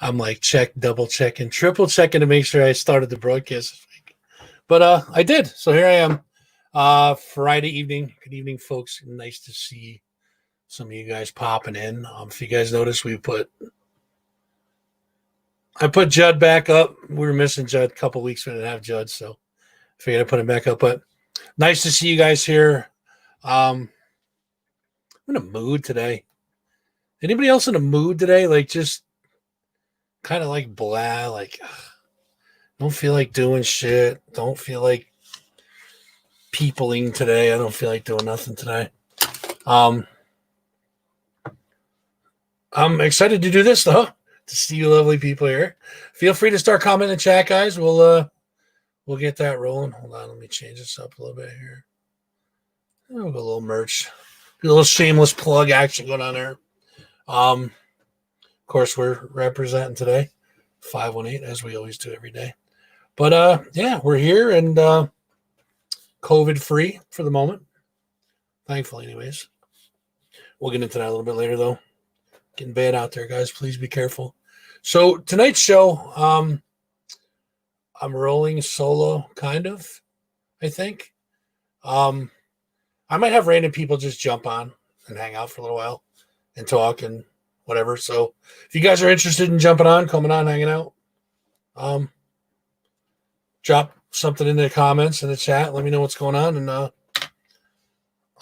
I'm like double checking, triple checking to make sure I started the broadcast this week. But I did. So here I am. Friday evening. Good evening, folks. Nice to see some of you guys popping in. If you guys notice, I put Judd back up. We were missing Judd a couple weeks. We didn't have Judd, so I figured I'd put him back up. But nice to see you guys here. I'm in a mood today. Anybody else in a mood today? Like just kind of like blah, like don't feel like doing shit. Don't feel like peopling today. I don't feel like doing nothing today. I'm excited to do this though. To see you lovely people here. Feel free to start commenting in the chat, guys. We'll get that rolling. Hold on, let me change this up a little bit here. We'll go a little merch. A little shameless plug action going on there. Of course, we're representing today, 518, as we always do every day. But yeah, we're here and COVID free for the moment. Thankfully, anyways. We'll get into that a little bit later, though. Getting bad out there, guys. Please be careful. So tonight's show, I'm rolling solo, kind of, I think. I might have random people just jump on and hang out for a little while and talk and whatever. So if you guys are interested in jumping on, coming on, hanging out, drop something in the comments in the chat. Let me know what's going on, and I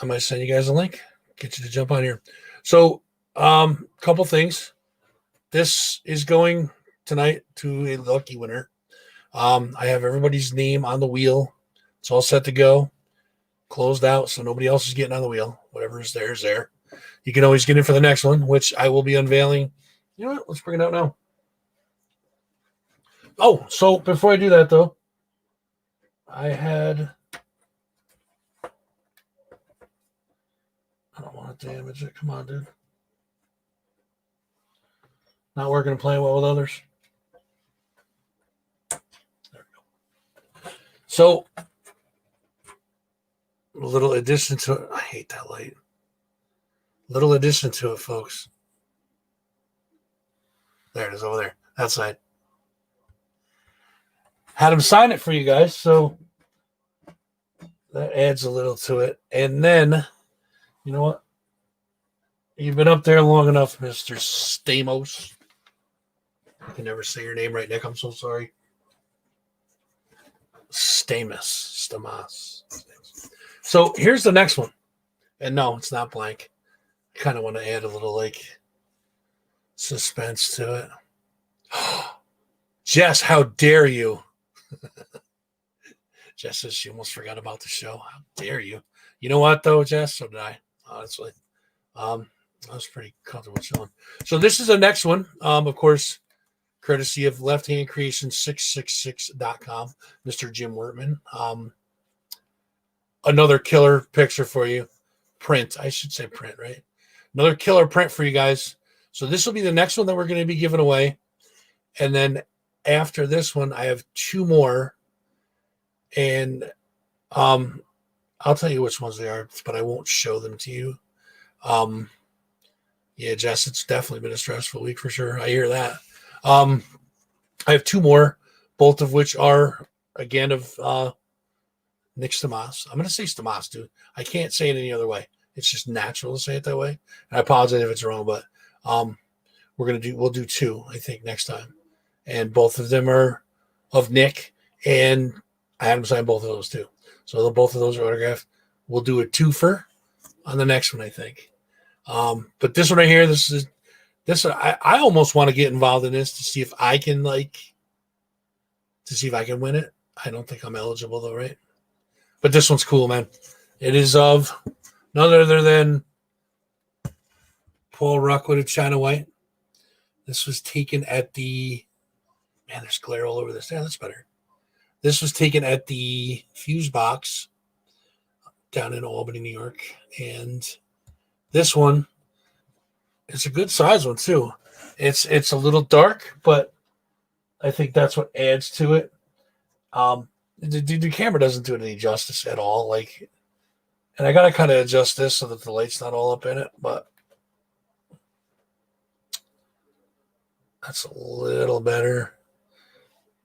might send you guys a link, get you to jump on here. So couple things. This is going tonight to a lucky winner. I have everybody's name on the wheel. It's all set to go. Closed out, so nobody else is getting on the wheel. Whatever is there is there. You can always get in for the next one, which I will be unveiling. You know what? Let's bring it out now. Oh, so before I do that, though, I don't want to damage it. Come on, dude. Not working and playing well with others. There we go. So, a little addition to it. I hate that light. Little addition to it, folks. There it is over there. That side. Had him sign it for you guys, so that adds a little to it. And then, you know what? You've been up there long enough, Mr. Stamos. I can never say your name right, Nick. I'm so sorry. Stamas. So here's the next one. And no, it's not blank. I kind of want to add a little, like, suspense to it. Jess, how dare you? Jess says she almost forgot about the show. How dare you? You know what, though, Jess? So did I, honestly. I was pretty comfortable chilling. So this is the next one. Of course, courtesy of lefthandcreation666.com, Mr. Jim Wertman. Another killer picture for you. Print. I should say print, right? Another killer print for you guys. So this will be the next one that we're going to be giving away. And then after this one, I have two more. And I'll tell you which ones they are, but I won't show them to you. Yeah, Jess, it's definitely been a stressful week for sure. I hear that. I have two more, both of which are, again, of Nick Stamas. I'm going to say Stamas, dude. I can't say it any other way. It's just natural to say it that way. And I apologize if it's wrong, but we'll do two, I think, next time. And both of them are of Nick, and I had him sign both of those too. So both of those are autographed. We'll do a twofer on the next one, I think. But this one right here, I almost want to get involved in this to see if I can win it. I don't think I'm eligible though, right? But this one's cool, man. It is of none other than Paul Rockwood of China White. This was taken at the there's glare all over this. Yeah, that's better. This was taken at the Fuse Box down in Albany, New York. And this one, it's a good size one too. It's a little dark, but I think that's what adds to it. The camera doesn't do it any justice at all. Like, and I gotta kind of adjust this so that the light's not all up in it. But That's a little better.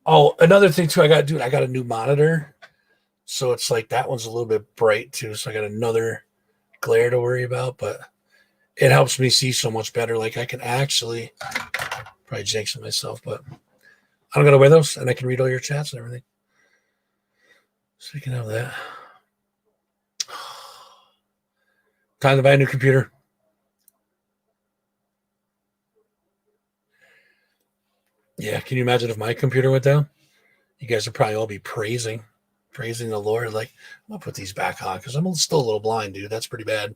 Oh, another thing too, I got a new monitor. So it's like that one's a little bit bright too. So I got another glare to worry about, but it helps me see so much better. Like I can actually probably jinx it myself, but I don't gotta wear those and I can read all your chats and everything. Speaking of that. Time to buy a new computer. Yeah, can you imagine if my computer went down? You guys would probably all be praising the Lord. Like, I'm gonna put these back on because I'm still a little blind, dude. That's pretty bad.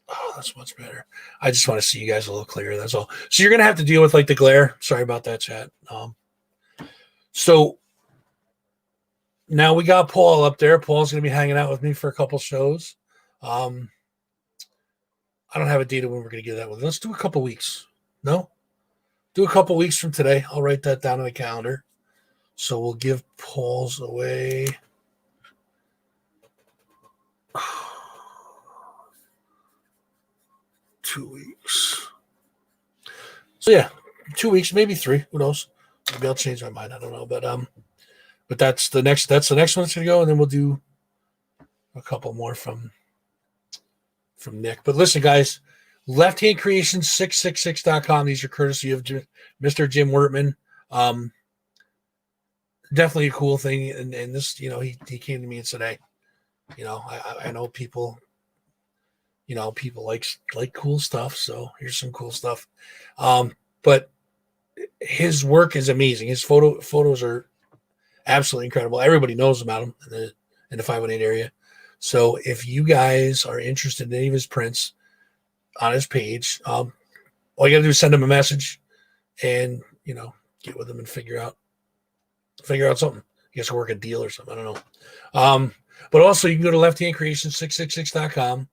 Oh, that's much better. I just want to see you guys a little clearer. That's all. So you're gonna have to deal with like the glare. Sorry about that, chat. So now we got Paul up there. Paul's gonna be hanging out with me for a couple shows. I don't have a date of when we're gonna get that one. Let's do a couple weeks. No, do a couple weeks from today. I'll write that down on the calendar. So we'll give Paul's away. Two weeks. So yeah, 2 weeks, maybe 3. Who knows? Maybe I'll change my mind. I don't know, but that's the next one that's gonna go, and then we'll do a couple more from Nick. But listen, guys, lefthandcreation666.com. These are courtesy of Mr. Jim Wertman. Definitely a cool thing, and this, he came to me and said, hey, I know people, people like cool stuff, so here's some cool stuff. But his work is amazing. His photos are absolutely incredible. Everybody knows about him in the 518 area. So if you guys are interested in any of his prints on his page, all you gotta do is send him a message and get with him and figure out something. You guys can work a deal or something. I don't know. But also you can go to lefthandcreation666.com.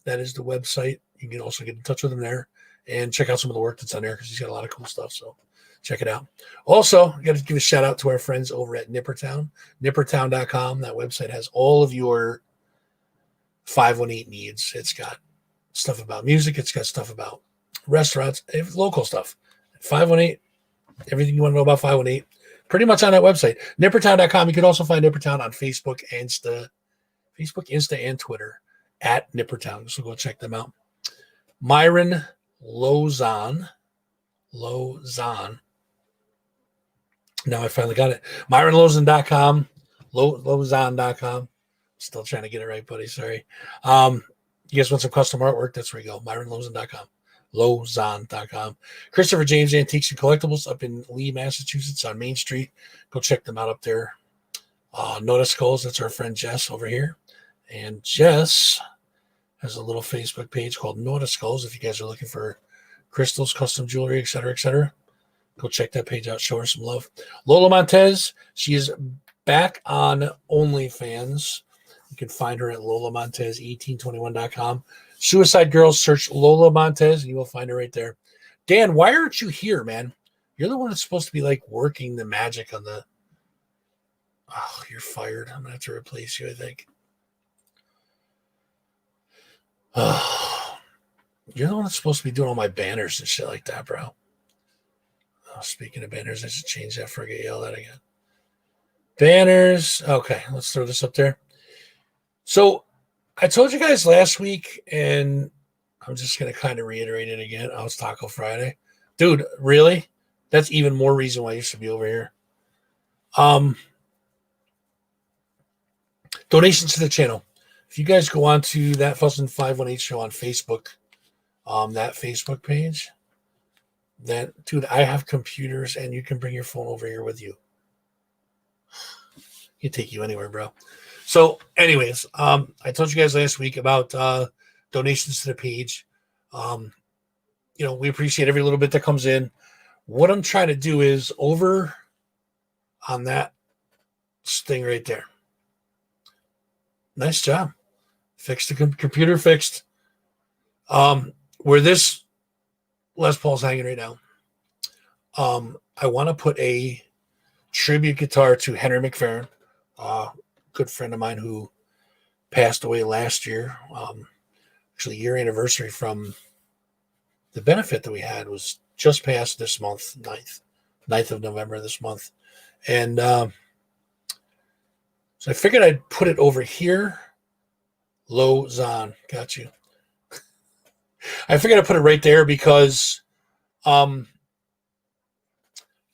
That is the website. You can also get in touch with him there and check out some of the work that's on there because he's got a lot of cool stuff. So check it out. Also, I got to give a shout out to our friends over at Nippertown, nippertown.com. That website has all of your 518 needs. It's got stuff about music. It's got stuff about restaurants, local stuff. 518, everything you want to know about 518, pretty much on that website. Nippertown.com. You can also find Nippertown on Facebook, Insta, and Twitter at Nippertown. So go check them out. Myron Lozon. Now I finally got it. MyronLozon.com. Lozon.com. Still trying to get it right, buddy. Sorry. You guys want some custom artwork? That's where you go. MyronLozon.com. Lozon.com. Christopher James Antiques and Collectibles up in Lee, Massachusetts on Main Street. Go check them out up there. Notice Skulls. That's our friend Jess over here. And Jess has a little Facebook page called Notice Skulls. If you guys are looking for crystals, custom jewelry, etc., go check that page out. Show her some love. Lola Montez, she is back on OnlyFans. You can find her at LolaMontez1821.com. Suicide Girls, search Lola Montez, and you will find her right there. Dan, why aren't you here, man? You're the one that's supposed to be like working the magic on the. Oh, you're fired. I'm gonna have to replace you, I think. Oh, you're the one that's supposed to be doing all my banners and shit like that, bro. Oh, speaking of banners, I should change that for I get yelled at again. Banners. Okay, let's throw this up there. So I told you guys last week, and I'm just going to kind of reiterate it again. Oh, it's Taco Friday. Dude, really? That's even more reason why you should be over here. Donations to the channel. If you guys go on to that Fuzzin' 518 show on Facebook, that Facebook page, that, dude, I have computers and you can bring your phone over here with you. It can take you anywhere, bro. So anyways, I told you guys last week about donations to the page. We appreciate every little bit that comes in. What I'm trying to do is over on that thing right there. Nice job. Fixed the computer, fixed. Where this Les Paul's hanging right now, I want to put a tribute guitar to Henry McFerrin, good friend of mine who passed away last year. Actually, year anniversary from the benefit that we had was just passed this month, 9th of November this month. And so I figured I'd put it over here. Lozon. Got you. I figured I'd put it right there because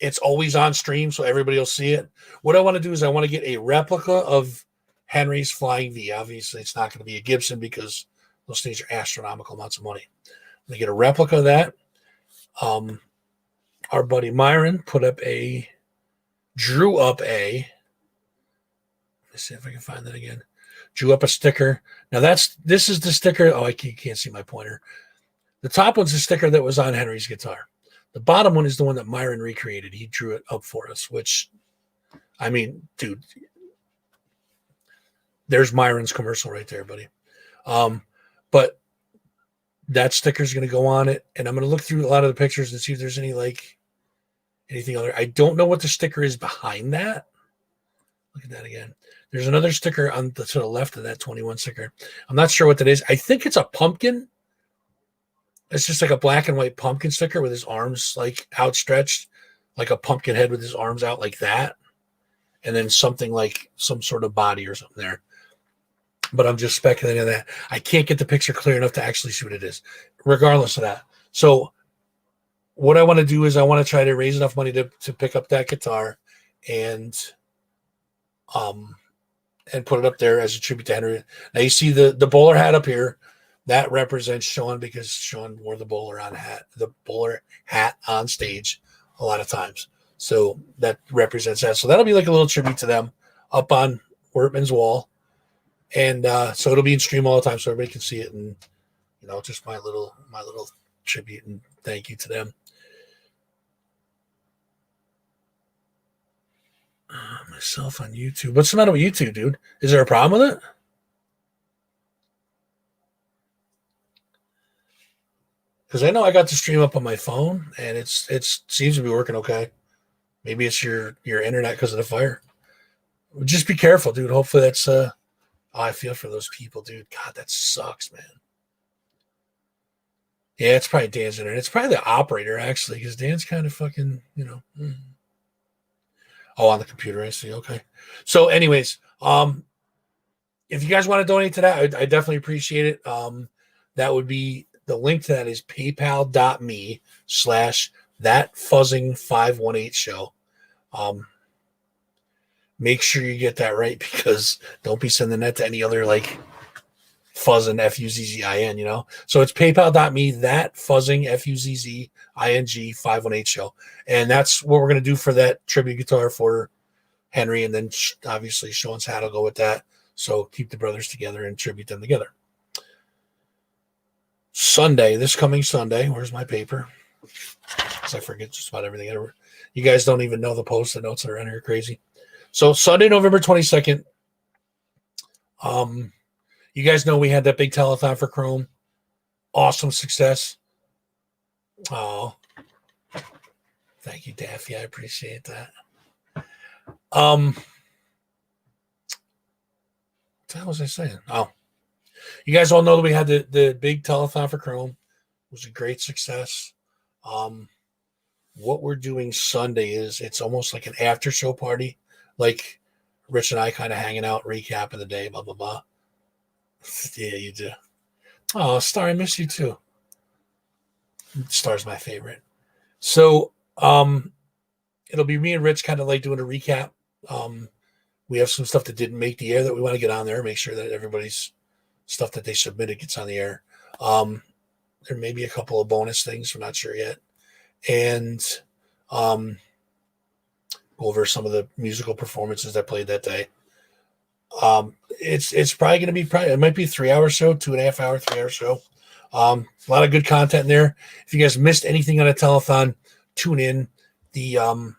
it's always on stream, so everybody will see it. What I want to do is I want to get a replica of Henry's Flying V. Obviously, it's not going to be a Gibson because those things are astronomical amounts of money. I'm going to get a replica of that. Our buddy Myron drew up a, let's see if I can find that again. Drew up a sticker. Now this is the sticker. Oh, you can't see my pointer. The top one's the sticker that was on Henry's guitar. The bottom one is the one that Myron recreated. He drew it up for us, which, I mean, dude, there's Myron's commercial right there, buddy. But that sticker is going to go on it, and I'm going to look through a lot of the pictures and see if there's anything other. I don't know what the sticker is behind that. Look at that again. There's another sticker on the to the left of that 21 sticker. I'm not sure what that is. I think it's a pumpkin. It's just like a black and white pumpkin sticker with his arms like outstretched, like a pumpkin head with his arms out like that. And then something like some sort of body or something there. But I'm just speculating on that. I can't get the picture clear enough to actually see what it is, regardless of that. So what I want to do is I want to try to raise enough money to pick up that guitar and put it up there as a tribute to Henry. Now you see the bowler hat up here. That represents Sean because Sean wore the bowler hat on stage a lot of times. So that represents that. So that'll be like a little tribute to them up on Wortman's wall. And so it'll be in stream all the time so everybody can see it. And, just my little tribute and thank you to them. Myself on YouTube. What's the matter with YouTube, dude? Is there a problem with it? Because I know I got the stream up on my phone, and it seems to be working okay. Maybe it's your internet because of the fire. Just be careful, dude. Hopefully that's I feel for those people, dude. God, that sucks, man. Yeah, it's probably Dan's internet. It's probably the operator, actually, because Dan's kind of fucking, Oh, on the computer, I see. Okay. So anyways, if you guys want to donate to that, I definitely appreciate it. That would be, the link to that is paypal.me/thatfuzzing518show. Make sure you get that right because don't be sending that to any other like fuzzing FUZZIN, So it's paypal.me thatfuzzing FUZZING 518 show. And that's what we're going to do for that tribute guitar for Henry. And then obviously Sean's hat will go with that. So keep the brothers together and tribute them together. This coming Sunday, where's my paper? Because I forget just about everything. You guys don't even know the post-it notes that are in here, crazy. So Sunday, November 22nd. You guys know we had that big telethon for Chrome. Awesome success. Oh, thank you, Daffy. I appreciate that. What the hell was I saying? Oh. You guys all know that we had the big telethon for Chrome. It was a great success. What we're doing Sunday is it's almost like an after show party, like Rich and I kind of hanging out, recapping the day, blah, blah, blah. Yeah, you do. Oh, Star, I miss you too. Star's my favorite. So it'll be me and Rich kind of like doing a recap. We have some stuff that didn't make the air that we want to get on there, make sure that everybody's stuff that they submitted gets on the air. There may be a couple of bonus things. We're not sure yet. And go over some of the musical performances that played that day. It's probably going to be it might be a 3-hour show, 2.5 hour, 3-hour show. A lot of good content in there. If you guys missed anything on a telethon, tune in. The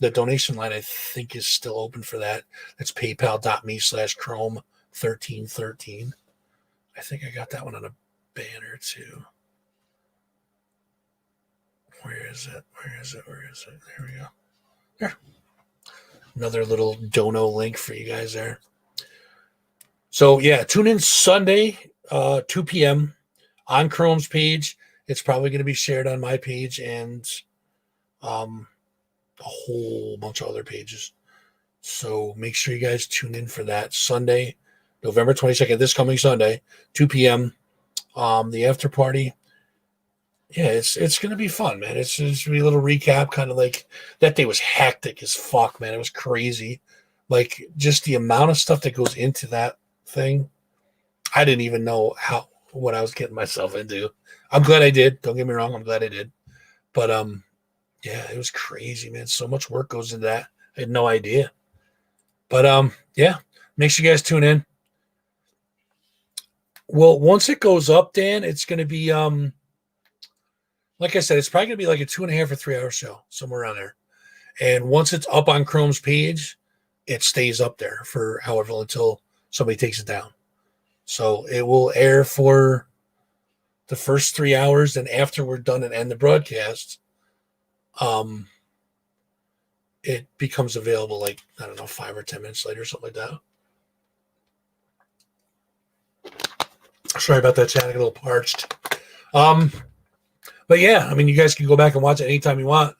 donation line, I think, is still open for that. That's paypal.me/Chrome1313. I think I got that one on a banner too. Where is it? There we go. There. Another little dono link for you guys there. So yeah, tune in Sunday, 2 p.m. on Chrome's page. It's probably going to be shared on my page and a whole bunch of other pages. So make sure you guys tune in for that Sunday, November 22nd, this coming Sunday, 2 p.m. The after party. Yeah, it's gonna be fun, man. It's just gonna be a little recap, kind of like that day was hectic as fuck, man. It was crazy. Like just the amount of stuff that goes into that thing. I didn't even know what I was getting myself into. I'm glad I did. Don't get me wrong, I'm glad I did. But yeah, it was crazy, man. So much work goes into that. I had no idea. But yeah, make sure you guys tune in. Well, once it goes up, Dan, it's gonna be like I said, it's probably gonna be like a 2.5 or 3 hour show, somewhere around there. And once it's up on Chrome's page, it stays up there for however until somebody takes it down. So it will air for the first 3 hours, and after we're done and end the broadcast, it becomes available like, I don't know, 5 or 10 minutes later, something like that. Sorry about that, chat. I got a little parched. But yeah, I mean, you guys can go back and watch it anytime you want,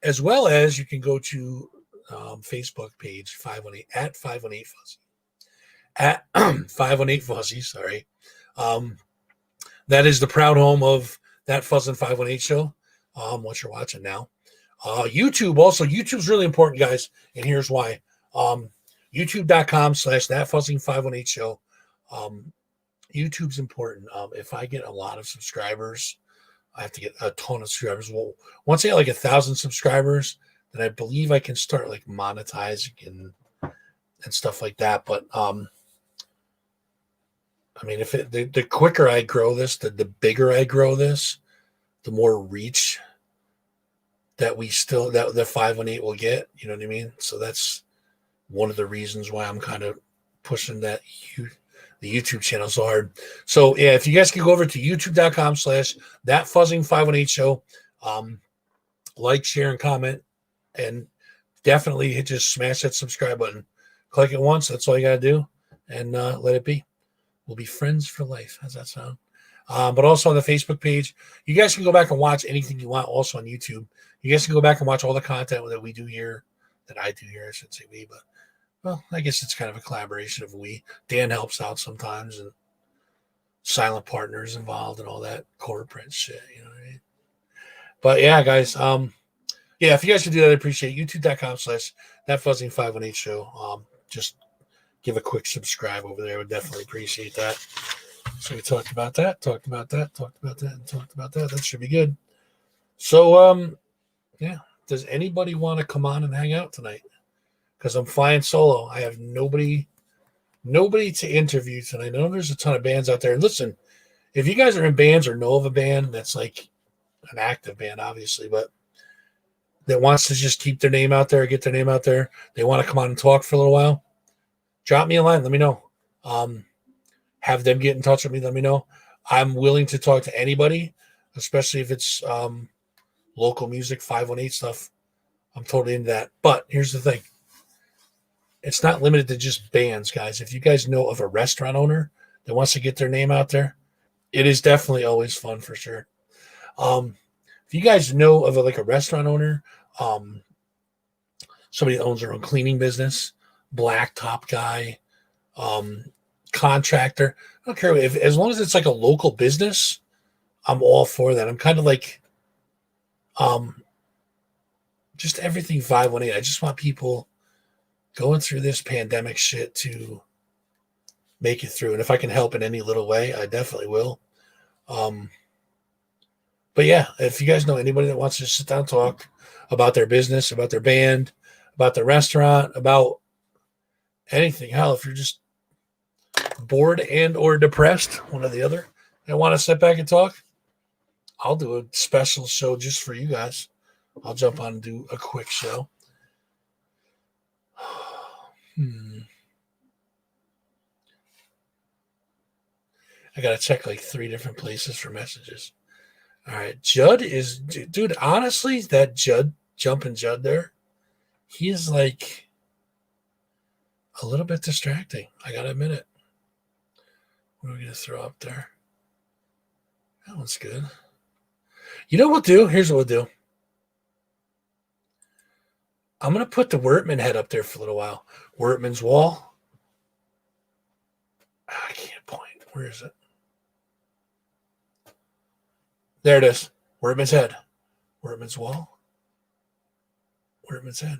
as well as you can go to Facebook page 518 at 518 Fuzzy at 518 Fuzzy. Sorry, that is the proud home of that Fuzz and 518 show. What you're watching now, YouTube also. YouTube's really important, guys, and here's why. YouTube.com/that Fuzzing 518 show. YouTube's important. If I get a lot of subscribers, I have to get a ton of subscribers. Well, once I get like 1,000 subscribers, then I believe I can start like monetizing and stuff like that. But I mean, if the quicker I grow this, the bigger I grow this, the more reach that the 518 will get. You know what I mean? So that's one of the reasons why I'm kind of pushing the YouTube channel so hard. So yeah, if you guys can go over to youtube.com/that Fuzzing 518 show, like, share, and comment, and definitely just smash that subscribe button. Click it once. That's all you got to do, and let it be. We'll be friends for life. How's that sound? But also on the Facebook page, you guys can go back and watch anything you want. Also on YouTube, you guys can go back and watch all the content that we do here, that I do here. I should say we, but well, I guess it's kind of a collaboration of we. Dan helps out sometimes, and silent partners involved and all that corporate shit. You know what I mean? But yeah, guys. Yeah, if you guys could do that, I appreciate it. YouTube.com/that Fuzzing 518 show. Just give a quick subscribe over there. I would definitely appreciate that. So we talked about that, and talked about that. That should be good. So, yeah. Does anybody want to come on and hang out tonight? Because I'm flying solo. I have nobody to interview tonight. I know there's a ton of bands out there. And listen, if you guys are in bands or know of a band that's like an active band, obviously, but that wants to just keep their name out there, get their name out there, they want to come on and talk for a little while, drop me a line. Let me know. Have them get in touch with me. Let me know. I'm willing to talk to anybody, especially if it's local music, 518 stuff. I'm totally into that. But here's the thing. It's not limited to just bands, guys. If you guys know of a restaurant owner that wants to get their name out there, it is definitely always fun for sure. If you guys know of a restaurant owner, somebody that owns their own cleaning business, blacktop guy, contractor, I don't care as long as it's like a local business, I'm all for that. I'm kind of like just everything 518. I just want people going through this pandemic shit to make it through. And if I can help in any little way, I definitely will. But yeah, if you guys know anybody that wants to sit down and talk about their business, about their band, about their restaurant, about anything, hell, if you're just bored and or depressed, one or the other, and want to sit back and talk, I'll do a special show just for you guys. I'll jump on and do a quick show. I gotta check like 3 different places for messages. All right, Judd is, dude, honestly, that jumping Judd there, he's like a little bit distracting. I gotta admit it. What are we gonna throw up there? That one's good. You know what we'll do? Here's what we'll do. I'm going to put the Wortman head up there for a little while. Wortman's wall. I can't point. Where is it? There it is. Wortman's head. Wortman's wall. Wortman's head.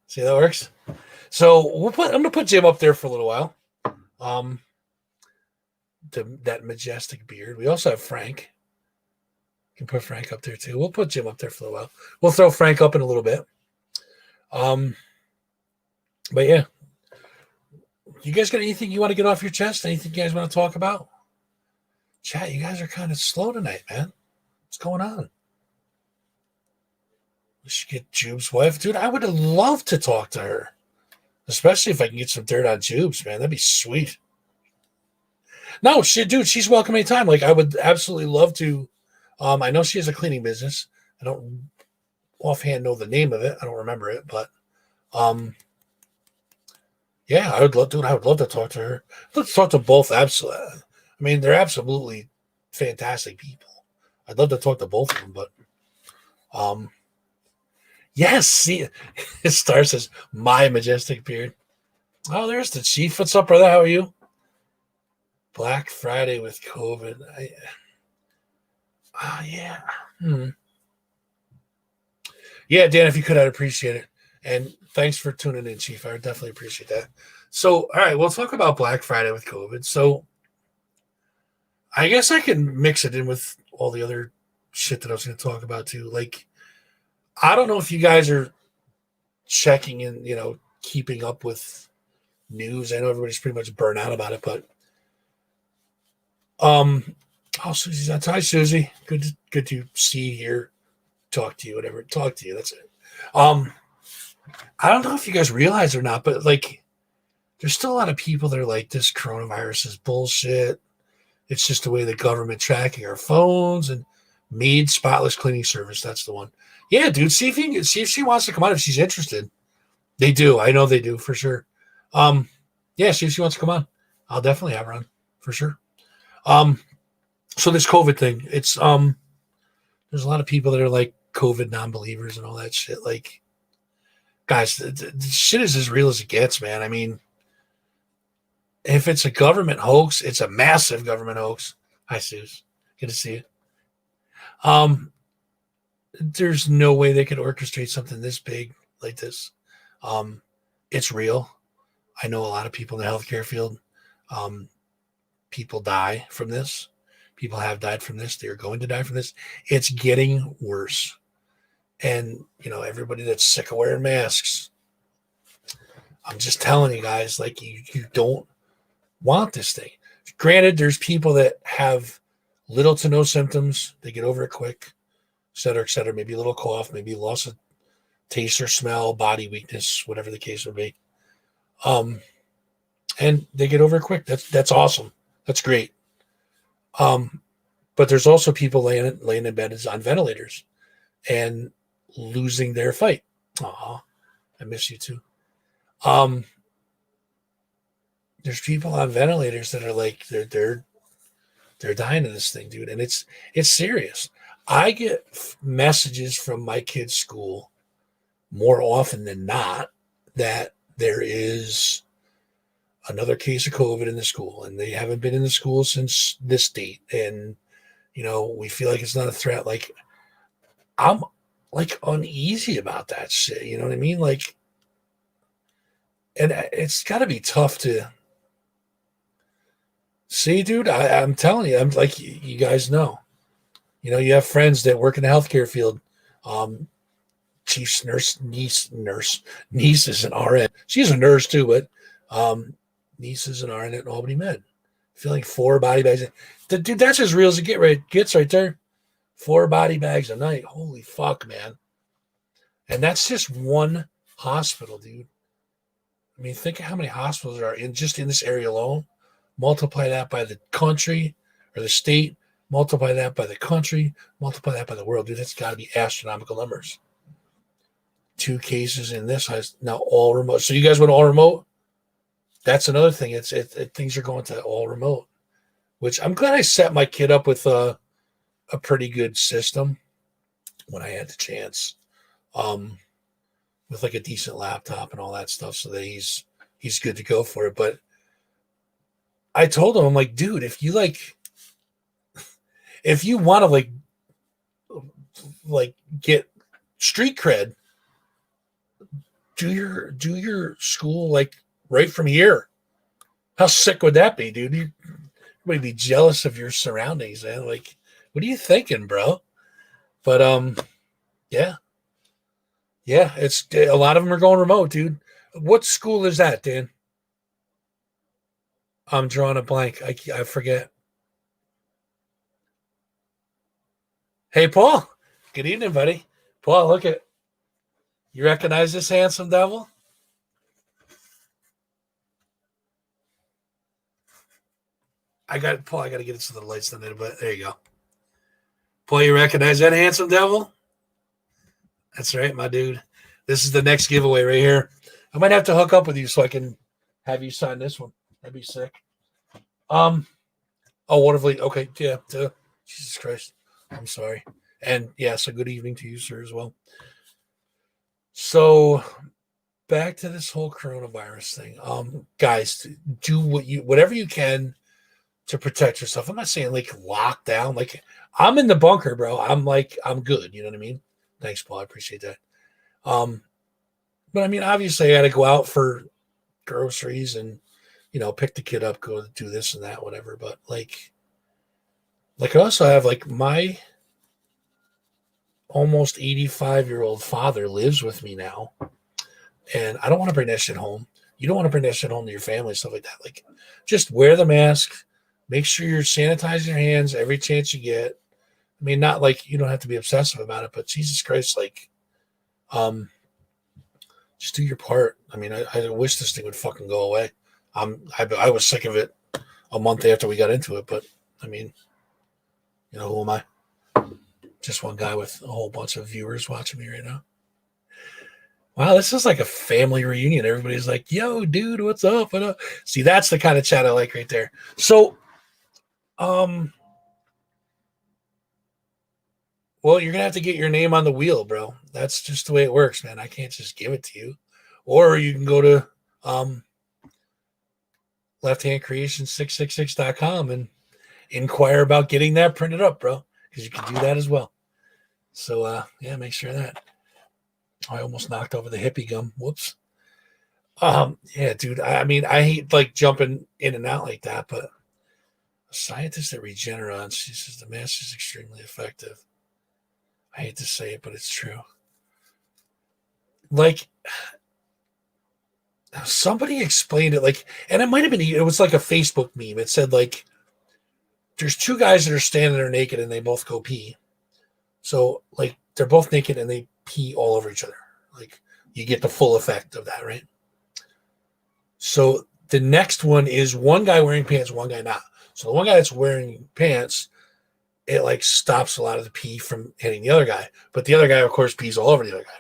See how that works? So I'm going to put Jim up there for a little while. That majestic beard. We also have Frank. You can put Frank up there too. We'll put Jim up there for a little while. We'll throw Frank up in a little bit. But yeah. You guys got anything you want to get off your chest? Anything you guys want to talk about? Chat, you guys are kind of slow tonight, man. What's going on? We should get Jube's wife. Dude, I would love to talk to her. Especially if I can get some dirt on Jubes, man. That'd be sweet. No, dude, she's welcome anytime. Like, I would absolutely love to. I know she has a cleaning business. I don't offhand know the name of it. I don't remember it, but yeah, I would love to talk to her. Let's talk to both. Absolutely. I mean, they're absolutely fantastic people. I'd love to talk to both of them, but yes, see, Star says, my majestic beard. Oh, there's the chief. What's up, brother? How are you? Black Friday with COVID. Yeah. Yeah, Dan, if you could, I'd appreciate it. And thanks for tuning in, Chief. I would definitely appreciate that. So, all right, we'll talk about Black Friday with COVID. So, I guess I can mix it in with all the other shit that I was going to talk about, too. Like, I don't know if you guys are checking and, keeping up with news. I know everybody's pretty much burnt out about it, but Susie's on. Hi, Susie. Good to see you here. Talk to you, whatever. Talk to you. That's it. I don't know if you guys realize or not, but like, there's still a lot of people that are like, this coronavirus is bullshit. It's just the way the government tracking our phones and Mead Spotless Cleaning Service. That's the one. Yeah, dude. See if she wants to come on. If she's interested, they do. I know they do for sure. Yeah. See if she wants to come on. I'll definitely have her on for sure. So this COVID thing, it's there's a lot of people that are like COVID non-believers and all that shit. Like, guys, the shit is as real as it gets, man. I mean, if it's a government hoax, it's a massive government hoax. Hi, Suze. Good to see you. There's no way they could orchestrate something this big like this. It's real. I know a lot of people in the healthcare field. People die from this. People have died from this. They're going to die from this. It's getting worse. And, everybody that's sick of wearing masks, I'm just telling you guys, like, you don't want this thing. Granted, there's people that have little to no symptoms. They get over it quick, et cetera, et cetera. Maybe a little cough, maybe loss of taste or smell, body weakness, whatever the case would be. And they get over it quick. That's awesome. That's great. But there's also people laying in bed on ventilators and losing their fight. Aw, I miss you too. There's people on ventilators that are like they're dying of this thing, dude, and it's serious. I get messages from my kids' school more often than not that there is another case of COVID in the school, and they haven't been in the school since this date, and we feel like it's not a threat. Like, I'm like uneasy about that shit. You know what I mean? Like, and it's got to be tough to see, dude. I'm telling you, I'm like, you guys know, you have friends that work in the healthcare field. Chief's niece is an RN. She's a nurse too, but niece is an RN at Albany Med. Feeling 4 body bags. Dude, that's as real as it gets right there. 4 body bags a night. Holy fuck, man. And that's just one hospital, dude. I mean, think of how many hospitals are in this area alone. Multiply that by the country or the state. Multiply that by the country. Multiply that by the world. Dude, that's got to be astronomical numbers. 2 cases in this house. Now all remote. So you guys went all remote? That's another thing. Things are going to all remote, which I'm glad I set my kid up with a pretty good system when I had the chance, with like a decent laptop and all that stuff, so that he's good to go for it. But I told him, I'm like, dude, if you want to get street cred, do your school like right from here. How sick would that be, dude? Everybody be jealous of your surroundings, man. Like, what are you thinking, bro? But yeah, it's a lot of them are going remote, dude. What school is that, Dan? I'm drawing a blank. I forget. Hey, Paul. Good evening, buddy. Paul, look at you. Recognize this handsome devil? Paul. I got to get it to the lights in a minute, but there you go. Paul, you recognize that handsome devil? That's right, my dude. This is the next giveaway right here. I might have to hook up with you so I can have you sign this one. That'd be sick. Oh, wonderfully. Okay, yeah. Jesus Christ. I'm sorry. And yeah, so good evening to you, sir, as well. So back to this whole coronavirus thing. Guys, do whatever you can to protect yourself. I'm not saying like lock down. Like, I'm in the bunker, bro. I'm good. You know what I mean? Thanks, Paul. I appreciate that. But I mean, obviously I got to go out for groceries and, pick the kid up, go do this and that, whatever. But like I also have like my almost 85-year-old father lives with me now. And I don't want to bring that shit home. You don't want to bring that shit home to your family, stuff like that. Like, just wear the mask. Make sure you're sanitizing your hands every chance you get. I mean, not like you don't have to be obsessive about it, but Jesus Christ, like, just do your part. I mean, I wish this thing would fucking go away. I was sick of it a month after we got into it, but I mean, who am I? Just one guy with a whole bunch of viewers watching me right now. Wow, this is like a family reunion. Everybody's like, yo, dude, what's up? What up? See, that's the kind of chat I like right there. So, well, you're going to have to get your name on the wheel, bro. That's just the way it works, man. I can't just give it to you. Or you can go to lefthandcreation666.com and inquire about getting that printed up, bro, because you can do that as well. So, yeah, make sure of that. I almost knocked over the hippie gum. Whoops. Yeah, dude. I mean, I hate like jumping in and out like that, but a scientist at Regeneron, she says the mask is extremely effective. I hate to say it, but it's true. Like, somebody explained it, like, and it might have been, it was like a Facebook meme. It said, like, there's two guys that are standing there naked and they both go pee. So, like, they're both naked and they pee all over each other. Like, you get the full effect of that, right? So the next one is one guy wearing pants, one guy not. So the one guy that's wearing pants, it like stops a lot of the pee from hitting the other guy. But the other guy, of course, pees all over the other guy.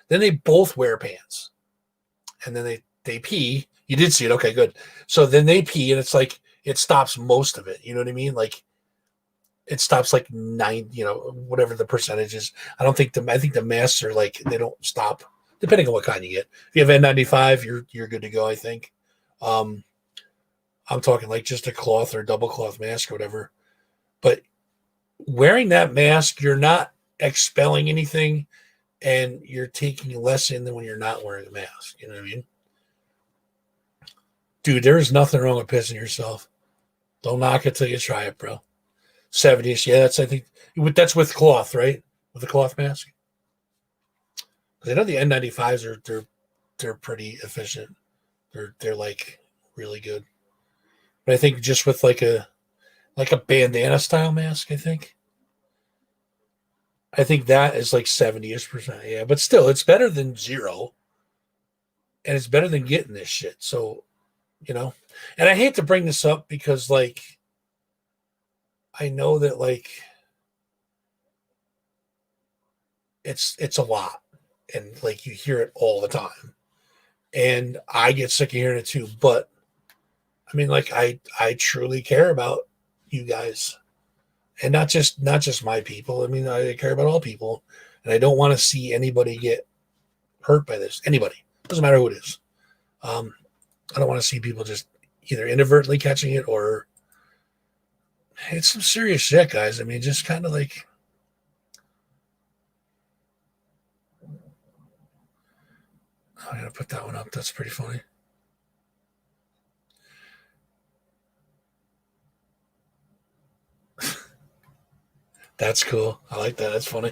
Then they both wear pants. And then they pee. You did see it. Okay, good. So then they pee and it's like it stops most of it. You know what I mean? Like, it stops like 9, whatever the percentage is. I think the masks are like, they don't stop, depending on what kind you get. If you have N95, you're good to go, I think. I'm talking like just a cloth or double cloth mask or whatever. But wearing that mask, you're not expelling anything and you're taking less in than when you're not wearing a mask. You know what I mean? Dude, there's nothing wrong with pissing yourself. Don't knock it till you try it, bro. 70s, yeah, that's with cloth, right? With a cloth mask. Because I know the N95s they're pretty efficient. They're like really good. But I think just with like a bandana style mask, I think that is like 70%. Yeah, but still, it's better than zero, and it's better than getting this shit. So, and I hate to bring this up because like, I know that like it's a lot and like you hear it all the time and I get sick of hearing it too, but I mean, like I truly care about you guys and not just my people. I mean, I care about all people, and I don't want to see anybody get hurt by this. Anybody, doesn't matter who it is. I don't want to see people just either inadvertently catching it or it's some serious shit, guys. I mean, just kind of like. I'm gonna put that one up. That's pretty funny. That's cool. I like that. That's funny.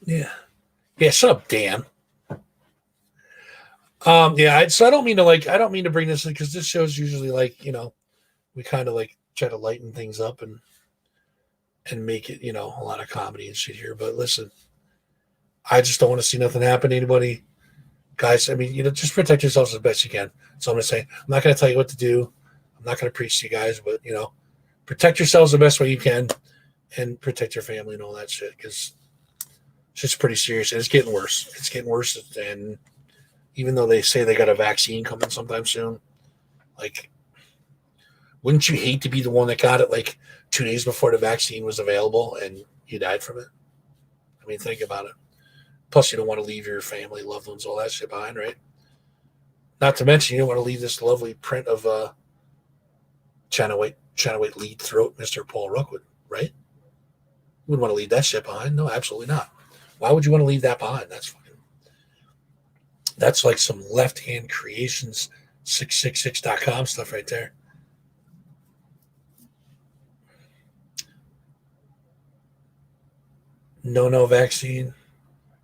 Yeah. Yeah, shut up, Dan. Yeah, so I don't mean to bring this in because this show's usually like, we kind of like try to lighten things up and make it, a lot of comedy and shit here. But listen, I just don't want to see nothing happen to anybody. Guys, I mean, just protect yourselves as best you can. So I'm gonna say, I'm not gonna tell you what to do. I'm not gonna preach to you guys, but protect yourselves the best way you can and protect your family and all that shit because it's just pretty serious. And it's getting worse. It's getting worse. And even though they say they got a vaccine coming sometime soon, like, wouldn't you hate to be the one that got it like 2 days before the vaccine was available and you died from it? I mean, think about it. Plus, you don't want to leave your family, loved ones, all that shit behind, right? Not to mention, you don't want to leave this lovely print of China White lead throat, Mr. Paul Rookwood, right? You wouldn't want to leave that shit behind. No, absolutely not. Why would you want to leave that behind? That's like some left hand creations 666.com stuff right there. No vaccine.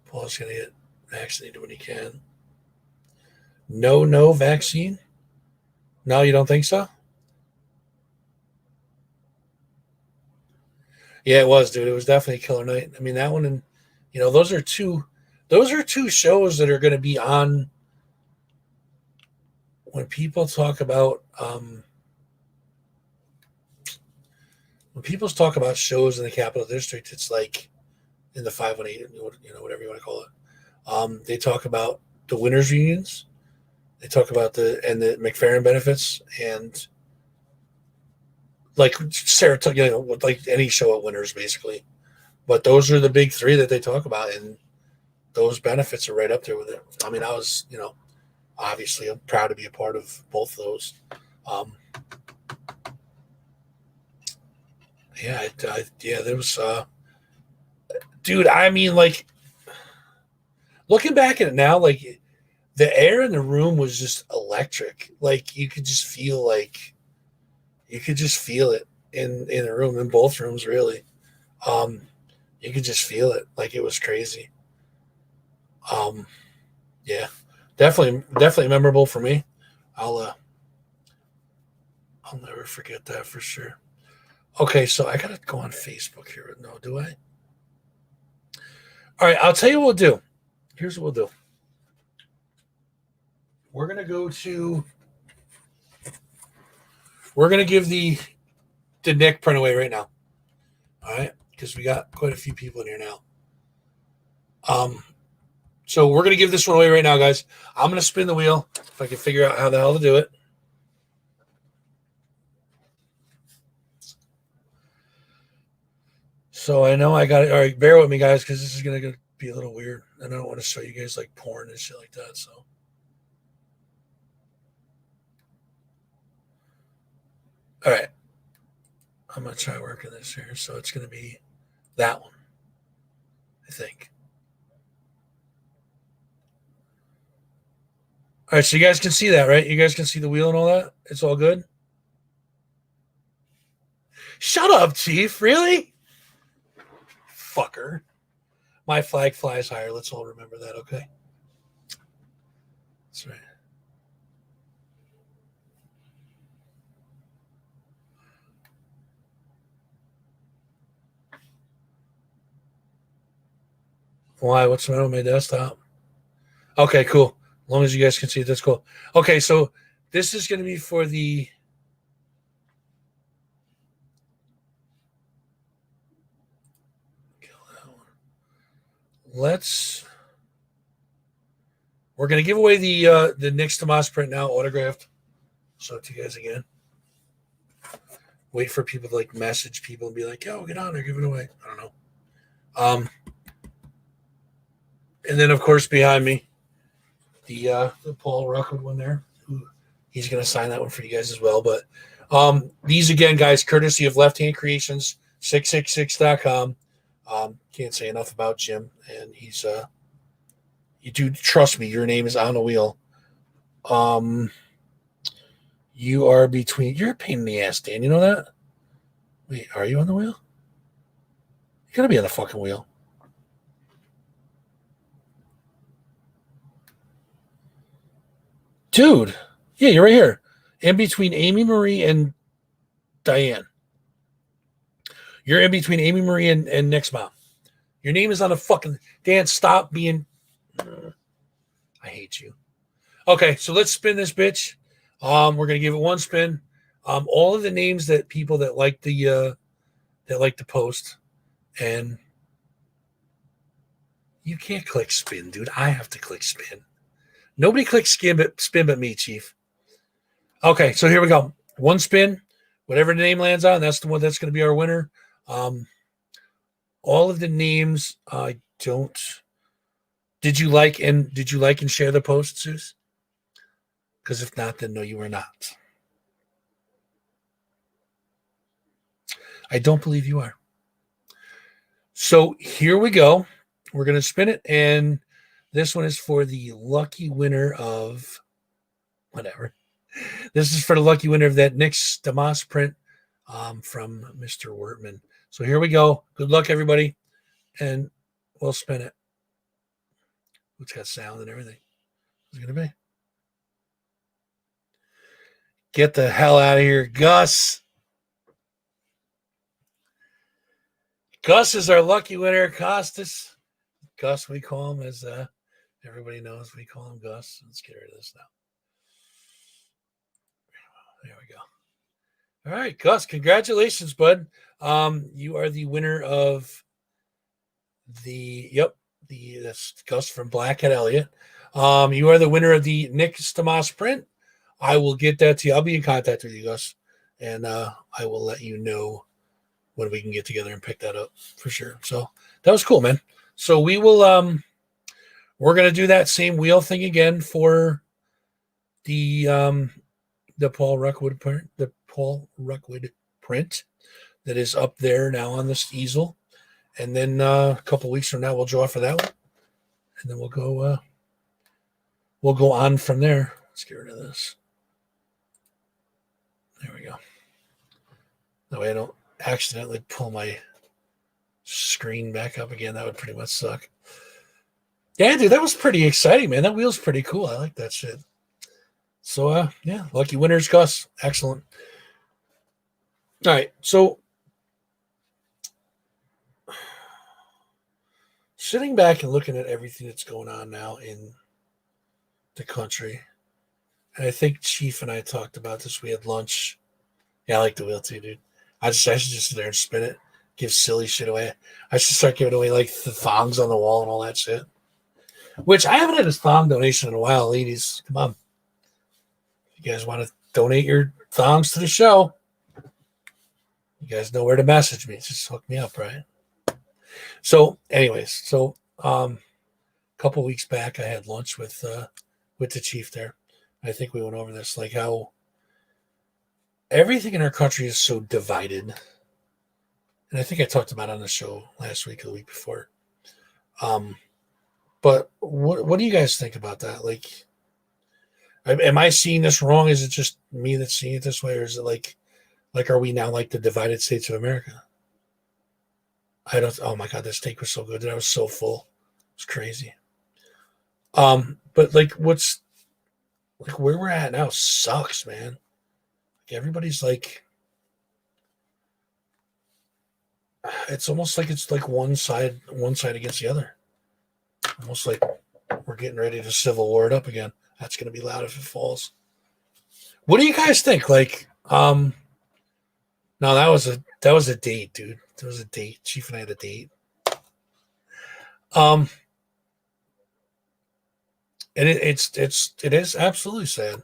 Paul's going to get vaccinated when he can. No vaccine? No, you don't think so? Yeah, it was, dude. It was definitely a killer night. I mean, that one, and those are two shows that are going to be on when people talk about shows in the Capital District. It's like in the 518, whatever you want to call it. They talk about the winners' reunions. They talk about the McFerrin benefits and like Sarah, like any show at Winners, basically. But those are the big three that they talk about, and those benefits are right up there with it. I mean, I was, obviously, I'm proud to be a part of both of those. There was, dude. I mean, like, looking back at it now, like, the air in the room was just electric. Like, you could just feel it in the room, in both rooms, really. You could just feel it. Like, it was crazy. Yeah, definitely memorable for me. I'll never forget that for sure. Okay, so I gotta go on Facebook here. No, do I? All right, I'll tell you what we'll do. Here's what we'll do. We're gonna give the Nick print away right now. All right, because we got quite a few people in here now. So we're gonna give this one away right now, guys. I'm gonna spin the wheel if I can figure out how the hell to do it. So I know I got it. All right, bear with me, guys, because this is gonna be a little weird, and I don't want to show you guys like porn and shit like that. So, all right, I'm gonna try working this here. So it's gonna be that one, I think. All right, so you guys can see that, right? You guys can see the wheel and all that. It's all good. Shut up, Chief. Really? Fucker. My flag flies higher. Let's all remember that, okay? That's right. Why? What's the matter with my desktop? Okay, cool. As long as you guys can see it, that's cool. Okay, so this is going to be for the... Kill that one. We're going to give away the Nick Stamas print now, autographed. Show it to you guys again. wait for people to like message people and be like, "Yo, get on there, give it away." I don't know. Um, and then of course behind me, the Paul Rockwood one there. He's going to sign that one for you guys as well. But these again, guys, courtesy of Left Hand Creations 666.com. Can't say enough about Jim, and he's you do trust me. Your name is on the wheel. You are between. You're a pain in the ass, Dan. You know that? Wait, are you on the wheel? You gotta be on the fucking wheel. Dude. Yeah, you're right here. In between Amy Marie and Diane. You're in between Amy Marie and Nick's mom. Your name is on the fucking. Dan, stop being. I hate you. Okay, so let's spin this bitch. We're gonna give it one spin. All of the names that people that like the post, and you can't click spin, dude. I have to click spin. Nobody clicks spin but me, Chief. Okay, so here we go. One spin, whatever the name lands on, that's the one that's going to be our winner. All of the names, I don't. Did you like and share the post, Zeus? Because if not, then no, you were not. I don't believe you are. So here we go. We're going to spin it, and this one is for the lucky winner of whatever. This is for the lucky winner of that Nick Stamas print from Mr. Wortman. So here we go. Good luck, everybody, and we'll spin it. It's got sound and everything. What's it going to be? Get the hell out of here, Gus. Gus is our lucky winner. Costas. Gus, we call him, as everybody knows. We call him Gus. Let's get rid of this now. There we go. All right, Gus, congratulations, bud. You are the winner of that's Gus from Blackhead Elliott. You are the winner of the Nick Stamas print. I will get that to you. I'll be in contact with you, Gus, and I will let you know when we can get together and pick that up for sure. So that was cool, man. So we will we're gonna do that same wheel thing again for the Paul Rockwood print that is up there now on this easel. And then a couple weeks from now we'll draw for that one. And then we'll go on from there. Let's get rid of this. There we go. That way I don't accidentally pull my screen back up again. That would pretty much suck. Yeah, dude, that was pretty exciting, man. That wheel's pretty cool. I like that shit. So, yeah, lucky winners, Gus. Excellent. All right, so sitting back and looking at everything that's going on now in the country, and I think Chief and I talked about this. We had lunch. Yeah, I like the wheel too, dude. I should just sit there and spin it, give silly shit away. I should start giving away like the thongs on the wall and all that shit. Which I haven't had a thong donation in a while, ladies. Come on. If you guys want to donate your thongs to the show, you guys know where to message me. Just hook me up, right? So, anyways, a couple weeks back I had lunch with the Chief there. I think we went over this, like how everything in our country is so divided. And I think I talked about it on the show last week or the week before. But what do you guys think about that? Like, am I seeing this wrong? Is it just me that's seeing it this way? Or is it like are we now like the divided states of America? Oh my God, this steak was so good. I was so full. It's crazy. But like what's like where we're at now sucks, man. Like everybody's like, it's almost like it's like one side against the other. Almost like we're getting ready to civil war it up again. That's going to be loud if it falls. What do you guys think? Like, no, that was a date, dude. There was a date. Chief and I had a date. And it is absolutely sad.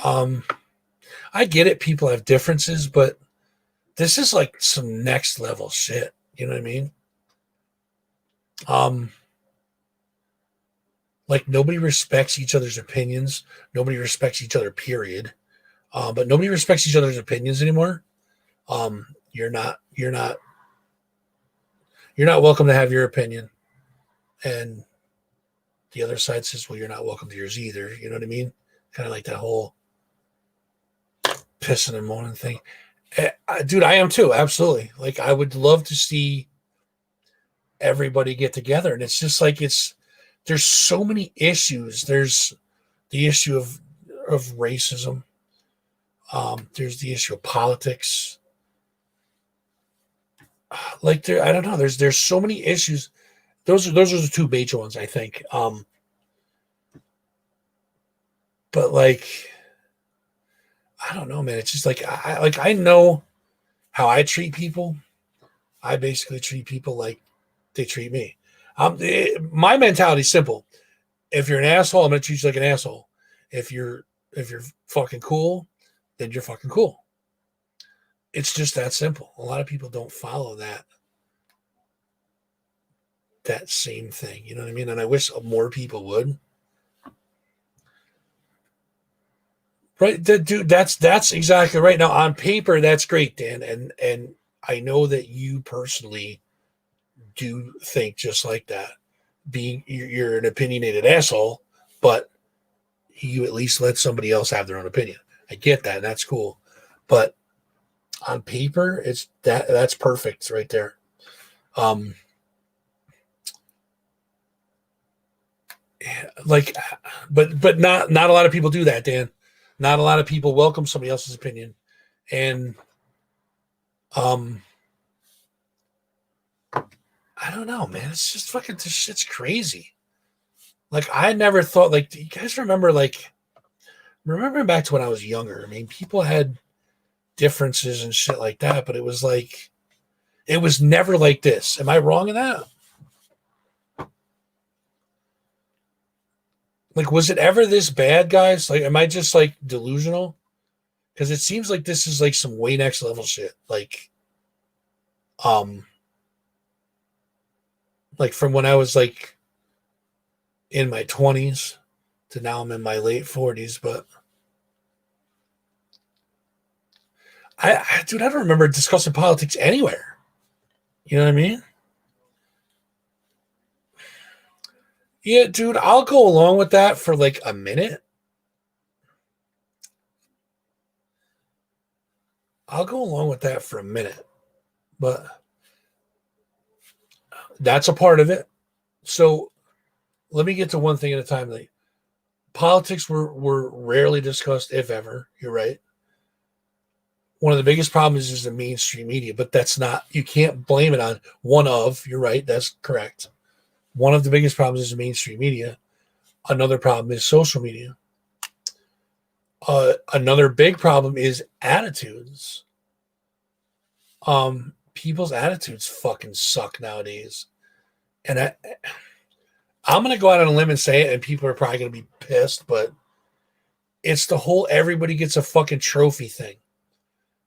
I get it. People have differences, but this is like some next level shit. You know what I mean? Um, like nobody respects each other's opinions. Nobody respects each other, period. But nobody respects each other's opinions anymore. You're not welcome to have your opinion. And the other side says, well, you're not welcome to yours either. You know what I mean? Kind of like that whole pissing and moaning thing. Dude, I am too. Absolutely. Like, I would love to see everybody get together. And it's just like, there's so many issues. There's the issue of racism. There's the issue of politics. Like, I don't know. There's so many issues. Those are the two major ones, I think. But like, I don't know, man. It's just like I know how I treat people. I basically treat people like they treat me. My mentality is simple. If you're an asshole, I'm gonna treat you like an asshole. If you're fucking cool, then you're fucking cool. It's just that simple. A lot of people don't follow that same thing. You know what I mean? And I wish more people would. Right, dude. That's exactly right. Now, on paper, that's great, Dan, and I know that you personally do think just like that. You're an opinionated asshole, but you at least let somebody else have their own opinion. I get that, and that's cool. But on paper, it's that's perfect right there. Like, but not a lot of people do that, Dan. Not a lot of people welcome somebody else's opinion, and I don't know, man. It's just fucking, this shit's crazy. Like, I never thought, like, do you guys remember, like, remembering back to when I was younger? I mean, people had differences and shit like that, but it was like, it was never like this. Am I wrong in that? Like, was it ever this bad, guys? Like, am I just like delusional? Because it seems like this is like some way next level shit. Like from when I was like in my 20s to now I'm in my late 40s. But dude, I don't remember discussing politics anywhere. You know what I mean? Yeah, dude, I'll go along with that for like a minute. I'll go along with that for a minute, but that's a part of it. So let me get to one thing at a time. Like, politics were rarely discussed, if ever. You're right. One of the biggest problems is the mainstream media, but that's not, you can't blame it on you're right, that's correct. One of the biggest problems is the mainstream media. Another problem is social media. Another big problem is attitudes. People's attitudes fucking suck nowadays. And I'm going to go out on a limb and say it, and people are probably going to be pissed, but it's the whole everybody gets a fucking trophy thing.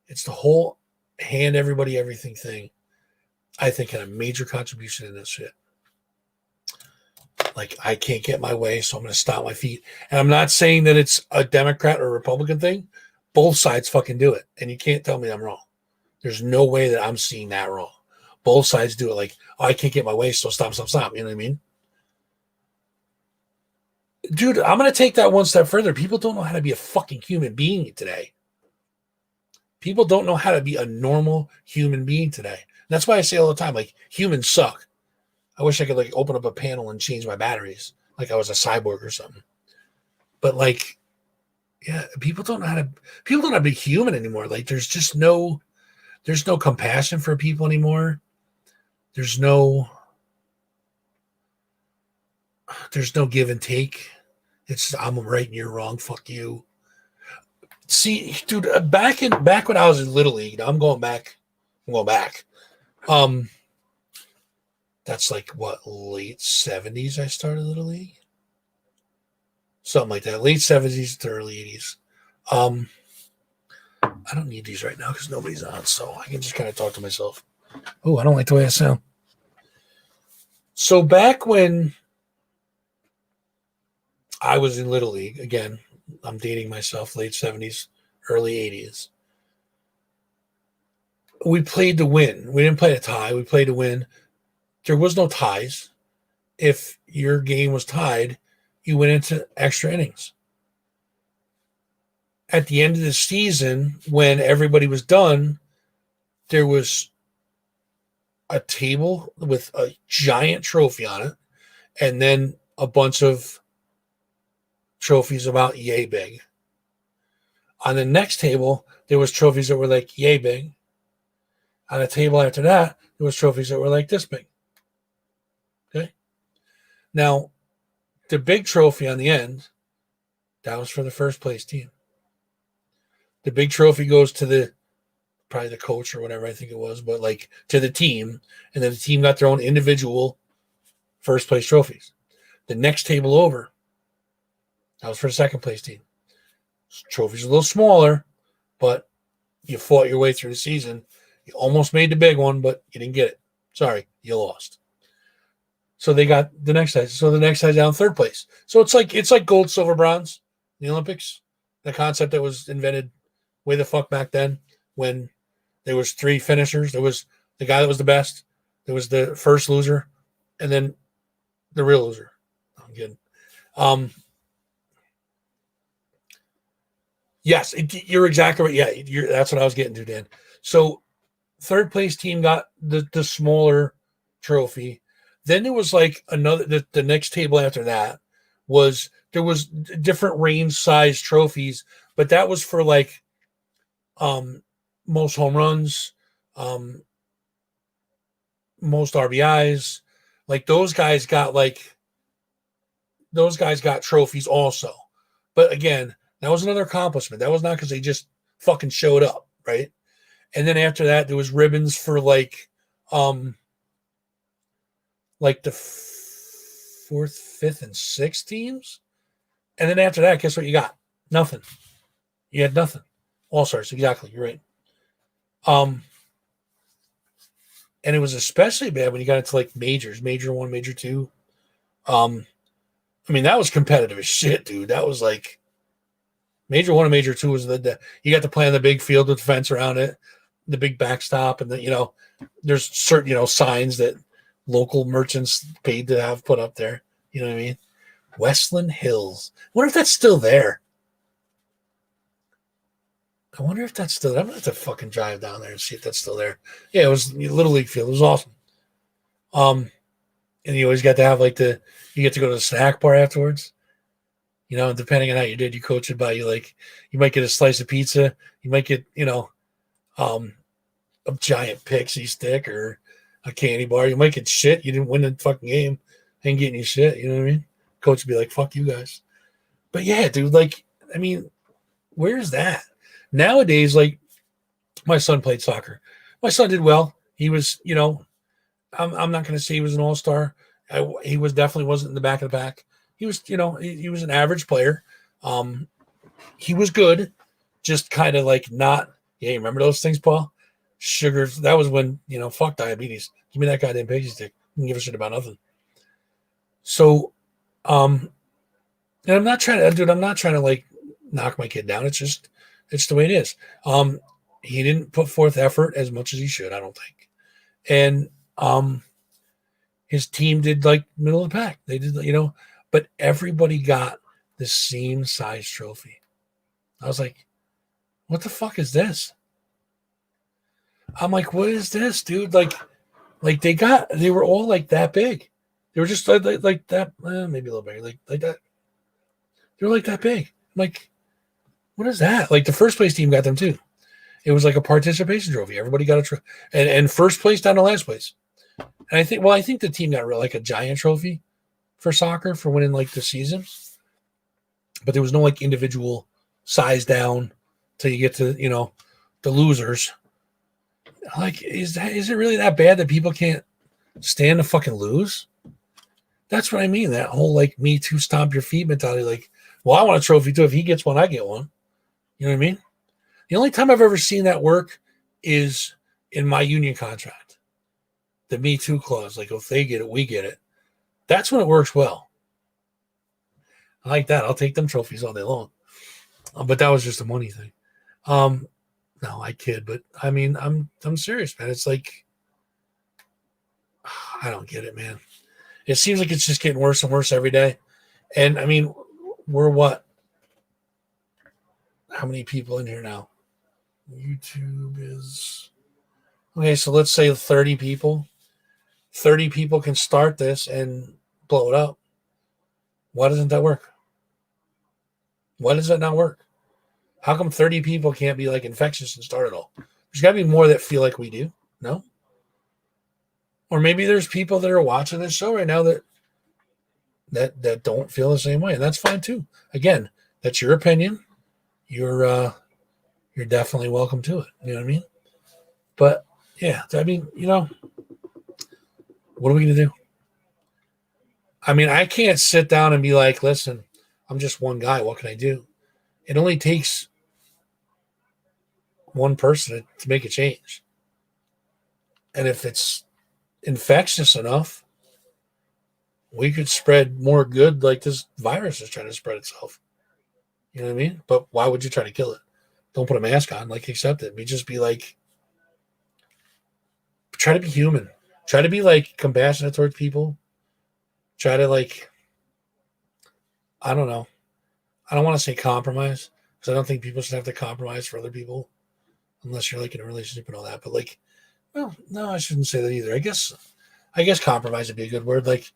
It's the whole hand everybody everything thing. I think had a major contribution in this shit. Like, I can't get my way, so I'm going to stomp my feet. And I'm not saying that it's a Democrat or a Republican thing. Both sides fucking do it. And you can't tell me I'm wrong. There's no way that I'm seeing that wrong. Both sides do it. Like, oh, I can't get my way, so stop. You know what I mean? Dude, I'm going to take that one step further. People don't know how to be a fucking human being today. People don't know how to be a normal human being today. That's why I say all the time, like, humans suck. I wish I could like open up a panel and change my batteries like I was a cyborg or something. But like, yeah, people don't know how to be human anymore. Like, there's no compassion for people anymore. There's no give and take. It's I'm right and you're wrong. Fuck you. See, dude, back when I was in Little League, I'm going back. That's like what, late 70s I started Little League? Something like that. Late 70s to early 80s. I don't need these right now because nobody's on, so I can just kind of talk to myself. Oh, I don't like the way I sound. So back when I was in Little League, again, I'm dating myself, late 70s, early 80s. We played to win. We didn't play to tie. We played to win. There was no ties. If your game was tied, you went into extra innings. At the end of the season, when everybody was done, there was a table with a giant trophy on it, and then a bunch of trophies about yay big. On the next table, there was trophies that were like yay big. On the table after that, there was trophies that were like this big. Okay. Now, the big trophy on the end, that was for the first place team. The big trophy goes to probably the coach or whatever I think it was, but like to the team, and then the team got their own individual first place trophies. The next table over, that was for the second place team. Trophies a little smaller, but you fought your way through the season. You almost made the big one, but you didn't get it. Sorry, you lost. So they got the next size. So the next size down third place. So it's like gold, silver, bronze in the Olympics. The concept that was invented way the fuck back then when there was 3 finishers. There was the guy that was the best. There was the first loser, and then the real loser. I'm kidding. Yes, you're exactly right. Yeah, that's what I was getting to, Dan. So third place team got the smaller trophy. Then there was like another, the next table after that there was different range size trophies, but that was for like most home runs, most RBIs. Like those guys got trophies also. But again, that was another accomplishment. That was not because they just fucking showed up, right? And then after that, there was ribbons for like the 4th, 5th, and 6th teams. And then after that, guess what you got? Nothing. You had nothing. All-Stars, exactly. You're right. And it was especially bad when you got into like majors, major 1, major 2. I mean, that was competitive as shit, dude. That was like major 1 and major 2 was you got to play on the big field with the fence around it, the big backstop, and there's certain, signs that local merchants paid to have put up there. You know what I mean? Westland Hills. I wonder if that's still there. I'm gonna have to fucking drive down there and see if that's still there. Yeah, it was Little League field. It was awesome. And you always got to have you get to go to the snack bar afterwards. Depending on how you did, you coach it by you might get a slice of pizza, you might get, a giant pixie stick or a candy bar. You might get shit. You didn't win the fucking game. Ain't getting you shit. You know what I mean? Coach would be like, fuck you guys. But yeah, dude, where's that? Nowadays, my son played soccer. My son did well. He was, I'm not going to say he was an all-star. He definitely wasn't in the back of the pack. He was, he was an average player. He was good, just kind of not. Yeah, you remember those things, Paul? Sugars. That was when, fuck diabetes. Give me that goddamn pixie stick. You can give a shit about nothing. So, and I'm not trying to knock my kid down. It's the way it is. He didn't put forth effort as much as he should, I don't think. And his team did middle of the pack. They did, but everybody got the same size trophy. I was like, what the fuck is this? I'm like, what is this, dude? They were all that big. They were just like that, maybe a little bigger, like that. They were that big. I'm like, what is that? The first place team got them too. It was a participation trophy. Everybody got a trophy, and first place down to last place. And I think the team got a giant trophy for soccer for winning the season, but there was no individual size down till you get to the losers. Is it really that bad that people can't stand to fucking lose? That's what I mean. That whole me too, stomp your feet mentality. Well, I want a trophy too. If he gets one, I get one. You know what I mean? The only time I've ever seen that work is in my union contract. The Me Too clause, like if they get it, we get it. That's when it works well. I like that. I'll take them trophies all day long. But that was just a money thing. No, I kid, but I mean, I'm serious, man. It's like, I don't get it, man. It seems like it's just getting worse and worse every day. And I mean, we're what? How many people in here now? YouTube is okay. So let's say 30 people. 30 people can start this and blow it up. Why doesn't that work? Why does that not work? How come 30 people can't be like infectious and start it all? There's got to be more that feel like we do. No? Or maybe there's people that are watching this show right now that don't feel the same way, and that's fine too. Again, that's your opinion. You're definitely welcome to it. You know what I mean? But yeah, I mean, what are we gonna do? I mean, I can't sit down and be like, listen, I'm just one guy. What can I do? It only takes one person to make a change. And if it's infectious enough, we could spread more good like this virus is trying to spread itself. You know what I mean? But why would you try to kill it? Don't put a mask on, like accept it. Just be like, try to be human. Try to be like compassionate towards people. Try to like, I don't know. I don't want to say compromise because I don't think people should have to compromise for other people unless you're like in a relationship and all that. But like, well, no, I shouldn't say that either. I guess compromise would be a good word. Like,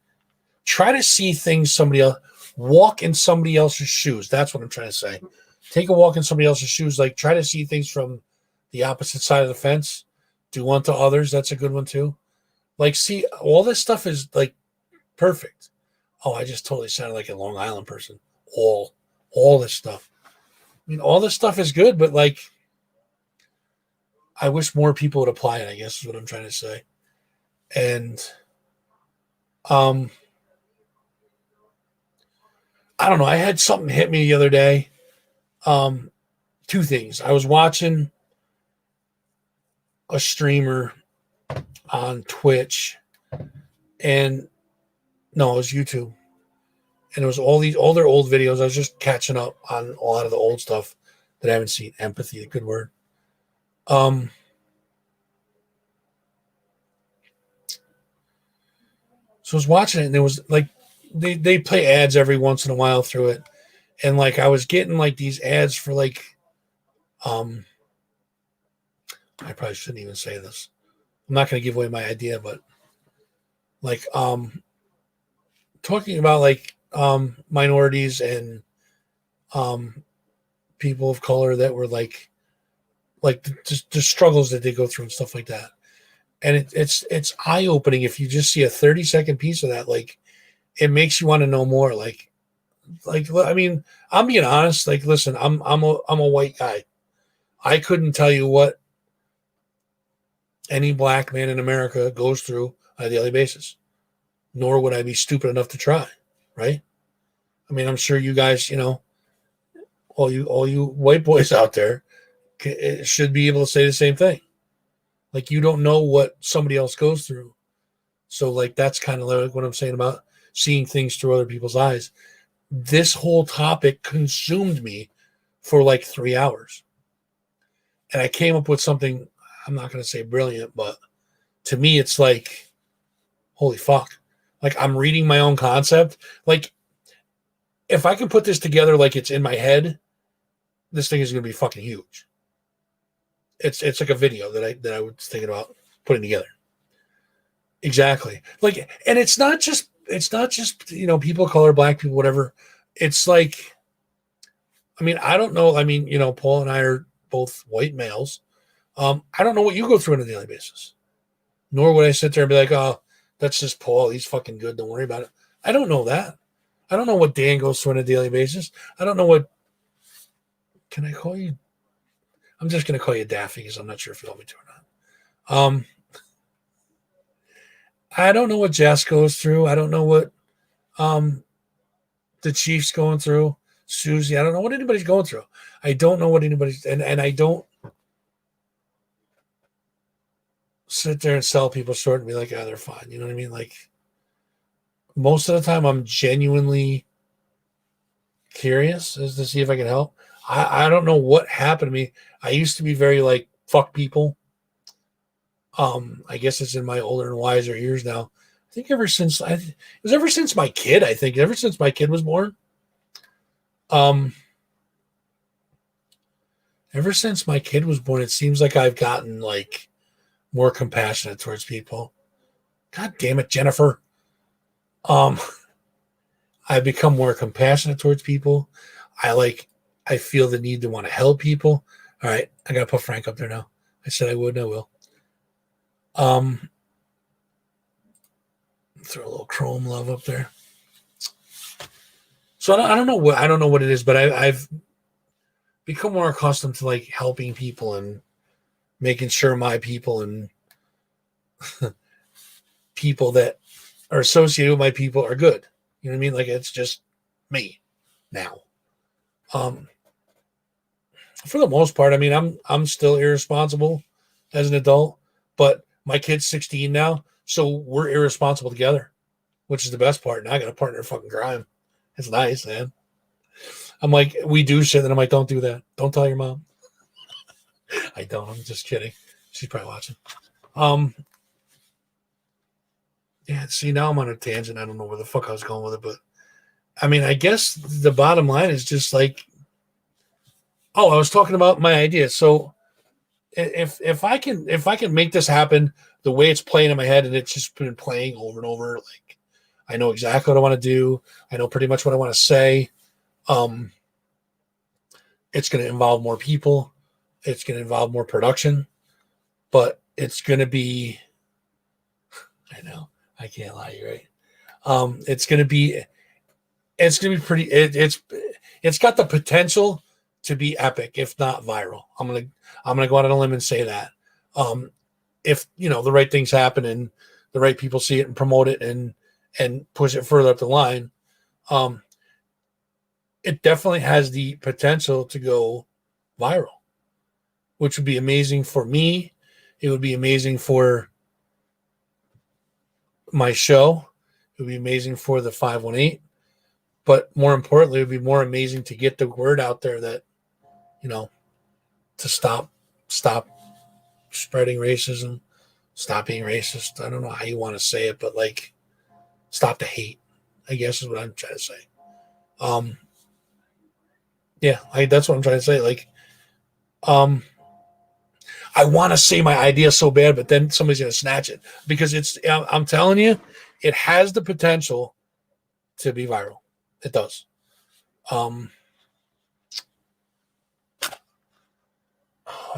try to see things somebody else, walk in somebody else's shoes. That's what I'm trying to say. Take a walk in somebody else's shoes. Like, try to see things from the opposite side of the fence. Do unto others. That's a good one too. Like, see, all this stuff is like perfect. Oh, I just totally sounded like a Long Island person. All this stuff. I mean, all this stuff is good, but like, I wish more people would apply it, I guess is what I'm trying to say. And I don't know. I had something hit me the other day. Two things. I was watching a streamer on Twitch, and no, it was YouTube. And it was all their old videos. I was just catching up on a lot of the old stuff that I haven't seen. Empathy, a good word. So I was watching it, and there was like they play ads every once in a while through it, and like I was getting like these ads for like I probably shouldn't even say this. I'm not going to give away my idea, but like talking about like minorities and people of color that were like the struggles that they go through and stuff like that. And it's eye-opening if you just see a 30-second piece of that. Like, it makes you want to know more. Like I mean, I'm being honest. Like, listen, I'm a white guy. I couldn't tell you what any black man in America goes through on a daily basis, nor would I be stupid enough to try. Right? I mean, I'm sure you guys, all you white boys out there should be able to say the same thing. Like, you don't know what somebody else goes through. So like, that's kind of like what I'm saying about seeing things through other people's eyes. This whole topic consumed me for like 3 hours. And I came up with something, I'm not going to say brilliant, but to me, it's like, holy fuck. Like, I'm reading my own concept. Like, if I can put this together like it's in my head, this thing is going to be fucking huge. It's like a video that I was thinking about putting together. Exactly. Like, and it's not just people of color, black people, whatever. It's like, I mean, I don't know. I mean, Paul and I are both white males. I don't know what you go through on a daily basis. Nor would I sit there and be like, oh, that's just Paul. He's fucking good. Don't worry about it. I don't know that. I don't know what Dan goes through on a daily basis. I don't know what. Can I call you? I'm just going to call you Daffy because I'm not sure if you want me to or not. I don't know what Jess goes through. I don't know what the Chief's going through. Susie, I don't know what anybody's going through. I don't know what anybody's, and I don't sit there and sell people short and be like, they're fine. You know what I mean? Like, most of the time I'm genuinely curious as to see if I can help. I don't know what happened to me. I used to be very like, fuck people. I guess it's in my older and wiser years now. I think ever since my kid, ever since my kid was born. Ever since my kid was born, it seems like I've gotten like more compassionate towards people. God damn it, Jennifer. I've become more compassionate towards people. I feel the need to want to help people. All right, I gotta put Frank up there now. I said I would and I will. Throw a little chrome love up there. So I don't know what it is, but I've become more accustomed to like helping people and making sure my people and people that are associated with my people are good. You know what I mean? Like, it's just me now. For the most part, I mean, I'm still irresponsible as an adult, but my kid's 16 now, so we're irresponsible together, which is the best part. Now I got a partner in fucking crime. It's nice, man. I'm like, we do shit, and I'm like, don't do that. Don't tell your mom. I don't. I'm just kidding. She's probably watching. Yeah, see, now I'm on a tangent. I don't know where the fuck I was going with it, but I mean, I guess the bottom line is just like, I was talking about my idea. So if I can make this happen the way it's playing in my head, and it's just been playing over and over, like, I know exactly what I want to do. I know pretty much what I want to say. It's going to involve more people. It's going to involve more production, but it's going to be, I know, I can't lie, you're right. It's going to be pretty, it's got the potential to be epic, if not viral. I'm going to go out on a limb and say that. If, the right things happen and the right people see it and promote it and push it further up the line, it definitely has the potential to go viral, which would be amazing for me. It would be amazing for my show. It would be amazing for the 518. But more importantly, it would be more amazing to get the word out there that, to stop spreading racism, stop being racist. I don't know how you want to say it, but like, stop the hate, I guess is what I'm trying to say. Yeah, that's what I'm trying to say. Like, I want to say my idea so bad, but then somebody's going to snatch it because I'm telling you, it has the potential to be viral. It does. I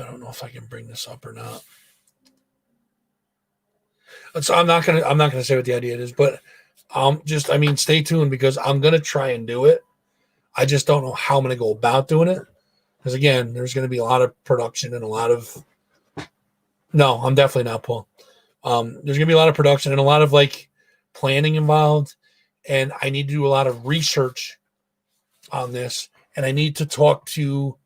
don't know if I can bring this up or not. So I'm not gonna say what the idea is, but stay tuned because I'm gonna try and do it. I just don't know how I'm gonna go about doing it. Because again, there's gonna be a lot of production and a lot of no, I'm definitely not, Paul. There's gonna be a lot of production and a lot of like planning involved, and I need to do a lot of research on this, and I need to talk to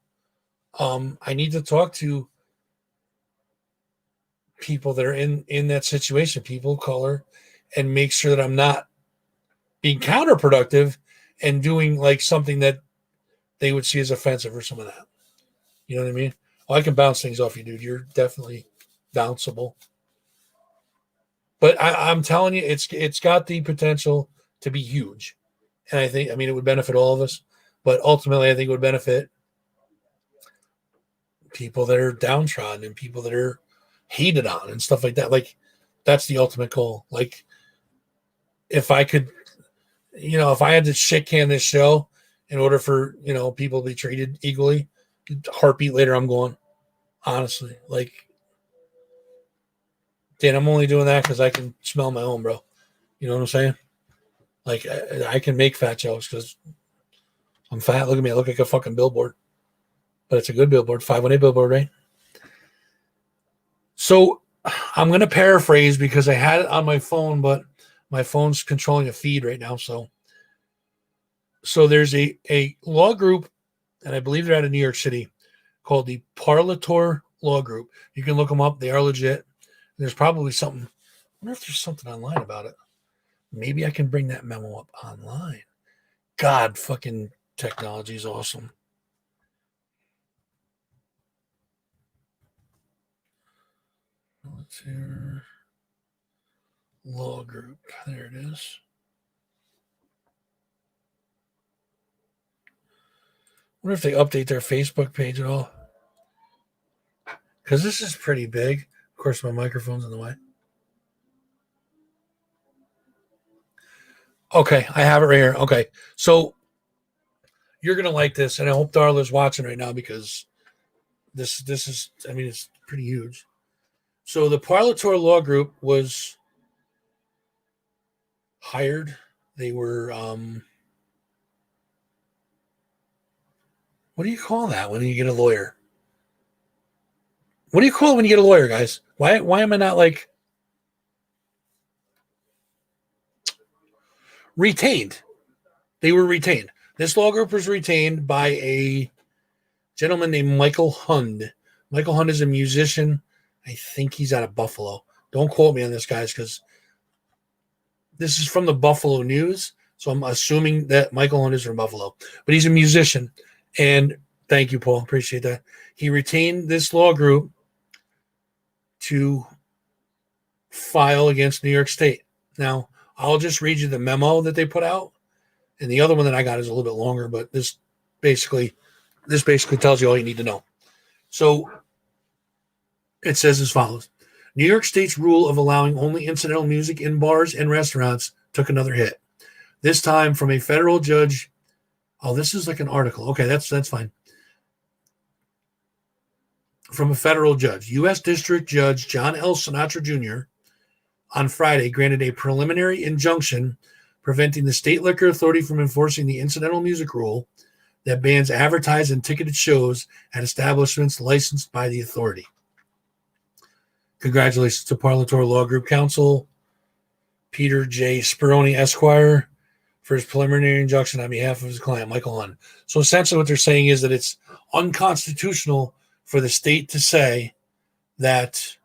people that are in that situation, people of color, and make sure that I'm not being counterproductive and doing like something that they would see as offensive or some of that. You know what I mean? Well, I can bounce things off you, dude. You're definitely bounceable. But I'm telling you, it's got the potential to be huge. And it would benefit all of us. But ultimately, I think it would benefit people that are downtrodden and people that are hated on and stuff like that. Like, that's the ultimate goal. Like, if I could, if I had to shit can this show in order for, people to be treated equally, heartbeat later, I'm going, honestly. Like, Dan, I'm only doing that because I can smell my own, bro. You know what I'm saying? Like, I can make fat jokes because I'm fat. Look at me. I look like a fucking billboard. But it's a good billboard. 518 billboard, right? So I'm going to paraphrase because I had it on my phone, but my phone's controlling a feed right now. So So there's a law group, and I believe they're out of New York City, called the Parlator Law Group. You can look them up. They are legit. There's probably something. I wonder if there's something online about it. Maybe I can bring that memo up online. God, fucking technology is awesome. What's here? Law group. There it is. I wonder if they update their Facebook page at all. Because this is pretty big. Of course, my microphone's in the way. Okay, I have it right here. Okay, so you're gonna like this, and I hope Darla's watching right now because this is, I mean, it's pretty huge. So the Parlator Law Group was hired. They were what do you call that when you get a lawyer? What do you call it when you get a lawyer, guys? Why am I not like retained? They were retained. This law group was retained by a gentleman named Michael Hund. Michael Hund is a musician. I think he's out of Buffalo. Don't quote me on this, guys, because this is from the Buffalo News. So I'm assuming that Michael Hund is from Buffalo. But he's a musician. And thank you, Paul. Appreciate that. He retained this law group to file against New York State. Now, I'll just read you the memo that they put out. And the other one that I got is a little bit longer, but this basically tells you all you need to know. So it says as follows. New York State's rule of allowing only incidental music in bars and restaurants took another hit. This time from a federal judge. Oh, this is like an article. Okay, that's fine. From a federal judge. U.S. District Judge John L. Sinatra Jr. on Friday granted a preliminary injunction preventing the State Liquor Authority from enforcing the incidental music rule that bans advertised and ticketed shows at establishments licensed by the authority. Congratulations to Parlator Law Group Counsel Peter J. Speroni, Esquire, for his preliminary injunction on behalf of his client, Michael Hund. So essentially what they're saying is that it's unconstitutional for the state to say that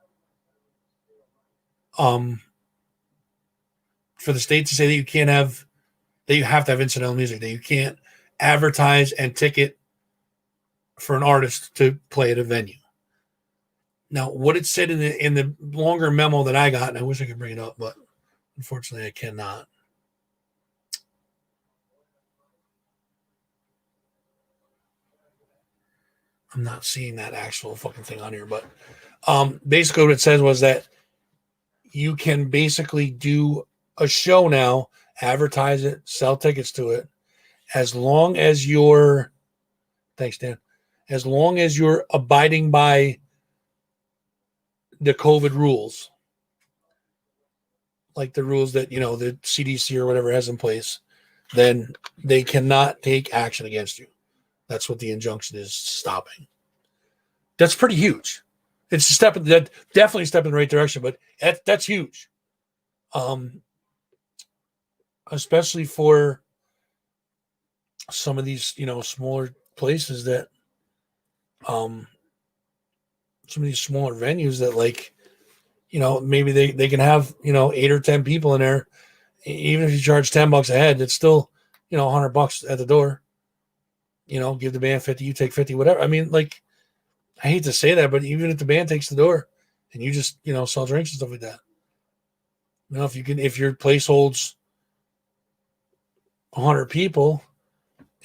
you can't have, that you have to have incidental music, that you can't advertise and ticket for an artist to play at a venue. Now, what it said in the longer memo that I got, and I wish I could bring it up, but unfortunately I cannot. I'm not seeing that actual fucking thing on here, but basically what it says was that you can basically do a show now, advertise it, sell tickets to it, as long as you're, thanks, Dan, as long as you're abiding by the COVID rules, like the rules that, you know, the CDC or whatever has in place, then they cannot take action against you. That's what the injunction is stopping. That's pretty huge. It's a step, that definitely a step in the right direction, but that's huge. Especially for some of these, you know, smaller places that, some of these smaller venues that, like, you know, maybe they can have, you know, 8 or 10 people in there. Even if you charge $10 a head, it's still, you know, $100 at the door. You know, give the band 50, you take 50, whatever. I mean, like, I hate to say that, but even if the band takes the door and you just, you know, sell drinks and stuff like that, you know, if your place holds 100 people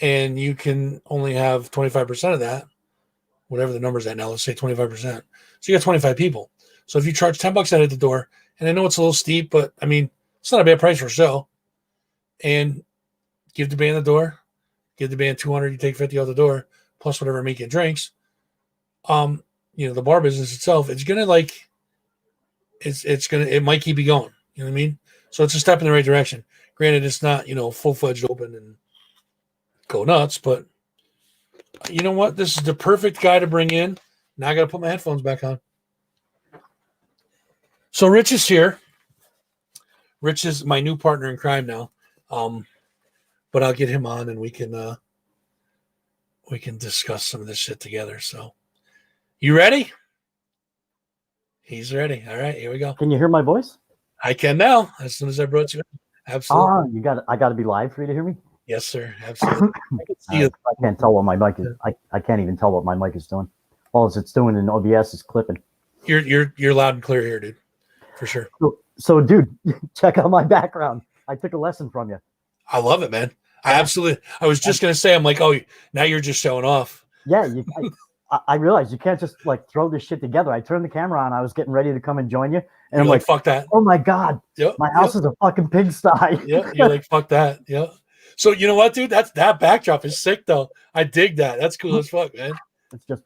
and you can only have 25% of that, whatever the number's at now, let's say 25%. So you got 25 people. So if you charge $10 out at the door, and I know it's a little steep, but I mean, it's not a bad price for a show, and give the band the door, give the band 200, you take 50 out the door, plus whatever make it drinks. You know, the bar business itself, it's gonna, like, it might keep you going. You know what I mean? So it's a step in the right direction. Granted, it's not, you know, full-fledged open and go nuts, but you know what? This is the perfect guy to bring in. Now I got to put my headphones back on. So Rich is here. Rich is my new partner in crime now. but I'll get him on and we can discuss some of this shit together. So, you ready? He's ready. All right, here we go. Can you hear my voice? I can now. As soon as I brought you in. Absolutely. I got to be live for you to hear me. Yes, sir. Absolutely. I can see you. I can't tell what my mic is. I can't even tell what my mic is doing. All it's doing in OBS is clipping. You're loud and clear here, dude. For sure. So, dude, check out my background. I took a lesson from you. I love it, man. I was just gonna say, I'm like, oh, now you're just showing off. Yeah, I realized you can't just like throw this shit together. I turned the camera on. I was getting ready to come and join you, and you're I'm like, fuck that. Oh my god, my house is a fucking pigsty. Yeah, you're like, fuck that. Yeah. So you know what, dude? That backdrop is sick, though. I dig that. That's cool as fuck, man. It's just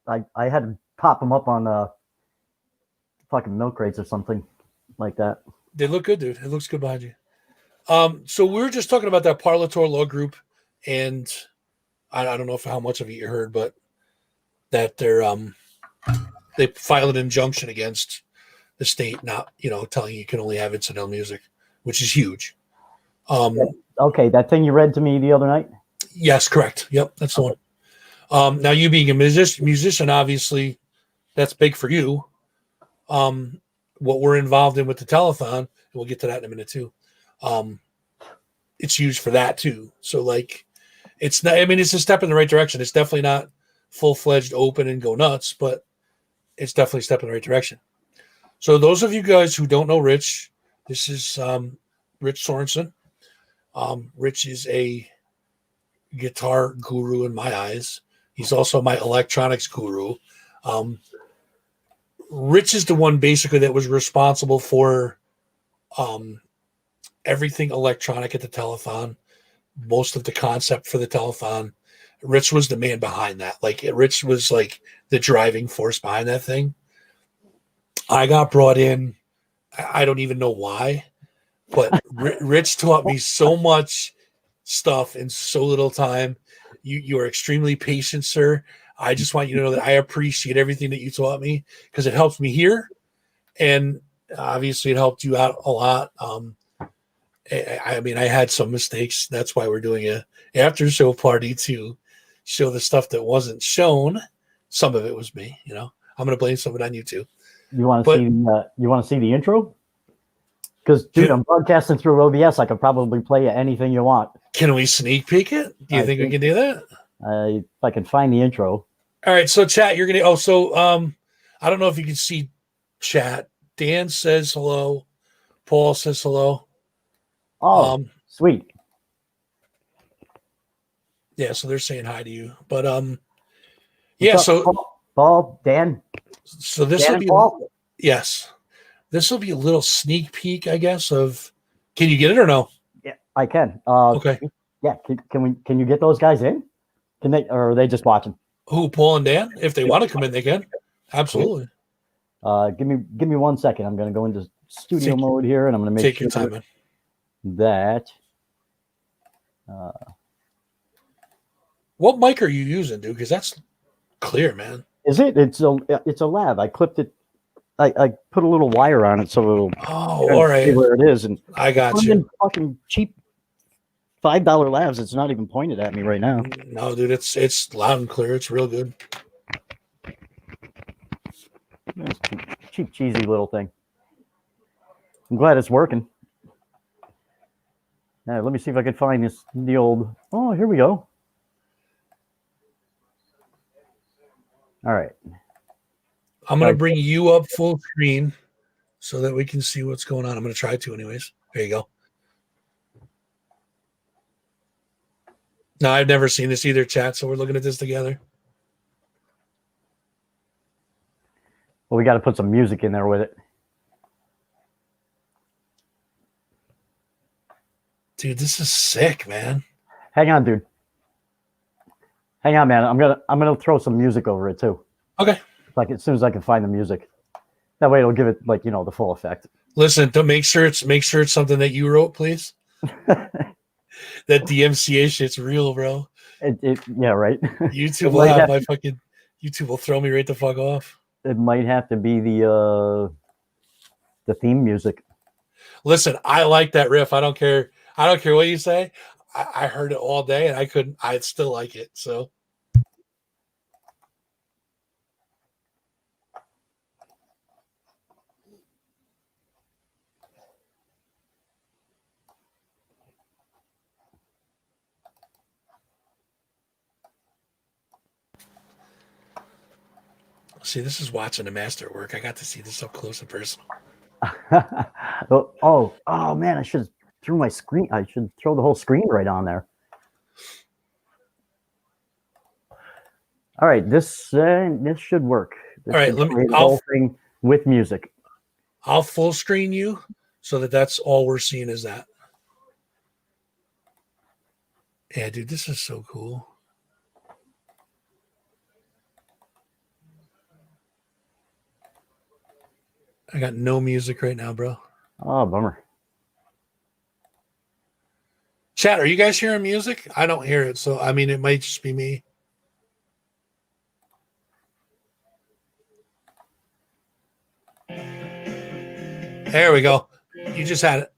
I had to pop them up on fucking milk crates or something like that. They look good, dude. It looks good behind you. So we were just talking about that Parlator Law Group, and I don't know how much of it you heard, but that they filed an injunction against the state, not telling you can only have incidental music, which is huge. Okay, that thing you read to me the other night? Yes, correct. Yep, that's the one. Now, you being a musician, obviously, that's big for you. What we're involved in with the telethon, and we'll get to that in a minute too. It's used for that too. So like, it's not. I mean, it's a step in the right direction. It's definitely not full-fledged open and go nuts, but it's definitely a step in the right direction. So those of you guys who don't know Rich, this is Rich Sorensen. Rich is a guitar guru in my eyes. He's also my electronics guru. Rich is the one basically that was responsible for everything electronic at the telethon, most of the concept for the telethon. Rich was the man behind that. Like, Rich was like the driving force behind that thing. I got brought in. I don't even know why, but Rich taught me so much stuff in so little time. You are extremely patient, sir. I just want you to know that I appreciate everything that you taught me, because it helps me here, and obviously it helped you out a lot. I mean, I had some mistakes. That's why we're doing a after show party to show the stuff that wasn't shown. Some of it was me. I'm going to blame some of it on you too. You want to see the intro? Because, dude, I'm broadcasting through OBS. I could probably play you anything you want. Can we sneak peek it? Do you think we can do that? If I can find the intro. All right, so chat, you're gonna. Oh, so I don't know if you can see chat. Dan says hello. Paul says hello. Oh, sweet. Yeah, so they're saying hi to you, but yeah. So Paul, Dan. So this will be Paul? Yes. This will be a little sneak peek, I guess. Of can you get it or no? Yeah, I can. Okay. Yeah, can you get those guys in? Can they, or are they just watching? Who, Paul and Dan? If they want to come in, they can. Absolutely. Give me 1 second. I'm going to go into studio mode here, and I'm going to make your time, man. That. What mic are you using, dude? Because that's clear, man. Is it? It's a lav. I clipped it. I put a little wire on it so it'll. Oh, all right. See where it is, and I got you. Fucking cheap $5 lavs. It's not even pointed at me right now. No, dude, it's loud and clear. It's real good. It's cheap, cheesy little thing. I'm glad it's working. Now, let me see if I can find the old. Oh, here we go. All right. I'm going to bring you up full screen so that we can see what's going on. I'm going to try to anyways. There you go. No, I've never seen this either, chat, so we're looking at this together. Well, we got to put some music in there with it. Dude, this is sick, man. Hang on, dude. Hang on, man. I'm gonna throw some music over it too. Okay. Like as soon as I can find the music. That way it'll give it the full effect. Listen, don't make sure it's something that you wrote, please. That DMCA shit's real, bro. Yeah, right. YouTube will have my fucking YouTube will throw me right the fuck off. It might have to be the theme music. Listen, I like that riff. I don't care what you say. I heard it all day and I couldn't. I still like it. So. See, this is watching the master work. I got to see this up close and personal. oh man! I should have threw my screen. I should throw the whole screen right on there. All right, this should work. This All right, let me. the whole thing with music. I'll full screen you so that's all we're seeing is that. Yeah, dude, this is so cool. I got no music right now, bro. Oh, bummer. Chat, are you guys hearing music? I don't hear it, so I mean, it might just be me. There we go. You just had it.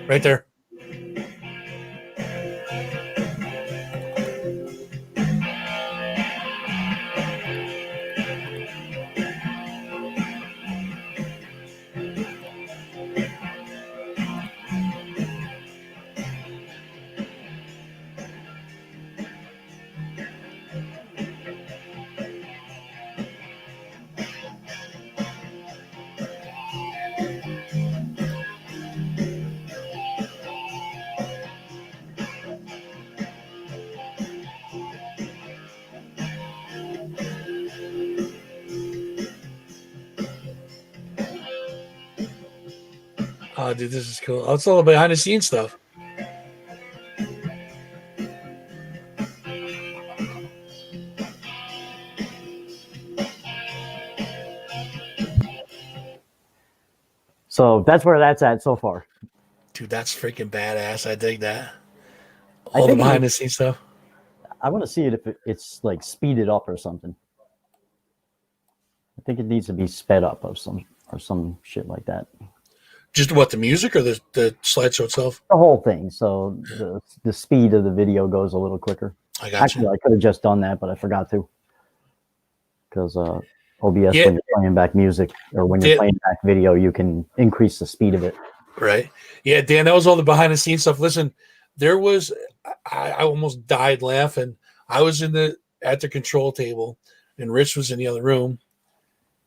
Right there. Oh, dude, this is cool. Oh, it's a little behind the scenes stuff. So that's where that's at so far. Dude, that's freaking badass. I dig that. All the behind the scenes stuff. I want to see it if it's like speeded up or something. I think it needs to be sped up or some shit like that. Just what, the music or the slideshow itself? The whole thing. So the speed of the video goes a little quicker. I got Actually, you. I could have just done that, but I forgot to. Because OBS, Yeah. when you're playing back music or when you're playing back video, you can increase the speed of it. Right. Yeah, Dan, that was all the behind the scenes stuff. Listen, there was, I almost died laughing. I was at the control table and Rich was in the other room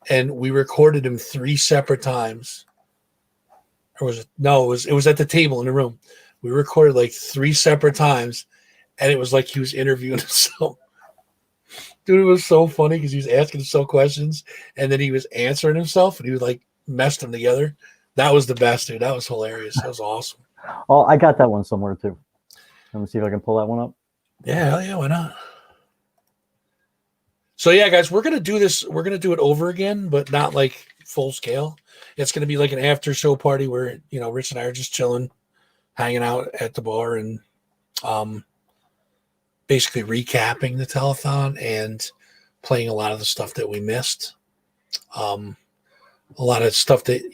and we recorded him 3 separate times. Or was it? No, it was at the table in the room. We recorded like 3 separate times and it was like he was interviewing himself. Dude, it was so funny because he was asking himself questions and then he was answering himself and he was like messed them together. That was the best, dude. That was hilarious. That was awesome. Oh, I got that one somewhere too. Let me see if I can pull that one up. Yeah, hell yeah, why not? So yeah, guys, we're gonna do this. We're gonna do it over again, but not like full scale. It's gonna be like an after show party where Rich and I are just chilling, hanging out at the bar, and basically recapping the telethon and playing a lot of the stuff that we missed. A lot of stuff that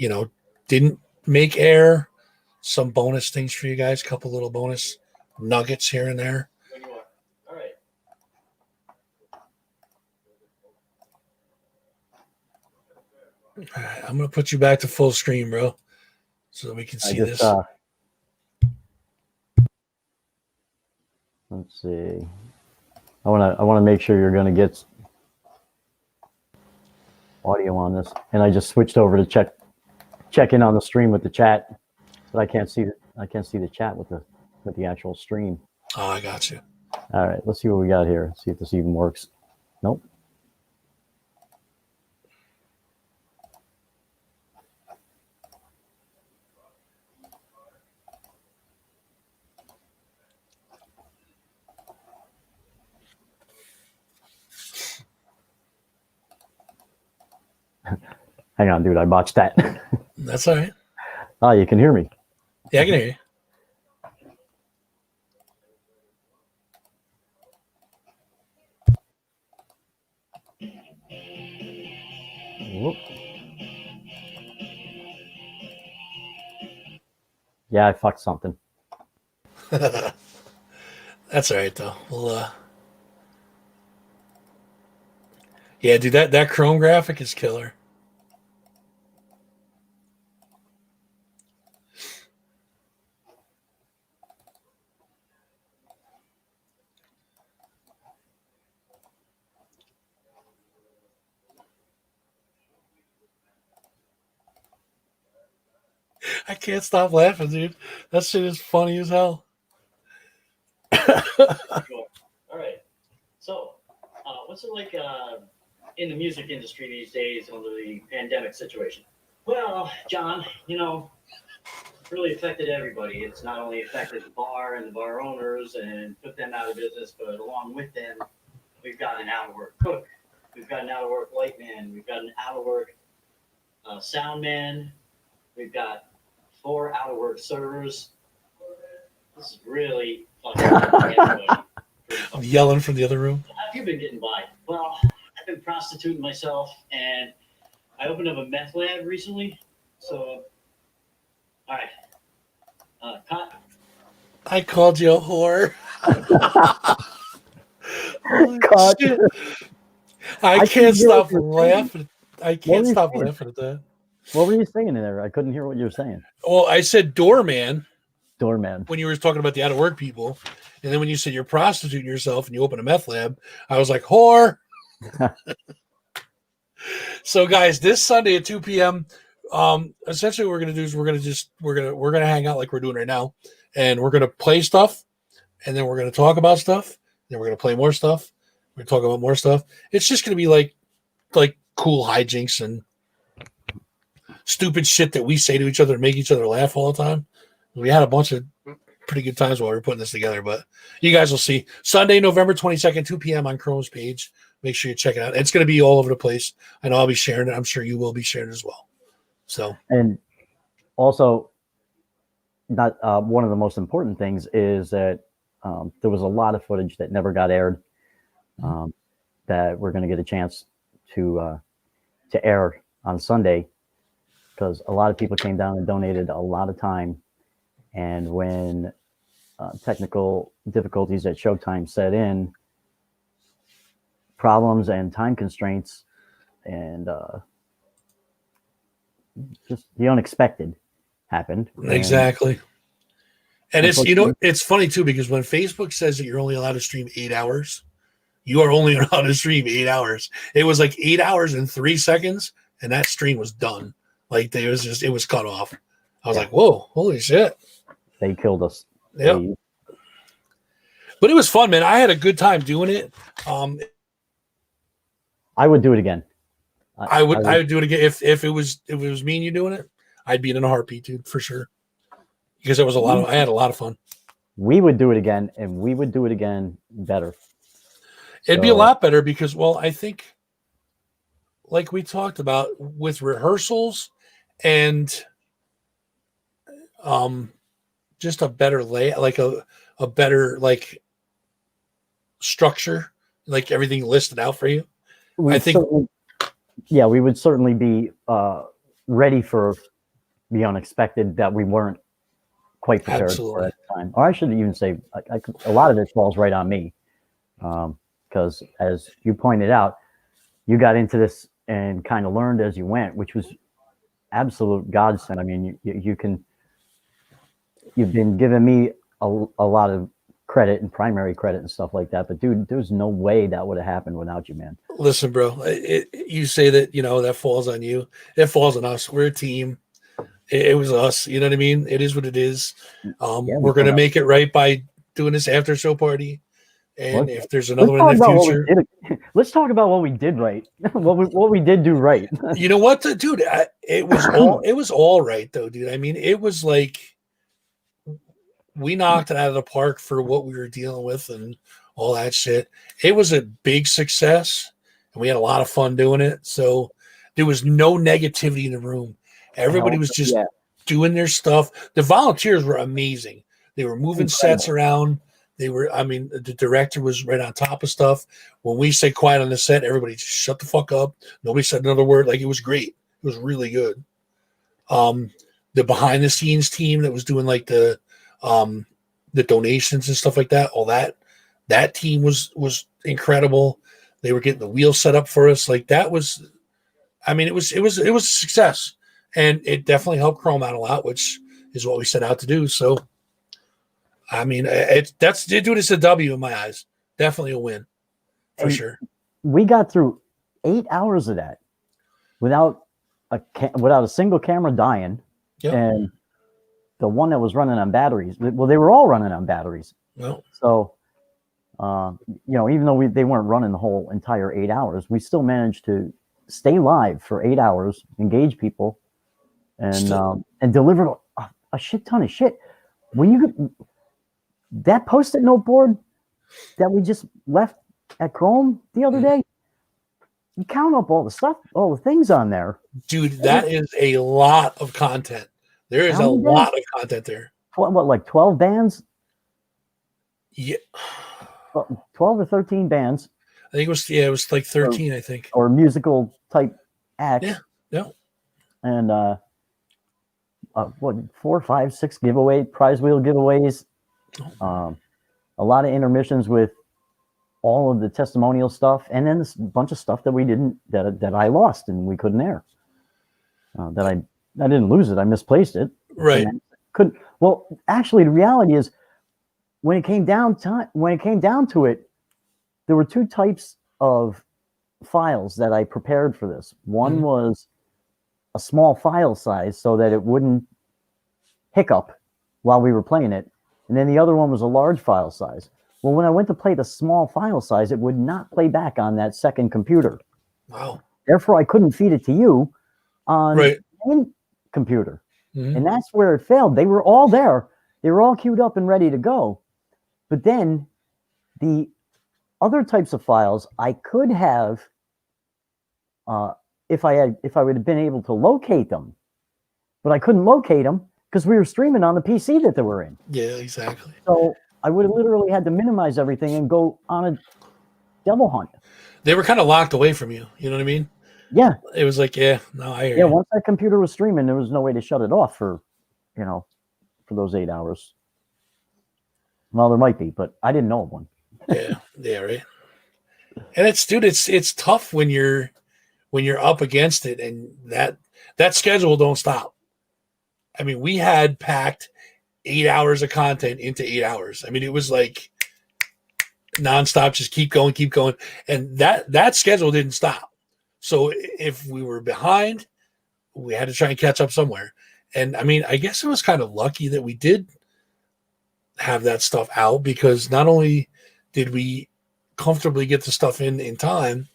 didn't make air. Some bonus things for you guys. A couple little bonus nuggets here and there. All right. All right, I'm gonna put you back to full screen, bro, so that we can see this. Let's see. I want to make sure you're going to get audio on this, and I just switched over to check in on the stream with the chat, but I can't see the chat with the actual stream. Oh, I got you. All right, let's see what we got here. See if this even works. Nope. Hang on, dude. I botched that. That's all right. Oh, you can hear me. Yeah, I can hear you. Whoop. Yeah, I fucked something. That's all right though. Well, yeah, dude, that Chrome graphic is killer. I can't stop laughing, dude. That shit is funny as hell. Sure. All right. So, what's it like in the music industry these days under the pandemic situation? Well, John, it really affected everybody. It's not only affected the bar and the bar owners and put them out of business, but along with them, we've got an out of work cook, we've got an out of work light man, we've got an out of work sound man, we've got 4 out of work servers. This is really fucking everybody. I'm yelling from the other room. How have you been getting by? Well, I've been prostituting myself, and I opened up a meth lab recently. So, all right, cut. I called you a whore. God. Shit. I can't stop laughing. I can't were you stop saying? laughing at that. What were you saying in there? I couldn't hear what you were saying. Well, I said doorman Doorman. when you were talking about the out of work people, and then when you said you're prostituting yourself and you open a meth lab, I was like, whore. So, guys, this Sunday at 2 p.m. Essentially, what we're gonna do is we're gonna hang out like we're doing right now, and we're gonna play stuff, and then we're gonna talk about stuff, then we're gonna play more stuff. We're gonna talk about more stuff. It's just gonna be like cool hijinks and stupid shit that we say to each other and make each other laugh all the time. We had a bunch of pretty good times while we were putting this together, but you guys will see. Sunday, November 22nd, 2 p.m. on Chrome's page. Make sure you check it out. It's going to be all over the place. I know I'll be sharing it. I'm sure you will be sharing it as well. So, and also, not one of the most important things is that there was a lot of footage that never got aired that we're going to get a chance to air on Sunday, because a lot of people came down and donated a lot of time. And when technical difficulties at Showtime set in, problems and time constraints and just the unexpected happened. exactly. And it's, it's funny too, because when Facebook says that you're only allowed to stream 8 hours, you are only allowed to stream 8 hours. It was like 8 hours and 3 seconds, and that stream was done. Like it was cut off. I was like, whoa, holy shit. They killed us. Yeah. But it was fun, man. I had a good time doing it. I would do it again. I would do it again if it was me and you doing it. I'd be in a heartbeat, dude, for sure. Because it was I had a lot of fun. We would do it again, and we would do it again better. It'd be a lot better because, well, I think, like we talked about with rehearsals and just a better layout, like a better like structure, like everything listed out for you. I think, we would certainly be ready for the unexpected that we weren't quite prepared for at the time. Or I should even say, a lot of it falls right on me, because as you pointed out, you got into this and kind of learned as you went, which was absolute godsend. I mean, you've been giving me a lot of credit and primary credit and stuff like that, but dude, there's no way that would have happened without you, man. Listen, bro, you say that, that falls on you. It falls on us. We're a team. It was us. You know what I mean? It is what it is. We're going to make it right by doing this after show party. And if there's another one in the future, let's talk about what we did right. what we did do right. You know what, dude? It was all right though, dude. I mean, it was like we knocked it out of the park for what we were dealing with and all that shit. It was a big success, and we had a lot of fun doing it. So there was no negativity in the room. Everybody was just doing their stuff. The volunteers were amazing. They were moving sets around. The director was right on top of stuff. When we say quiet on the set, everybody just shut the fuck up. Nobody said another word. Like, it was great. It was really good. The behind the scenes team that was doing like the the donations and stuff like that. All that team was incredible. They were getting the wheels set up for us. Like that was, I mean, it was a success, and it definitely helped Chrome out a lot, which is what we set out to do. So, I mean, it is a W in my eyes. Definitely a win for sure. We got through 8 hours of that without a single camera dying, and the one that was running on batteries. Well, they were all running on batteries. Well, so even though they weren't running the whole entire 8 hours, we still managed to stay live for 8 hours, engage people, and deliver a shit ton of shit. When you that Post-it note board that we just left at Chrome the other day, you count up all the things on there. Dude, that is a lot of content. There is a lot of content there. What, like 12 bands? Yeah. 12 or 13 bands. I think it was like 13, I think. Or musical type acts. Yeah. And 4, 5, 6 prize wheel giveaways. A lot of intermissions with all of the testimonial stuff, and then this bunch of stuff that I lost and we couldn't air. That I didn't lose it, I misplaced it. Right. Couldn't. Well, actually, the reality is, when it came down to it, there were 2 types of files that I prepared for this. One was a small file size so that it wouldn't hiccup while we were playing it, and then the other one was a large file size. Well, when I went to play the small file size, it would not play back on that second computer. Wow. Therefore, I couldn't feed it to you on the main computer. Mm-hmm. And that's where it failed. They were all there. They were all queued up and ready to go. But then the other types of files I could have, if I would have been able to locate them, but I couldn't locate them because we were streaming on the PC that they were in. Yeah, exactly. So I would have literally had to minimize everything and go on a devil hunt. They were kind of locked away from you. You know what I mean? Yeah. It was like, I hear you. Once that computer was streaming, there was no way to shut it off for those 8 hours. Well, there might be, but I didn't know of one. Yeah, right. And it's tough when you're up against it, and that schedule don't stop. I mean, we had packed 8 hours of content into 8 hours. I mean, it was like nonstop, just keep going. And that schedule didn't stop. So if we were behind, we had to try and catch up somewhere. And I mean, I guess it was kind of lucky that we did have that stuff out, because not only did we comfortably get the stuff in time,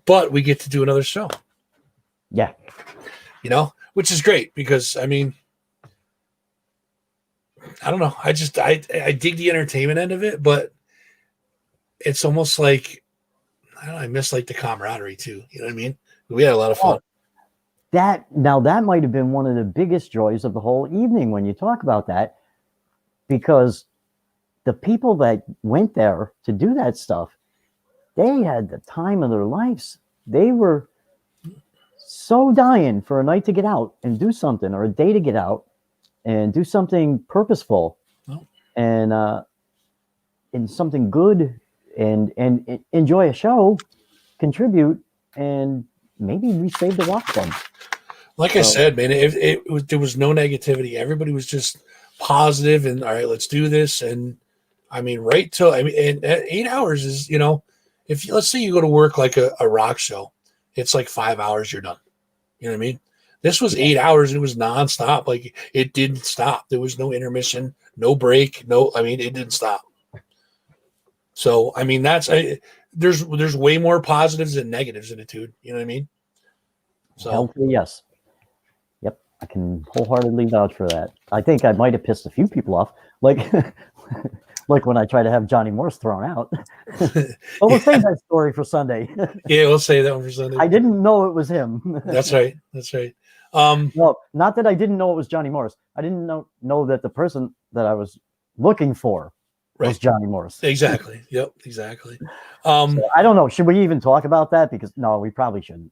but we get to do another show. Yeah. Which is great, because I mean, I don't know. I dig the entertainment end of it, but it's almost like, I don't know, I miss like the camaraderie too. You know what I mean? We had a lot of fun. That might have been one of the biggest joys of the whole evening when you talk about that, because the people that went there to do that stuff, they had the time of their lives. They were so dying for a night to get out and do something, or a day to get out and do something purposeful, and something good, and enjoy a show, contribute, and maybe we saved the watch fund. Like I said, man, there was no negativity. Everybody was just positive, and all right, let's do this. And I mean, and 8 hours is, if let's say you go to work like a rock show, it's like 5 hours, you're done. You know what I mean? This was 8 hours, and it was nonstop. Like, it didn't stop. There was no intermission, no break, it didn't stop. So, I mean, there's way more positives than negatives in it, dude. You know what I mean? So, hopefully, yes. Yep, I can wholeheartedly vouch for that. I think I might have pissed a few people off, like when I try to have Johnny Morse thrown out. But we'll save that story for Sunday. Yeah, we'll save that one for Sunday. I didn't know it was him. That's right. No, not that I didn't know it was Johnny Morse. I didn't know that the person that I was looking for was Johnny Morse. Exactly. Yep. Exactly. So I don't know. Should we even talk about that? Because no, we probably shouldn't.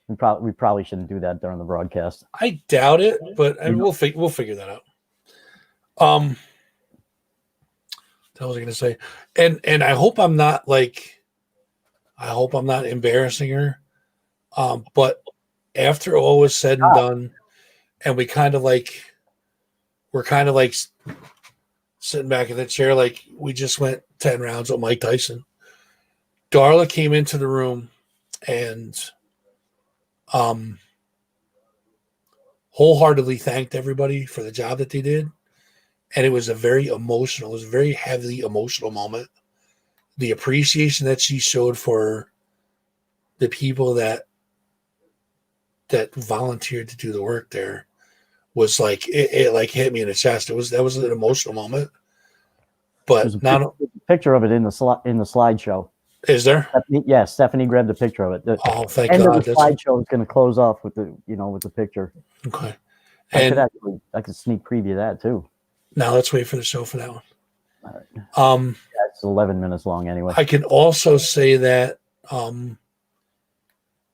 We probably shouldn't do that during the broadcast. I doubt it, but we'll figure that out. I was going to say, and I hope I'm not embarrassing her. But after all was said and done, and we're kind of like sitting back in the chair, like we just went 10 rounds with Mike Tyson. Darla came into the room and wholeheartedly thanked everybody for the job that they did. And it was a very heavily emotional moment. The appreciation that she showed for the people that volunteered to do the work there was like, it like hit me in the chest. That was an emotional moment. But now a picture of it in the slideshow. Is there? Stephanie grabbed a picture of it. Thank God. The slideshow is going to close off with the picture. Okay. And I could sneak preview that too. Now let's wait for the show for that one. All right. It's 11 minutes long anyway. I can also say that Darla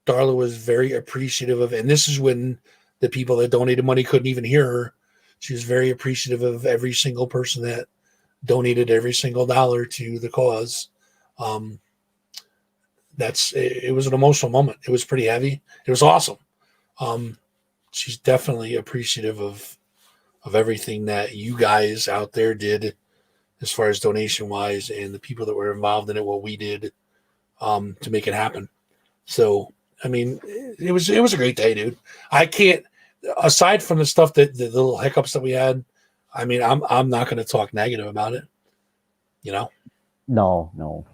was very appreciative of, and this is when the people that donated money couldn't even hear her. She was very appreciative of every single person that donated every single dollar to the cause. It was an emotional moment. It was pretty heavy. It was awesome. She's definitely appreciative of everything that you guys out there did as far as donation wise, and the people that were involved in it, what we did to make it happen. So, I mean, it was a great day, dude. I can't, aside from the stuff the little hiccups that we had, I mean, I'm not going to talk negative about it, you know? No.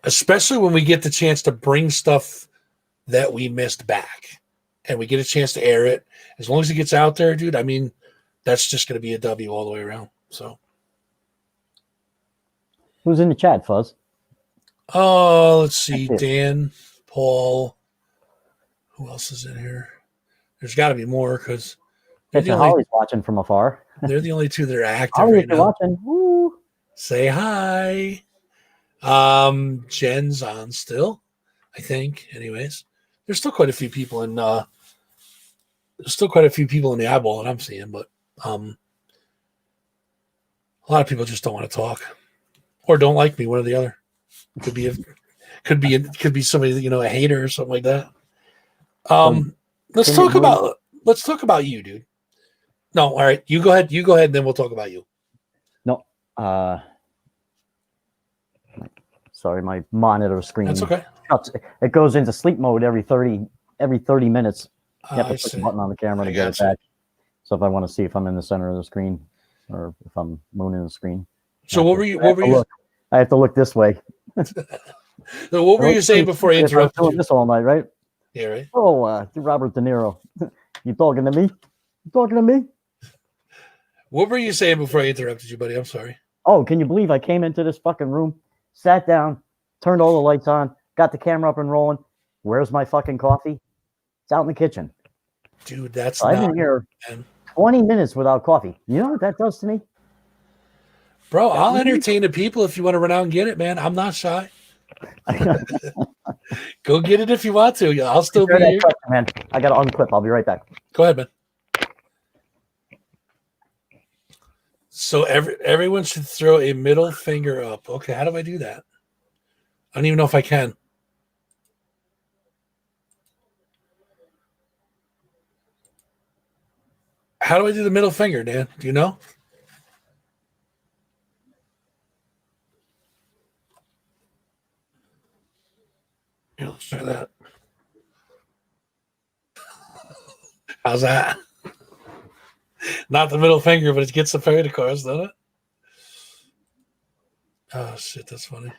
Especially when we get the chance to bring stuff that we missed back and we get a chance to air it. As long as it gets out there, dude, I mean, that's just going to be a W all the way around. So, who's in the chat, Fuzz? Oh, let's see. Dan, Paul. Who else is in here? There's got to be more because Holly's watching from afar. They're the only two that are active Holly, right now. Watching. Woo. Say hi. Jen's on still, I think. Anyways, there's still quite a few people in. There's still quite a few people in the eyeball that I'm seeing, but a lot of people just don't want to talk or don't like me. One or the other. Could be somebody, a hater or something like that. Let's talk about you, dude. No, all right. You go ahead, and then we'll talk about you. No. Sorry, my monitor screen. That's okay. It goes into sleep mode every 30 minutes. You have to push the button on the camera to get it back. So if I want to see if I'm in the center of the screen or if I'm mooning the screen. So what were you? I have to look this way. So what were you saying before I interrupted you? This all night, right? Yeah, right. Oh, Robert De Niro. You talking to me? You talking to me? What were you saying before I interrupted you, buddy? I'm sorry. Oh, can you believe I came into this fucking room, sat down, turned all the lights on, got the camera up and rolling. Where's my fucking coffee? It's out in the kitchen. Dude, I've been here 20 minutes without coffee. You know what that does to me? Bro, I'll entertain the people if you want to run out and get it, man. I'm not shy. Go get it if you want to. I'll still be here. Man, I got to unclip. I'll be right back. Go ahead, man. So everyone should throw a middle finger up. Okay, how do I do that? I don't even know if I can. How do I do the middle finger, Dan? Do you know? Here, let's try that. How's that? Not the middle finger, but it gets the finger across, doesn't it? Oh, shit, that's funny.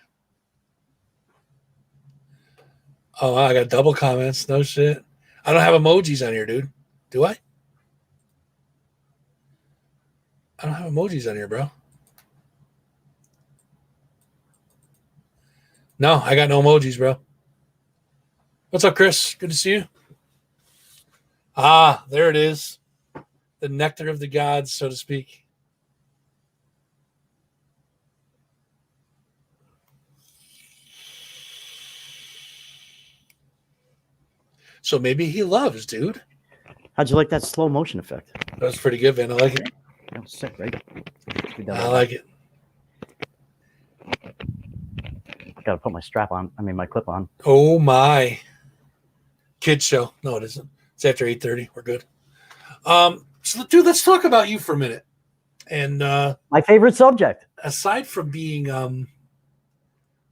Oh, wow, I got double comments. No shit. I don't have emojis on here, dude. Do I? I don't have emojis on here, bro. No, I got no emojis, bro. What's up, Chris? Good to see you. Ah, there it is. The nectar of the gods, so to speak. So maybe he loves, dude. How'd you like that slow motion effect? That was pretty good, man. I like it. That was sick, right? I like it. got to put my strap on. I mean, my clip on. Oh my. Kids show. No, it isn't. It's after 8:30. We're good. So dude, let's talk about you for a minute. And My favorite subject. aside from being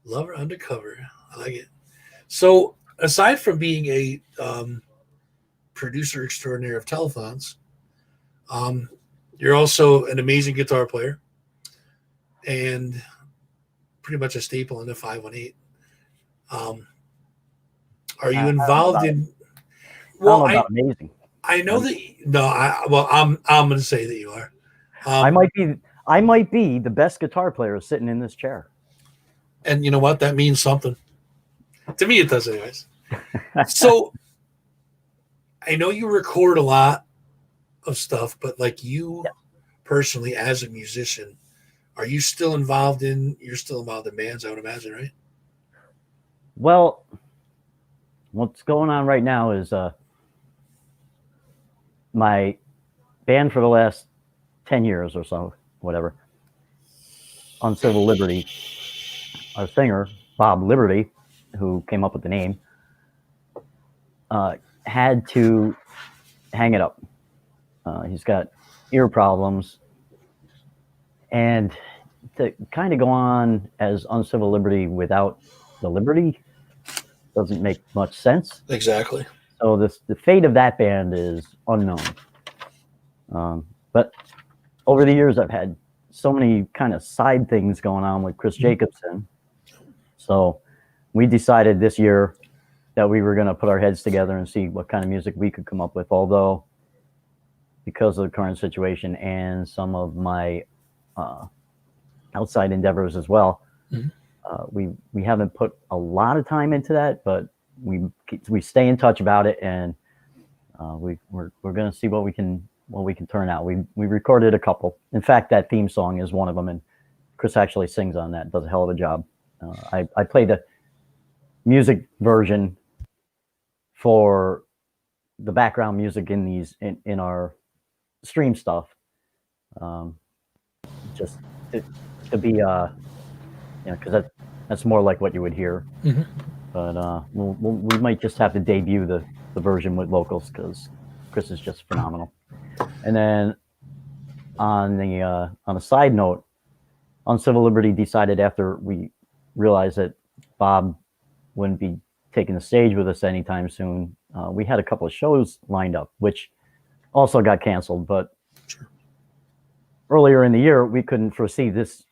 lover undercover, I like it. So aside from being a producer extraordinaire of telethons, you're also an amazing guitar player and pretty much a staple in the 518. Are you involved in? Well, I don't know about amazing. I know that. No, I'm going to say that you are. I might be the best guitar player sitting in this chair. And you know what? That means something. To me, it does, anyways. So I know you record a lot of stuff, but like you personally, as a musician, are you still involved in? You're still involved in bands, I would imagine, right? Well, what's going on right now is my band for the last 10 years or so, whatever, on Civil Liberty, our singer, Bob Liberty, who came up with the name, had to hang it up. He's got ear problems. And to kind of go on as Uncivil Liberty without the Liberty doesn't make much sense. Exactly. So the fate of that band is unknown. But over the years, I've had so many kind of side things going on with Chris Jacobson. So we decided this year that we were going to put our heads together and see what kind of music we could come up with. Although, because of the current situation and some of my outside endeavors as well, we haven't put a lot of time into that, but we stay in touch about it, and we're going to see what we can turn out. We recorded a couple. In fact, that theme song is one of them, and Chris actually sings on that. Does a hell of a job. I played the music version for the background music in our stream stuff, just to be because that's more like what you would hear. But we might just have to debut the version with vocals because Chris is just phenomenal. And then on a side note, Uncivil Liberty decided after we realized that Bob wouldn't be taking the stage with us anytime soon, we had a couple of shows lined up, which also got canceled. But earlier in the year, we couldn't foresee this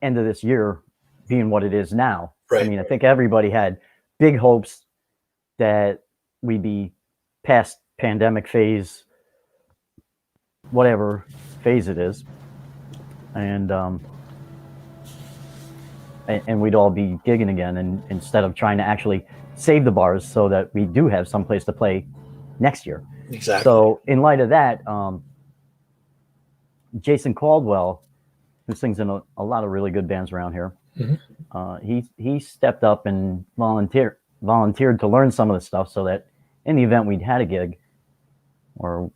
end of this year being what it is now. Right. I mean, I think everybody had big hopes that we'd be past pandemic phase, whatever phase it is, and we'd all be gigging again, and instead of trying to actually save the bars so that we do have someplace to play next year. Exactly. So in light of that, Jason Caldwell, who sings in a lot of really good bands around here, he stepped up and volunteered to learn some of the stuff so that in the event we'd had a gig or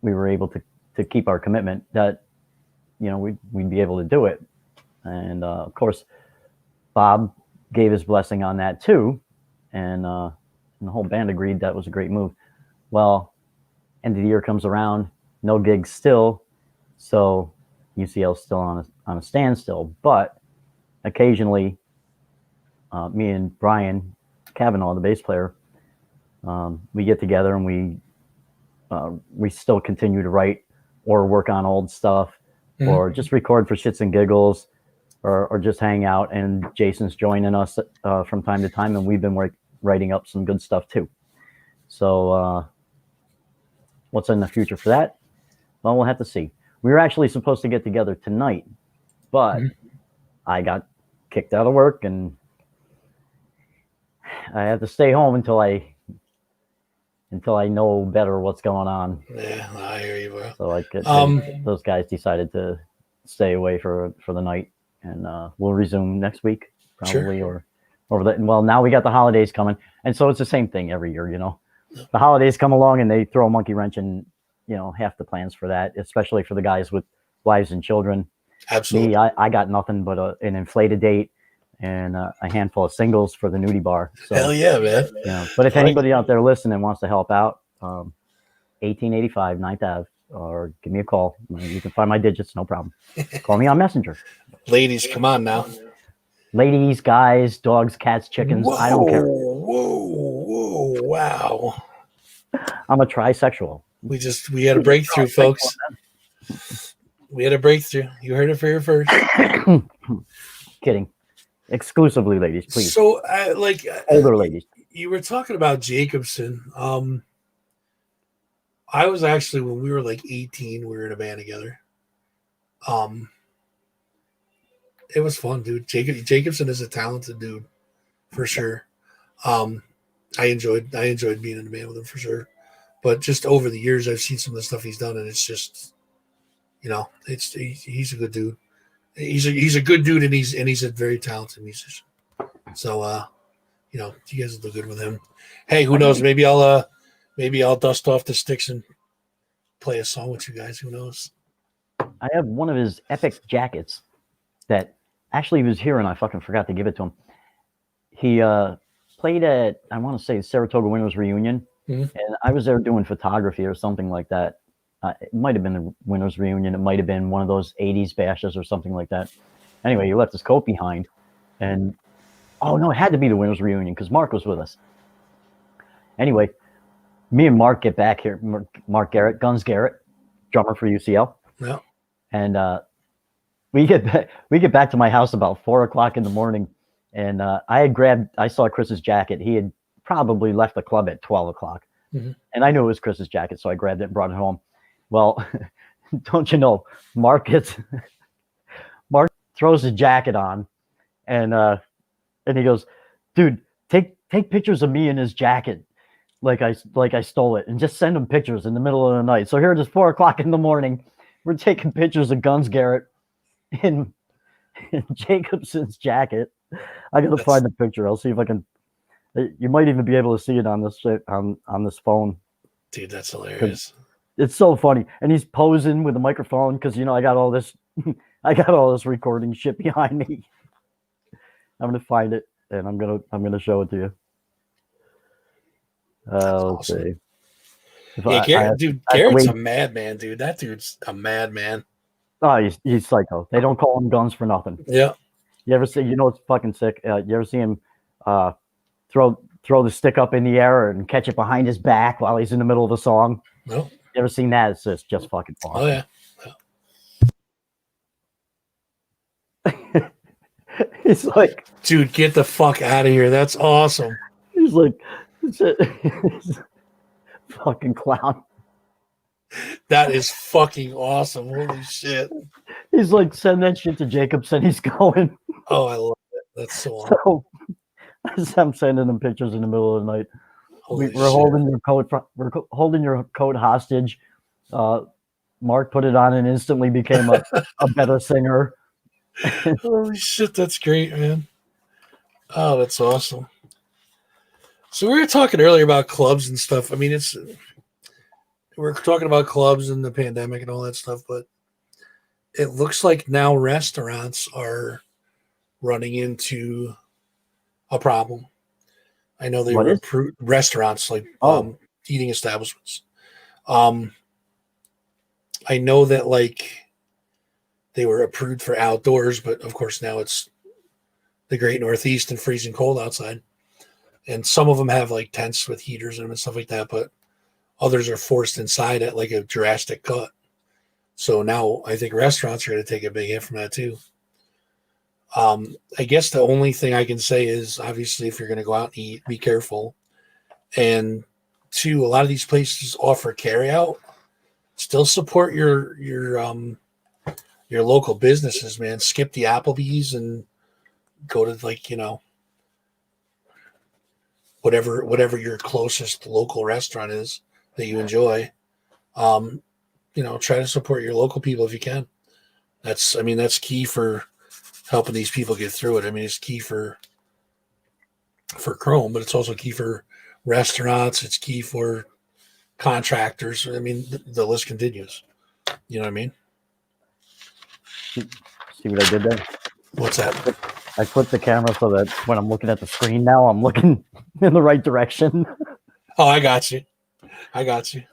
we were able to keep our commitment, that we'd be able to do it. And of course, Bob gave his blessing on that too, and the whole band agreed that was a great move. Well, end of the year comes around, no gigs still, so UCL's still on a standstill. But occasionally, me and Brian Cavanaugh, the bass player, we get together and we still continue to write or work on old stuff, or just record for shits and giggles, or just hang out. And Jason's joining us from time to time, and we've been writing up some good stuff too. So what's in the future for that? Well, we'll have to see. We were actually supposed to get together tonight, but I got kicked out of work, and I have to stay home until I know better what's going on. Yeah, I hear you, bro. So those guys decided to stay away for the night, and we'll resume next week probably, or over the. Well, now we got the holidays coming, and so it's the same thing every year. The holidays come along and they throw a monkey wrench in, half the plans for that, especially for the guys with wives and children. Absolutely. Me, I got nothing but an inflated date, and a handful of singles for the nudie bar. So, Hell yeah, man. But if anybody out there listening wants to help out, 1885 9th Ave, or give me a call. You can find my digits, no problem. Call me on Messenger. Ladies, come on now. Ladies, guys, dogs, cats, chickens, Whoa, I don't care. Whoa, wow. I'm a trisexual. We had a breakthrough, folks. We had a breakthrough. You heard it for your first. Kidding. Exclusively ladies, please. So, older ladies. You were talking about Jacobson. I was actually, when we were like 18, we were in a band together. It was fun, dude. Jacobson is a talented dude, for sure. I enjoyed being in a band with him, for sure. But just over the years, I've seen some of the stuff he's done, and it's just, he's a good dude. He's a good dude, and he's a very talented musician. So, you guys will do good with him. Hey, who knows? Maybe I'll dust off the sticks and play a song with you guys. Who knows? I have one of his epic jackets that actually was here, and I fucking forgot to give it to him. He played at, I want to say, Saratoga Winners Reunion, and I was there doing photography or something like that. It might have been the Winners Reunion. It might have been one of those 80s bashes or something like that. Anyway, he left his coat behind, and oh no, it had to be the Winners Reunion because Mark was with us. Anyway, me and Mark get back here. Mark Garrett, Guns Garrett, drummer for UCL. Yeah. And we get back to my house about 4:00 in the morning, and I saw Chris's jacket. He had probably left the club at 12:00, and I knew it was Chris's jacket, so I grabbed it and brought it home. Well, don't you know, Mark throws his jacket on, and he goes, "Dude, take pictures of me in his jacket, like I stole it, and just send him pictures in the middle of the night." So here it is, 4:00 in the morning. We're taking pictures of Guns Garrett in Jacobson's jacket. I gotta find the picture. I'll see if I can. You might even be able to see it on this on this phone. Dude, that's hilarious. It's so funny, and he's posing with a microphone because I got all this, recording shit behind me. I'm gonna find it, and I'm gonna show it to you. Let's awesome. see. Garrett's a madman, dude. That dude's a madman. Oh, he's psycho. They don't call him Guns for nothing. Yeah. You ever see? It's fucking sick. You ever see him throw the stick up in the air and catch it behind his back while he's in the middle of a song? No. You ever seen that? It's just fucking awesome. Oh yeah. He's like, dude, get the fuck out of here. That's awesome. He's like, fucking clown. That is fucking awesome. Holy shit. He's like, send that shit to Jacobson. He's going. Oh, I love it. That's so awesome. So I'm sending him pictures in the middle of the night. We're holding your coat. We're holding your coat hostage. Mark put it on and instantly became a better singer. Holy shit, that's great, man. Oh, that's awesome. So we were talking earlier about clubs and stuff. I mean, we're talking about clubs and the pandemic and all that stuff, but it looks like now restaurants are running into a problem. I know they were restaurants, like eating establishments. I know that like they were approved for outdoors, but of course now it's the great Northeast and freezing cold outside. And some of them have like tents with heaters in them and stuff like that, but others are forced inside at like a drastic cut. So now I think restaurants are going to take a big hit from that too. I guess the only thing I can say is obviously if you're going to go out and eat, be careful. And two, a lot of these places offer carry out. Still support your local businesses, man. Skip the Applebee's and go to like, whatever your closest local restaurant is that you enjoy. Try to support your local people if you can. That's key for helping these people get through it. I mean, it's key for Chrome, but it's also key for restaurants. It's key for contractors. I mean, the list continues. You know what I mean? See what I did there? What's that? I flipped the camera so that when I'm looking at the screen now, I'm looking in the right direction. Oh, I got you. I got you.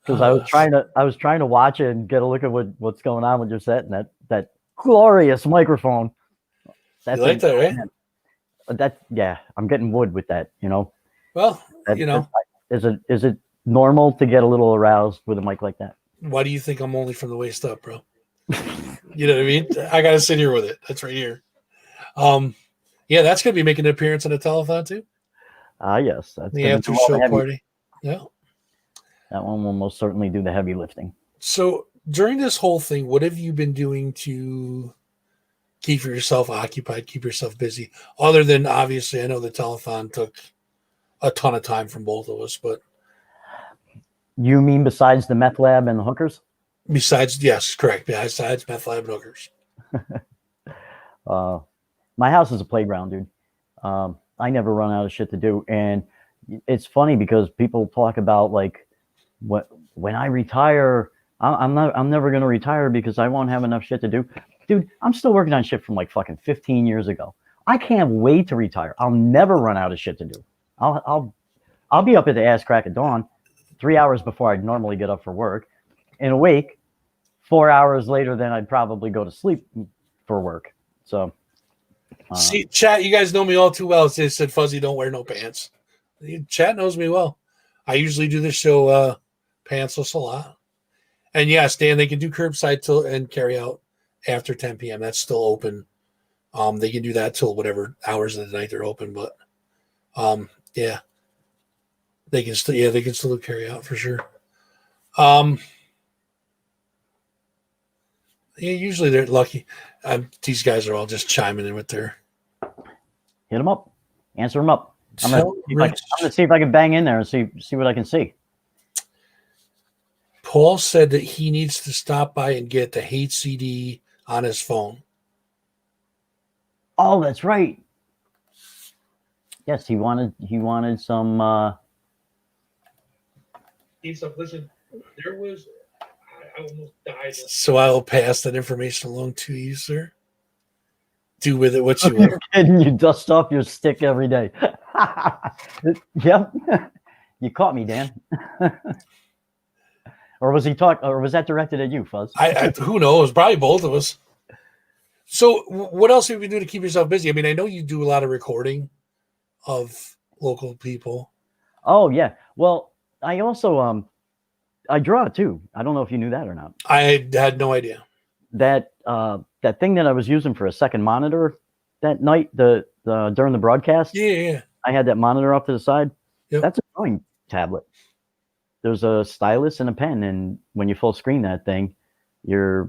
Because I was trying to watch it and get a look at what's going on with your set and that glorious microphone. You like that, right? Yeah, I'm getting wood with that, you know. Well, you know, is it normal to get a little aroused with a mic like that? why do you think I'm only from the waist up, bro? You know what I mean? I gotta sit here with it. That's right here. Yeah, that's gonna be making an appearance on the telethon too. Yes, that's The after show party. Yeah, that one will most certainly do the heavy lifting. So during this whole thing, what have you been doing to keep yourself occupied, keep yourself busy? Other than obviously, I know the telethon took a ton of time from both of us, but you mean besides the meth lab and the hookers? Besides, yes, correct. Besides meth lab and hookers. My house is a playground, dude. I never run out of shit to do, and it's funny because people talk about like, when I retire, I'm never gonna retire because I won't have enough shit to do. Dude, I'm still working on shit from like fucking 15 years ago. I can't wait to retire. I'll never run out of shit to do. I'll be up at the ass crack of dawn, 3 hours before I'd normally get up for work, and awake 4 hours later than I'd probably go to sleep for work. So, see, chat, you guys know me all too well. They said Fuzzy don't wear no pants. Chat knows me well. I usually do this show pantsless a lot. And yes, Dan, they can do curbside till and carry out after 10 p.m. That's still open. They can do that till whatever hours of the night they're open, but yeah, they can still carry out for sure. Yeah, usually they're lucky. These guys are all just chiming in with their. Hit them up, answer them up. I'm gonna see if I can bang in there and see what I can see. Paul said that he needs to stop by and get the hate CD on his phone. Oh, that's right. Yes, he wanted some. Listen, there was. I almost died. So I will pass that information along to you, sir. Do with it what you will. And you dust off your stick every day. Yep. You caught me, Dan. Or was that directed at you, Fuzz? Who knows? Probably both of us. So what else have you do to keep yourself busy? I mean, I know you do a lot of recording of local people. Oh, yeah. Well, I also I draw too. I don't know if you knew that or not. I had no idea. That thing that I was using for a second monitor that night, during the broadcast. Yeah. I had that monitor off to the side. Yep. That's a drawing tablet. There's a stylus and a pen, and when you full screen that thing, you're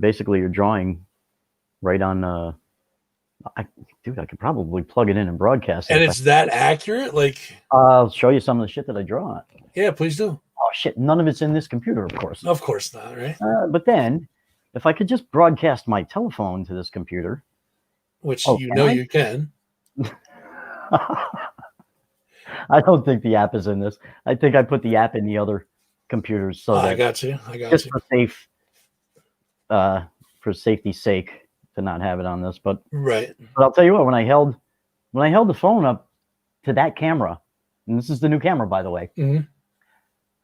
drawing right on. I could probably plug it in and broadcast it. And it's that accurate? Like, I'll show you some of the shit that I draw. Yeah, please do. Oh shit! None of it's in this computer, of course. Of course not, right? But then, if I could just broadcast my telephone to this computer, which you can. I don't think the app is in this. I think I put the app in the other computers. So I got you. Just for safety's sake to not have it on this. But right. But I'll tell you what, when I held the phone up to that camera, and this is the new camera, by the way,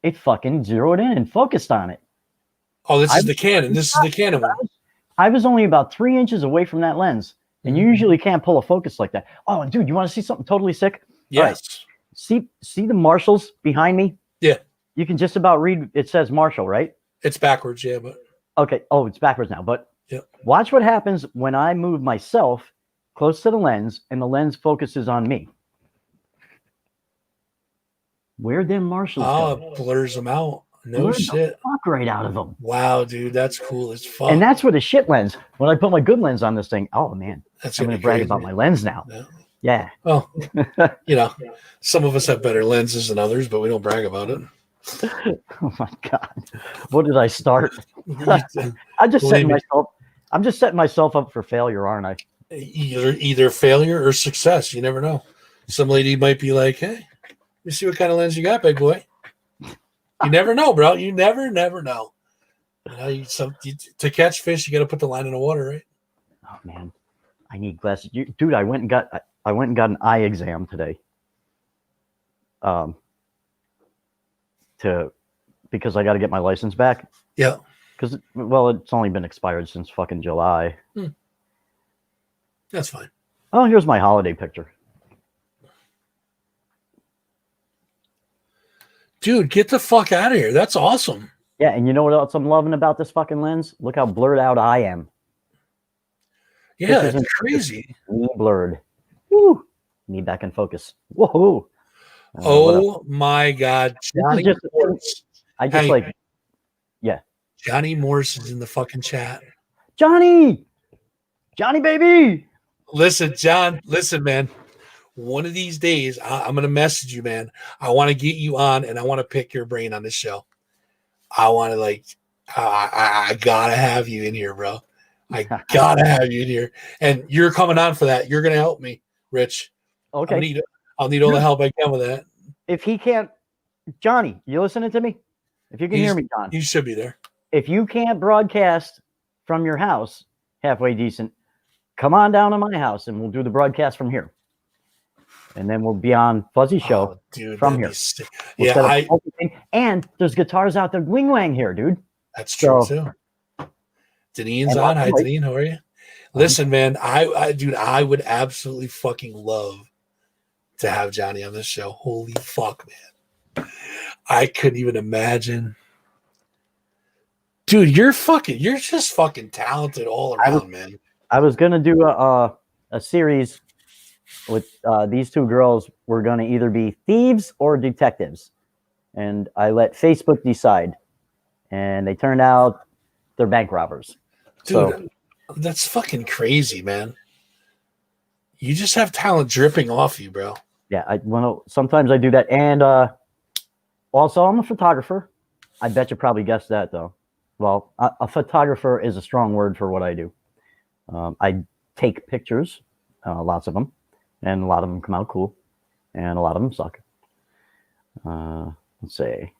it fucking zeroed in and focused on it. Oh, this is the Canon. This is the Canon one. I was only about 3 inches away from that lens, and you usually can't pull a focus like that. Oh, dude, you want to see something totally sick? Yes. Right. See the Marshalls behind me? Yeah. You can just about read. It says Marshall, right? It's backwards, yeah, but okay. Oh, it's backwards now. But yep. Watch what happens when I move myself close to the lens, and the lens focuses on me. Where'd them Marshalls go? It blurs them out. No blurs shit. The fuck right out of them. Wow, dude, that's cool as fuck. And that's with a shit lens. When I put my good lens on this thing, oh man, I'm gonna brag about my lens now. Yeah. Well, some of us have better lenses than others, but we don't brag about it. Oh my god, what did I start? I'm just setting myself up for failure, aren't I? Either failure or success. You never know. Some lady might be like, "Hey, let me see what kind of lens you got, big boy." You never know, bro. You never know. To catch fish, you got to put the line in the water, right? Oh man, I need glasses. Dude, I went and got an eye exam today. Because I got to get my license back. Yeah. Because, well, it's only been expired since fucking July. That's fine. Oh, here's my holiday picture. Dude, get the fuck out of here. That's awesome. Yeah, and you know what else I'm loving about this fucking lens? Look how blurred out I am. Yeah, it's crazy. Blurred. Woo. Me back in focus. Whoa. Oh my God. Johnny Morse. Yeah. Johnny Morse is in the fucking chat. Johnny, baby. Listen, John, man. One of these days, I'm going to message you, man. I want to get you on and I want to pick your brain on this show. I want to I got to have you in here, bro. I got to have you in here. And you're coming on for that. You're going to help me, Rich. Okay. I'll need all the help I can with that. If he can't, Johnny, you listening to me? If you can hear me, John. You should be there. If you can't broadcast from your house halfway decent, come on down to my house and we'll do the broadcast from here. And then we'll be on Fuzzy Show from here. And there's guitars out there. Wing Wang here, dude. That's true too. Danine's on. Hi, Danine. How are you? Listen, man, I would absolutely fucking love to have Johnny on this show. Holy fuck, man. I couldn't even imagine. Dude, you're just fucking talented all around, man. I was gonna do a series with these two girls. Were gonna either be thieves or detectives, and I let Facebook decide. And they turned out they're bank robbers. Dude, that's fucking crazy, man. You just have talent dripping off you, bro. Yeah, sometimes I do that, and also I'm a photographer. I bet you probably guessed that, though. Well, a photographer is a strong word for what I do. I take pictures, lots of them, and a lot of them come out cool, and a lot of them suck. Let's see.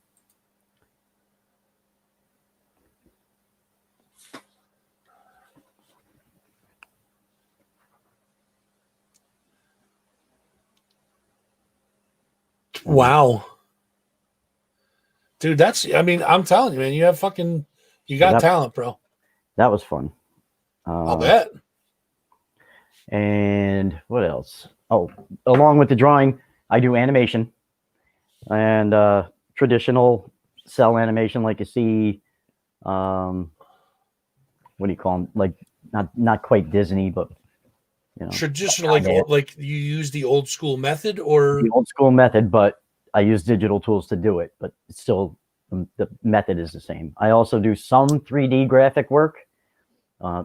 Wow. Dude, I'm telling you, man, you got talent, bro. That was fun. I'll bet. And what else? Oh, along with the drawing, I do animation and traditional cell animation, like you see. What do you call them? Like not quite Disney, but traditional, like you use the old school method, or the old school method, but I use digital tools to do it. But it's still the method is the same. I also do some 3D graphic work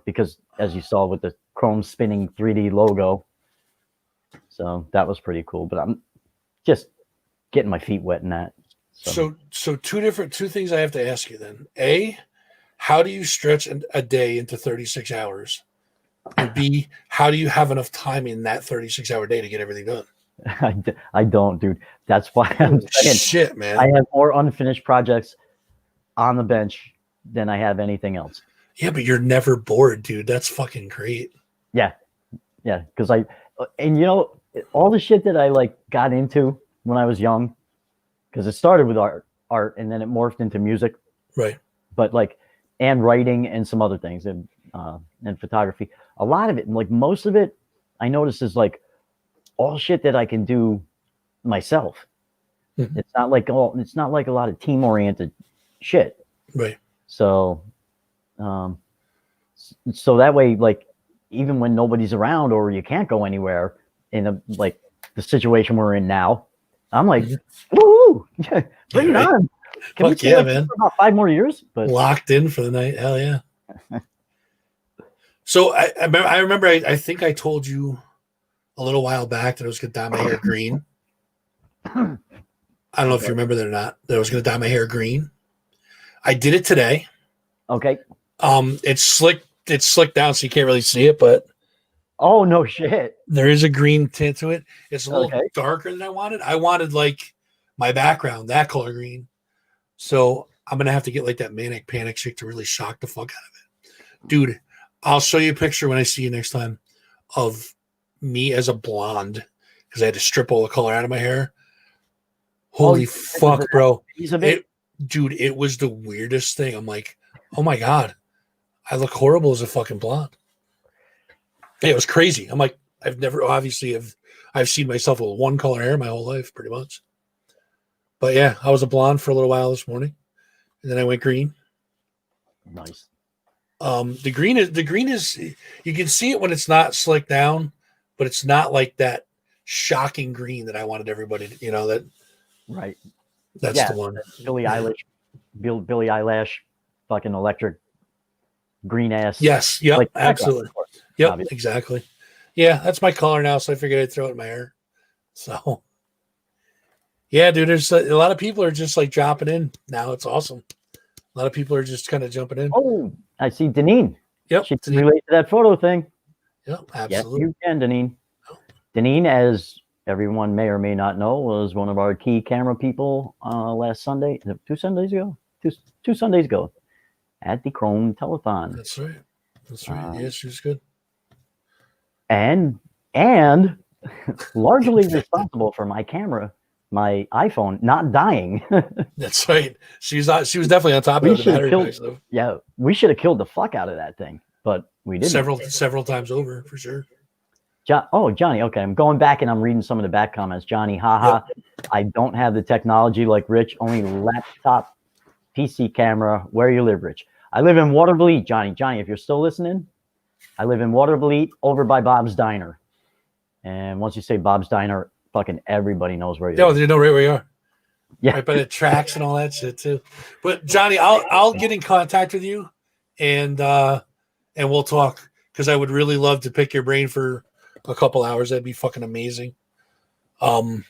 because, as you saw with the Chrome spinning 3D logo, so that was pretty cool. But I'm just getting my feet wet in that. So two things I have to ask you then. A, how do you stretch a day into 36 hours? And B, how do you have enough time in that 36-hour day to get everything done? I don't, dude. That's why I'm saying, shit, man. I have more unfinished projects on the bench than I have anything else. Yeah, but you're never bored, dude. That's fucking great. Yeah. Because all the shit that I got into when I was young, because it started with art and then it morphed into music. Right. But and writing and some other things and photography. A lot of it, most of it, I noticed is all shit that I can do myself. Mm-hmm. It's not like a lot of team oriented shit. Right. So that way, even when nobody's around or you can't go anywhere in the situation we're in now, I'm like, woo, bring it on. Can we stay man. For about 5 more years? But locked in for the night. Hell yeah. So I remember, I think I told you a little while back that I was going to dye my hair green. I don't know if you remember that or not, that I was going to dye my hair green. I did it today. Okay. It's slicked down so you can't really see it, but oh, no shit. There is a green tint to it. It's a little darker than I wanted. I wanted my background, that color green. So I'm going to have to get that manic panic chick to really shock the fuck out of it. Dude, I'll show you a picture when I see you next time of me as a blonde because I had to strip all the color out of my hair. Holy fuck, bro. Dude, it was the weirdest thing. I'm like, oh my God, I look horrible as a fucking blonde. Yeah, it was crazy. I'm like, I've seen myself with one color hair my whole life, pretty much. But yeah, I was a blonde for a little while this morning, and then I went green. Nice. The green is you can see it when it's not slicked down, but it's not like that shocking green that I wanted everybody to, that. Right. That's the one. Billie Eilish, fucking electric green ass. Yes. Yep. Like, absolutely. Course, yep. obviously. Exactly. Yeah, that's my color now, so I figured I'd throw it in my hair. So, yeah, dude, there's a lot of people are just like dropping in now. It's awesome. A lot of people are just kind of jumping in. Oh, I see Deneen. Yep. She can relate to that photo thing. Yep, absolutely. Yes, you can, Deneen. Deneen, as everyone may or may not know, was one of our key camera people last Sunday. 2 Sundays ago? Two Sundays ago at the Chrome Telethon. That's right. Yeah, she was good. And largely responsible for my camera, my iPhone not dying. That's right. She was definitely on top of the battery. Yeah, we should have killed the fuck out of that thing, but we didn't. Several times over for sure. Johnny. Okay, I'm going back and I'm reading some of the back comments. Johnny, haha. Yep. I don't have the technology like Rich. Only laptop, PC camera. Where you live, Rich? I live in Watervliet, Johnny. Johnny, if you're still listening, I live in Watervliet, over by Bob's Diner. And once you say Bob's Diner, fucking everybody knows where you are. They know right where you are. Yeah, right by the tracks and all that shit too. But Johnny, I'll get in contact with you, and we'll talk because I would really love to pick your brain for a couple hours. That'd be fucking amazing. And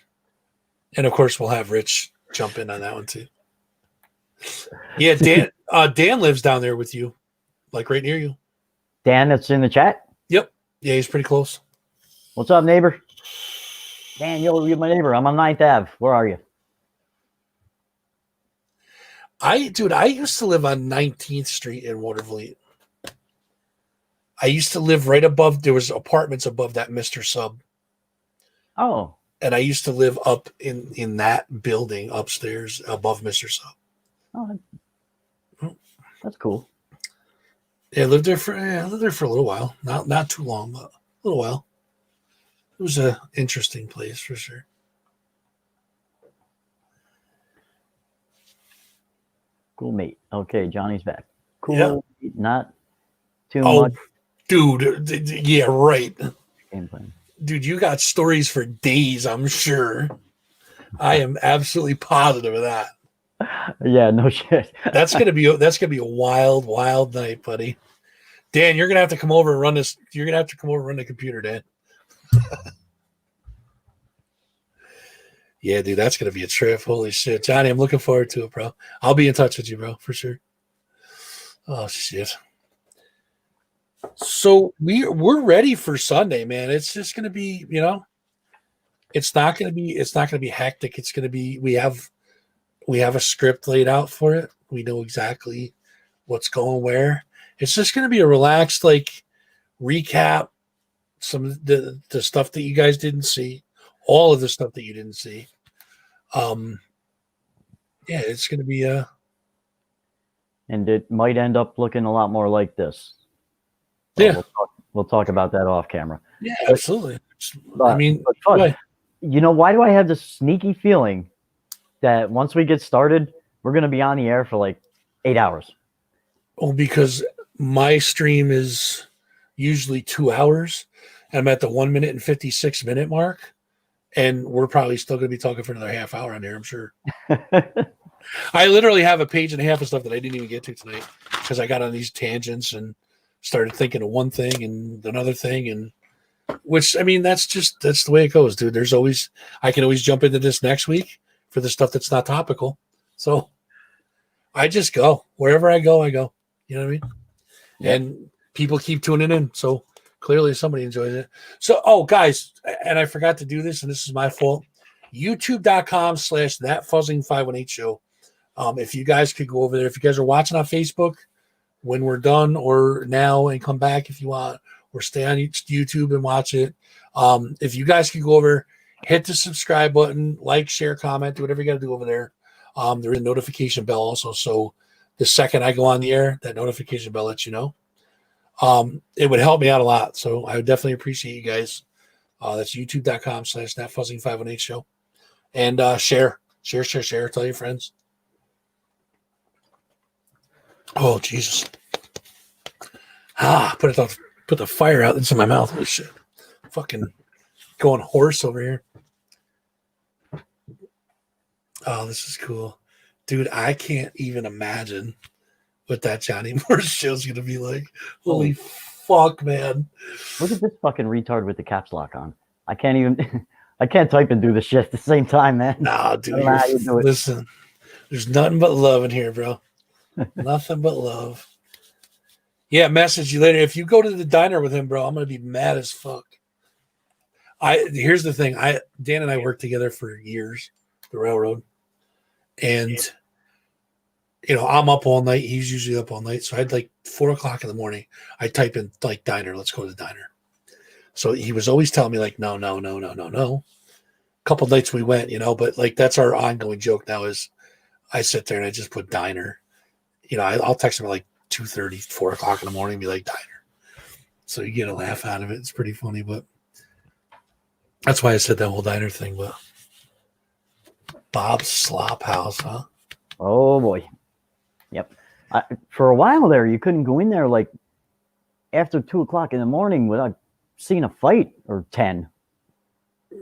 of course we'll have Rich jump in on that one too. Yeah, Dan lives down there with you, like right near you. Dan, that's in the chat? Yep. Yeah, he's pretty close. What's up, neighbor? Dan, you're my neighbor. I'm on 9th Ave. Where are you? I used to live on 19th Street in Watervliet. I used to live right above, there was apartments above that Mr. Sub. Oh. And I used to live up in that building upstairs above Mr. Sub. Oh, that's cool. Yeah, I lived there for a little while. Not too long, but a little while. It was an interesting place for sure. Cool, mate. Okay, Johnny's back. Cool, yep. Mate, not too much. Dude, yeah, right. Game plan. Dude, you got stories for days, I'm sure. I am absolutely positive of that. Yeah, no shit. That's gonna be a wild night, buddy. Dan, you're gonna have to come over and run this. You're gonna have to come over and run the computer, Dan. Yeah, dude, that's gonna be a trip. Holy shit, Johnny, I'm looking forward to it, bro. I'll be in touch with you, bro, for sure. Oh shit. So we're ready for Sunday, man. It's just gonna be, it's not gonna be hectic. It's gonna be we have a script laid out for it. We know exactly what's going where. It's just gonna be a relaxed, like, recap some of the stuff that you guys didn't see, all of the stuff that you didn't see. Yeah, it's gonna be and it might end up looking a lot more like this. Yeah, we'll talk about that off camera. Yeah, absolutely. But why do I have this sneaky feeling that once we get started, we're going to be on the air for like 8 hours? Oh, because my stream is usually 2 hours. I'm at the 1 minute and 56 minute mark, and we're probably still going to be talking for another half hour on here, I'm sure. I literally have a page and a half of stuff that I didn't even get to tonight because I got on these tangents and started thinking of one thing and another thing, and which, I mean, that's the way it goes, dude. I can always jump into this next week for the stuff that's not topical. So I just go wherever I go. You know what I mean? Yeah. And people keep tuning in. So clearly somebody enjoys it. So, guys, and I forgot to do this, and this is my fault. YouTube.com/thatfuzzing518 show. If you guys could go over there, if you guys are watching on Facebook, when we're done or now and come back if you want, or stay on YouTube and watch it. If you guys can go over, hit the subscribe button, like, share, comment, do whatever you got to do over there. There is a notification bell also. So the second I go on the air, that notification bell lets you know. It would help me out a lot. So I would definitely appreciate you guys. That's youtube.com/NatFuzzing518 show. And share. Tell your friends. Oh, Jesus. Put the fire out into my mouth. Holy shit. Fucking going hoarse over here. Oh, this is cool. Dude, I can't even imagine what that Johnny Moore show's going to be like. Holy fuck, man. Look at this fucking retard with the caps lock on. I can't even... I can't type and do this shit at the same time, man. Nah, dude. Listen, there's nothing but love in here, bro. Nothing but love. Yeah, message you later. If you go to the diner with him, bro, I'm gonna be mad as fuck. Here's the thing. Dan and I worked together for years, the railroad. And I'm up all night. He's usually up all night. So I'd like 4:00 in the morning. I type in like diner, let's go to the diner. So he was always telling me like, no. A couple nights we went, but like that's our ongoing joke now is I sit there and I just put diner. I'll text him at like 2:30, 4:00 in the morning and be like diner. So you get a laugh out of it. It's pretty funny, but that's why I said that whole diner thing. But Bob's Slop House, huh? Oh boy. Yep. For a while there, you couldn't go in there like after 2:00 in the morning without seeing a fight or 10.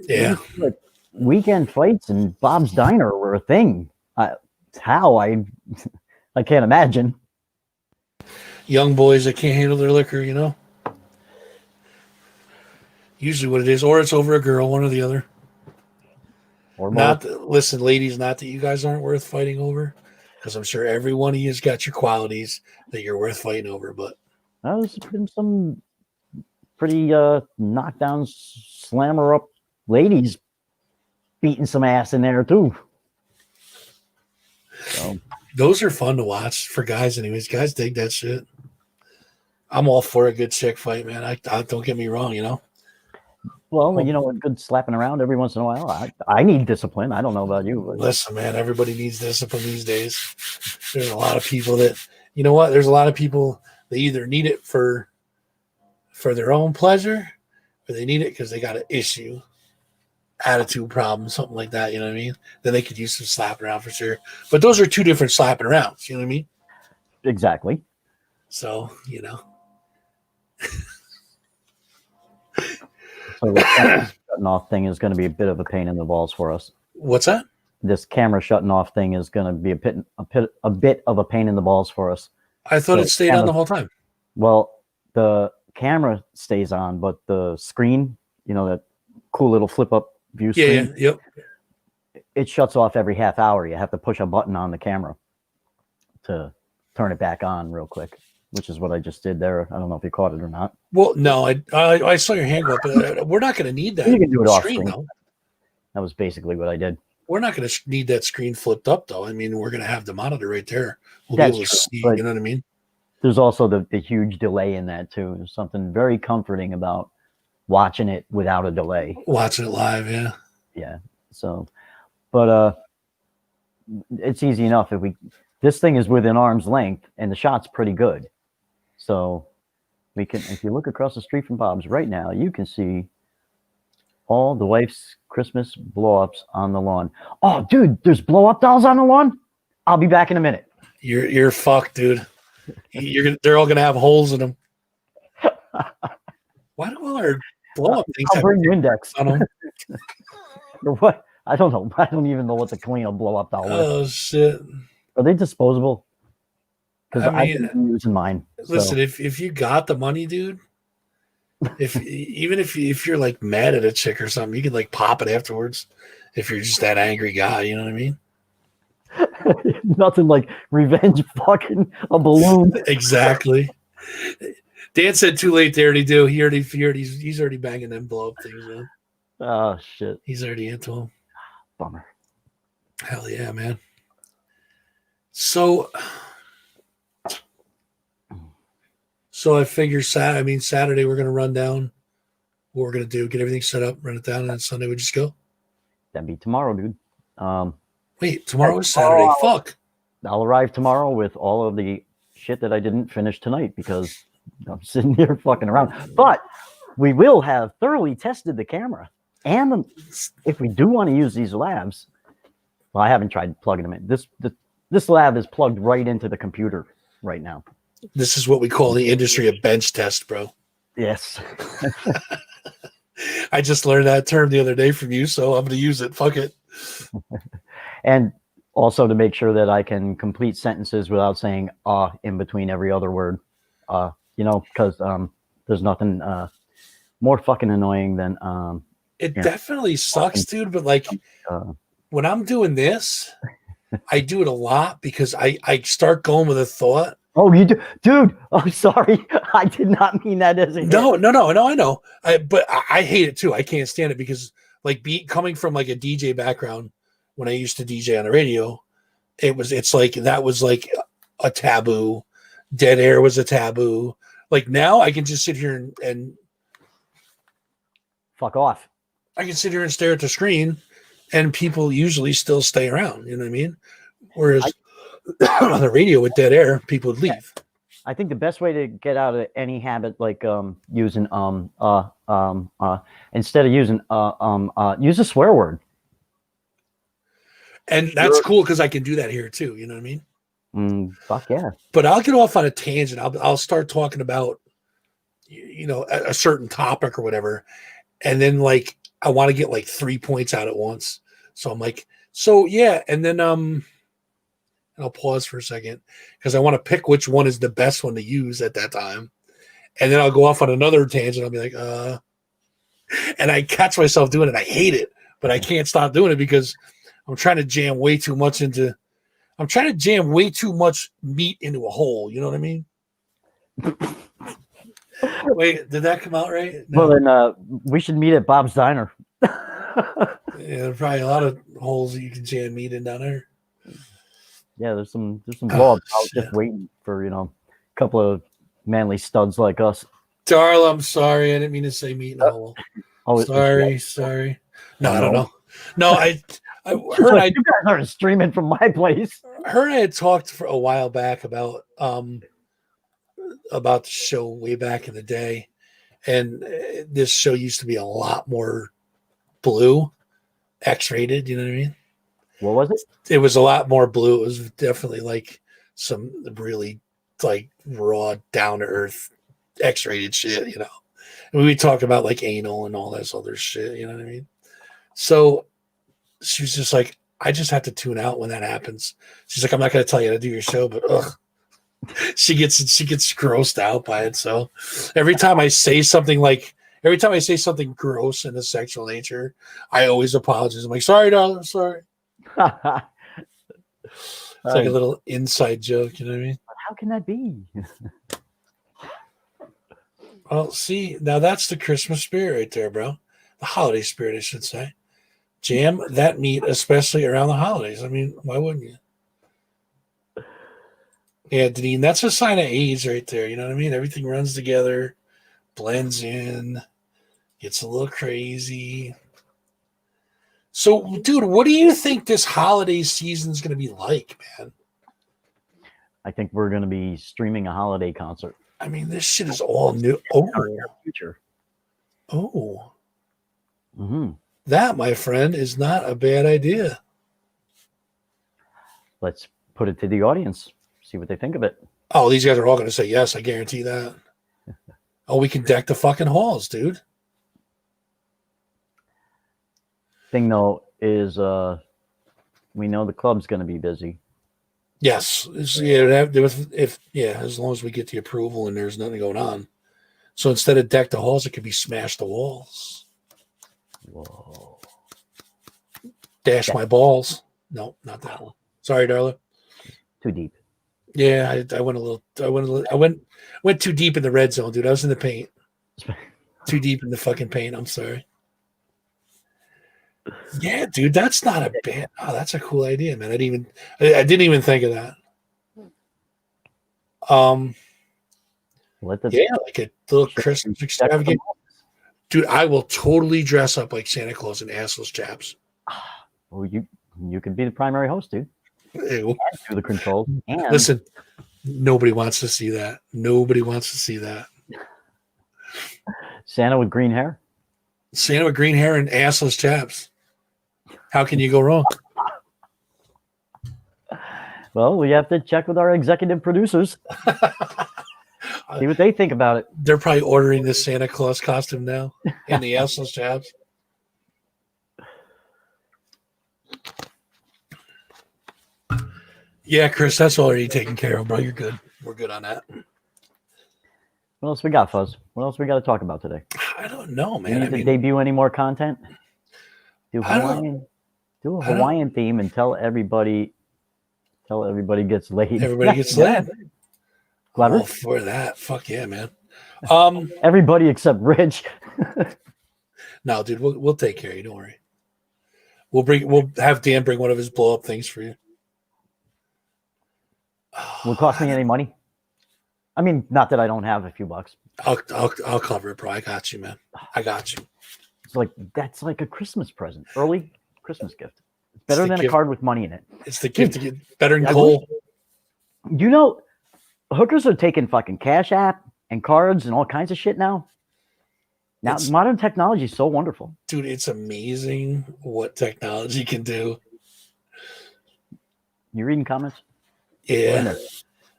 Yeah. Like weekend fights and Bob's Diner were a thing. I can't imagine. Young boys that can't handle their liquor, Usually what it is, or it's over a girl, one or the other. Or listen, ladies, not that you guys aren't worth fighting over, because I'm sure every one of you's got your qualities that you're worth fighting over. But there's been some pretty knockdown, slammer up ladies beating some ass in there too. So those are fun to watch for guys, anyways. Guys dig that shit. I'm all for a good chick fight, man. I don't get me wrong, Well, a good slapping around every once in a while. I need discipline. I don't know about you. But... Listen, man, everybody needs discipline these days. There's a lot of people that, there's a lot of people that either need it for their own pleasure, or they need it because they got an issue, attitude problem, something like that. You know what I mean? Then they could use some slapping around for sure. But those are two different slapping arounds. You know what I mean? Exactly. So, So the camera shutting off thing is going to be a bit of a pain in the balls for us. What's that? This camera shutting off thing is going to be a bit of a pain in the balls for us. I thought it stayed on the whole time. Well, the camera stays on, but the screen, that cool little flip up view screen. Yeah, yep. It shuts off every half hour. You have to push a button on the camera to turn it back on real quick, which is what I just did there. I don't know if you caught it or not. Well, no, I saw your hand go up, but we're not going to need that. You can do it off screen. Though. That was basically what I did. We're not going to need that screen flipped up, though. I mean, we're going to have the monitor right there. We'll That's be able to see. True, you know what I mean? There's also the huge delay in that too. There's something very comforting about watching it without a delay. Watching it live, yeah. Yeah. So, but it's easy enough this thing is within arm's length and the shot's pretty good. So we can, if you look across the street from Bob's right now, you can see all the wife's Christmas blow-ups on the lawn. Oh, dude, there's blow-up dolls on the lawn? I'll be back in a minute. You're fucked, dude. They're all gonna have holes in them. Why do all our blow-up things I'll bring Windex on them? Or what? I don't know. I don't even know what to clean a blow-up doll with. Oh shit! Are they disposable? Because I mean, I've been using mine. Listen, if you got the money, dude, even if you're like mad at a chick or something, you can like pop it afterwards. If you're just that angry guy, you know what I mean? Nothing like revenge fucking a balloon. Exactly. Dan said too late to already do. He's already banging them blow up things, man. Oh shit. He's already into them. Bummer. Hell yeah, man. So So I figure Saturday we're gonna run down what we're gonna do, get everything set up, run it down, and then Sunday we just go. That'd be tomorrow, dude. Wait, tomorrow is Saturday. Fuck. I'll arrive tomorrow with all of the shit that I didn't finish tonight because I'm sitting here fucking around. But we will have thoroughly tested the camera. And if we do want to use these labs, well, I haven't tried plugging them in. This lab is plugged right into the computer right now. This is what we call in the industry a bench test, bro. Yes. I just learned that term the other day from you, so I'm going to use it. Fuck it. And also to make sure that I can complete sentences without saying in between every other word. Because there's nothing more fucking annoying than it definitely sucks, dude, but like when I'm doing this, I do it a lot because I start going with a thought. Oh, you do, dude. Oh, sorry. I did not mean that as a no, I know. But I hate it too. I can't stand it because like coming from like a DJ background when I used to DJ on the radio, it's like that was like a taboo. Dead air was a taboo. Like now I can just sit here and fuck off. I can sit here and stare at the screen and people usually still stay around. You know what I mean? Whereas on the radio with dead air, people would leave. I think the best way to get out of any habit, like using instead of using use a swear word. And that's cool because I can do that here too. You know what I mean? Fuck yeah. But I'll get off on a tangent. I'll start talking about a certain topic or whatever, and then like I want to get like 3 points out at once. So I'm like, so yeah, and then and I'll pause for a second because I want to pick which one is the best one to use at that time. And then I'll go off on another tangent. I'll be like, and I catch myself doing it. I hate it, but I can't stop doing it because I'm trying to jam way too much meat into a hole. You know what I mean? Wait, did that come out right? No. Well, then we should meet at Bob's Diner. Yeah, there's probably a lot of holes that you can jam meat in down there. Yeah, there's some vlogs out just waiting for a couple of manly studs like us. Darla, I'm sorry, I didn't mean to say meat in a hole. Oh, sorry. No, I don't know. No, I heard you guys aren't streaming from my place. I heard I had talked for a while back about the show way back in the day, and this show used to be a lot more blue, X-rated. You know what I mean? What was it? It was a lot more blue. It was definitely like some really like raw, down to earth, X-rated shit. You know, and we talked about like anal and all this other shit. You know what I mean? So she was just like, I just have to tune out when that happens. She's like, I'm not going to tell you how to do your show, but she gets grossed out by it. So every time I say something gross in a sexual nature, I always apologize. I'm like, sorry, darling, sorry. It's like a little inside joke, you know what I mean? How can that be? Well, see, now that's the Christmas spirit right there, bro. The holiday spirit, I should say. Jam that meat, especially around the holidays. I mean, why wouldn't you? Yeah, Deneen, that's a sign of age right there. You know what I mean? Everything runs together, blends in, gets a little crazy. So, dude, what do you think this holiday season is going to be like, man? I think we're going to be streaming a holiday concert. I mean, this shit is all new. Oh, future. Oh, mm-hmm. That, my friend, is not a bad idea. Let's put it to the audience. See what they think of it. Oh, these guys are all going to say yes. I guarantee that. Oh, we can deck the fucking halls, dude. Thing though is we know the club's going to be busy. Yes, as long as we get the approval and there's nothing going on. So instead of deck the halls, it could be smash the walls. Whoa! Dash my balls. No, not that one. Sorry, Darla. Too deep. Yeah, I went too deep in the red zone, dude. I was in the paint. Too deep in the fucking paint. I'm sorry. Yeah, dude, that's not a bad. Oh, that's a cool idea, man. I didn't even think of that. Let the Yeah, like a little shit Christmas check extravagant. them Dude, I will totally dress up like Santa Claus and assless chaps. out. Well, you can be the primary host, dude. Ew. Do the controls. And Listen, nobody wants to see that. Nobody wants to see that. Santa with green hair. Santa with green hair and assless chaps. How can you go wrong? Well, we have to check with our executive producers. See what they think about it. They're probably ordering this Santa Claus costume now and the assless chaps. Yeah, Chris, that's already taken care of, bro. You're good. We're good on that. What else we got, Fuzz? What else we got to talk about today? I don't know, We man. need to debut any more content? Do I don't- Hawaiian, do a Hawaiian theme and tell everybody gets laid. Everybody gets laid. Clever. Oh, for that. Fuck yeah, man. Everybody except Rich. No, dude, we'll take care of you. Don't worry. We'll have Dan bring one of his blow up things for you. Will it cost me any money? I mean, not that I don't have a few bucks. I'll cover it, bro. I got you, man. I got you. It's like that's like a Christmas present, early Christmas gift. It's better the than a gift. card with money in it. It's the gift to get better than I coal. You know, hookers are taking fucking Cash App and cards and all kinds of shit now. Now, It's- modern technology is so wonderful. Dude, it's amazing what technology can do. You reading comments? Yeah.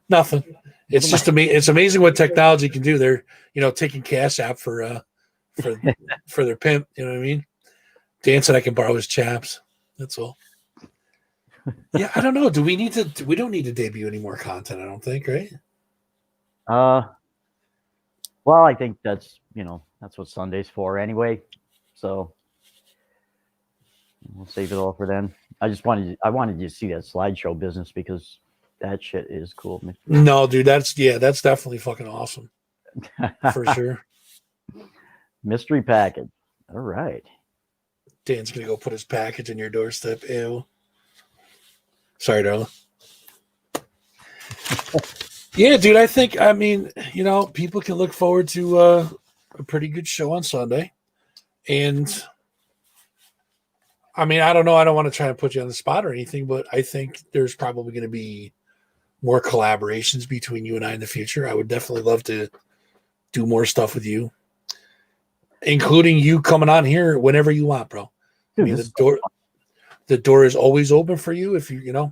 Nothing. It's just it's amazing what technology can do. They're, taking Cash App for their pimp, you know what I mean? Dan said I can borrow his chaps. That's all. Yeah, I don't know. We don't need to debut any more content, I don't think, right? Well, I think that's what Sunday's for anyway. So we'll save it all for then. I wanted you to see that slideshow business because that shit is cool. No, dude, that's definitely fucking awesome. For sure. Mystery package. All right. Dan's gonna go put his package in your doorstep. Ew. Sorry, darling. Yeah, dude, I mean, people can look forward to a pretty good show on Sunday. And I mean, I don't know. I don't want to try and put you on the spot or anything, but I think there's probably going to be more collaborations between you and I in the future. I would definitely love to do more stuff with you, including you coming on here whenever you want, bro. Dude, I mean, the door is always open for you. If you're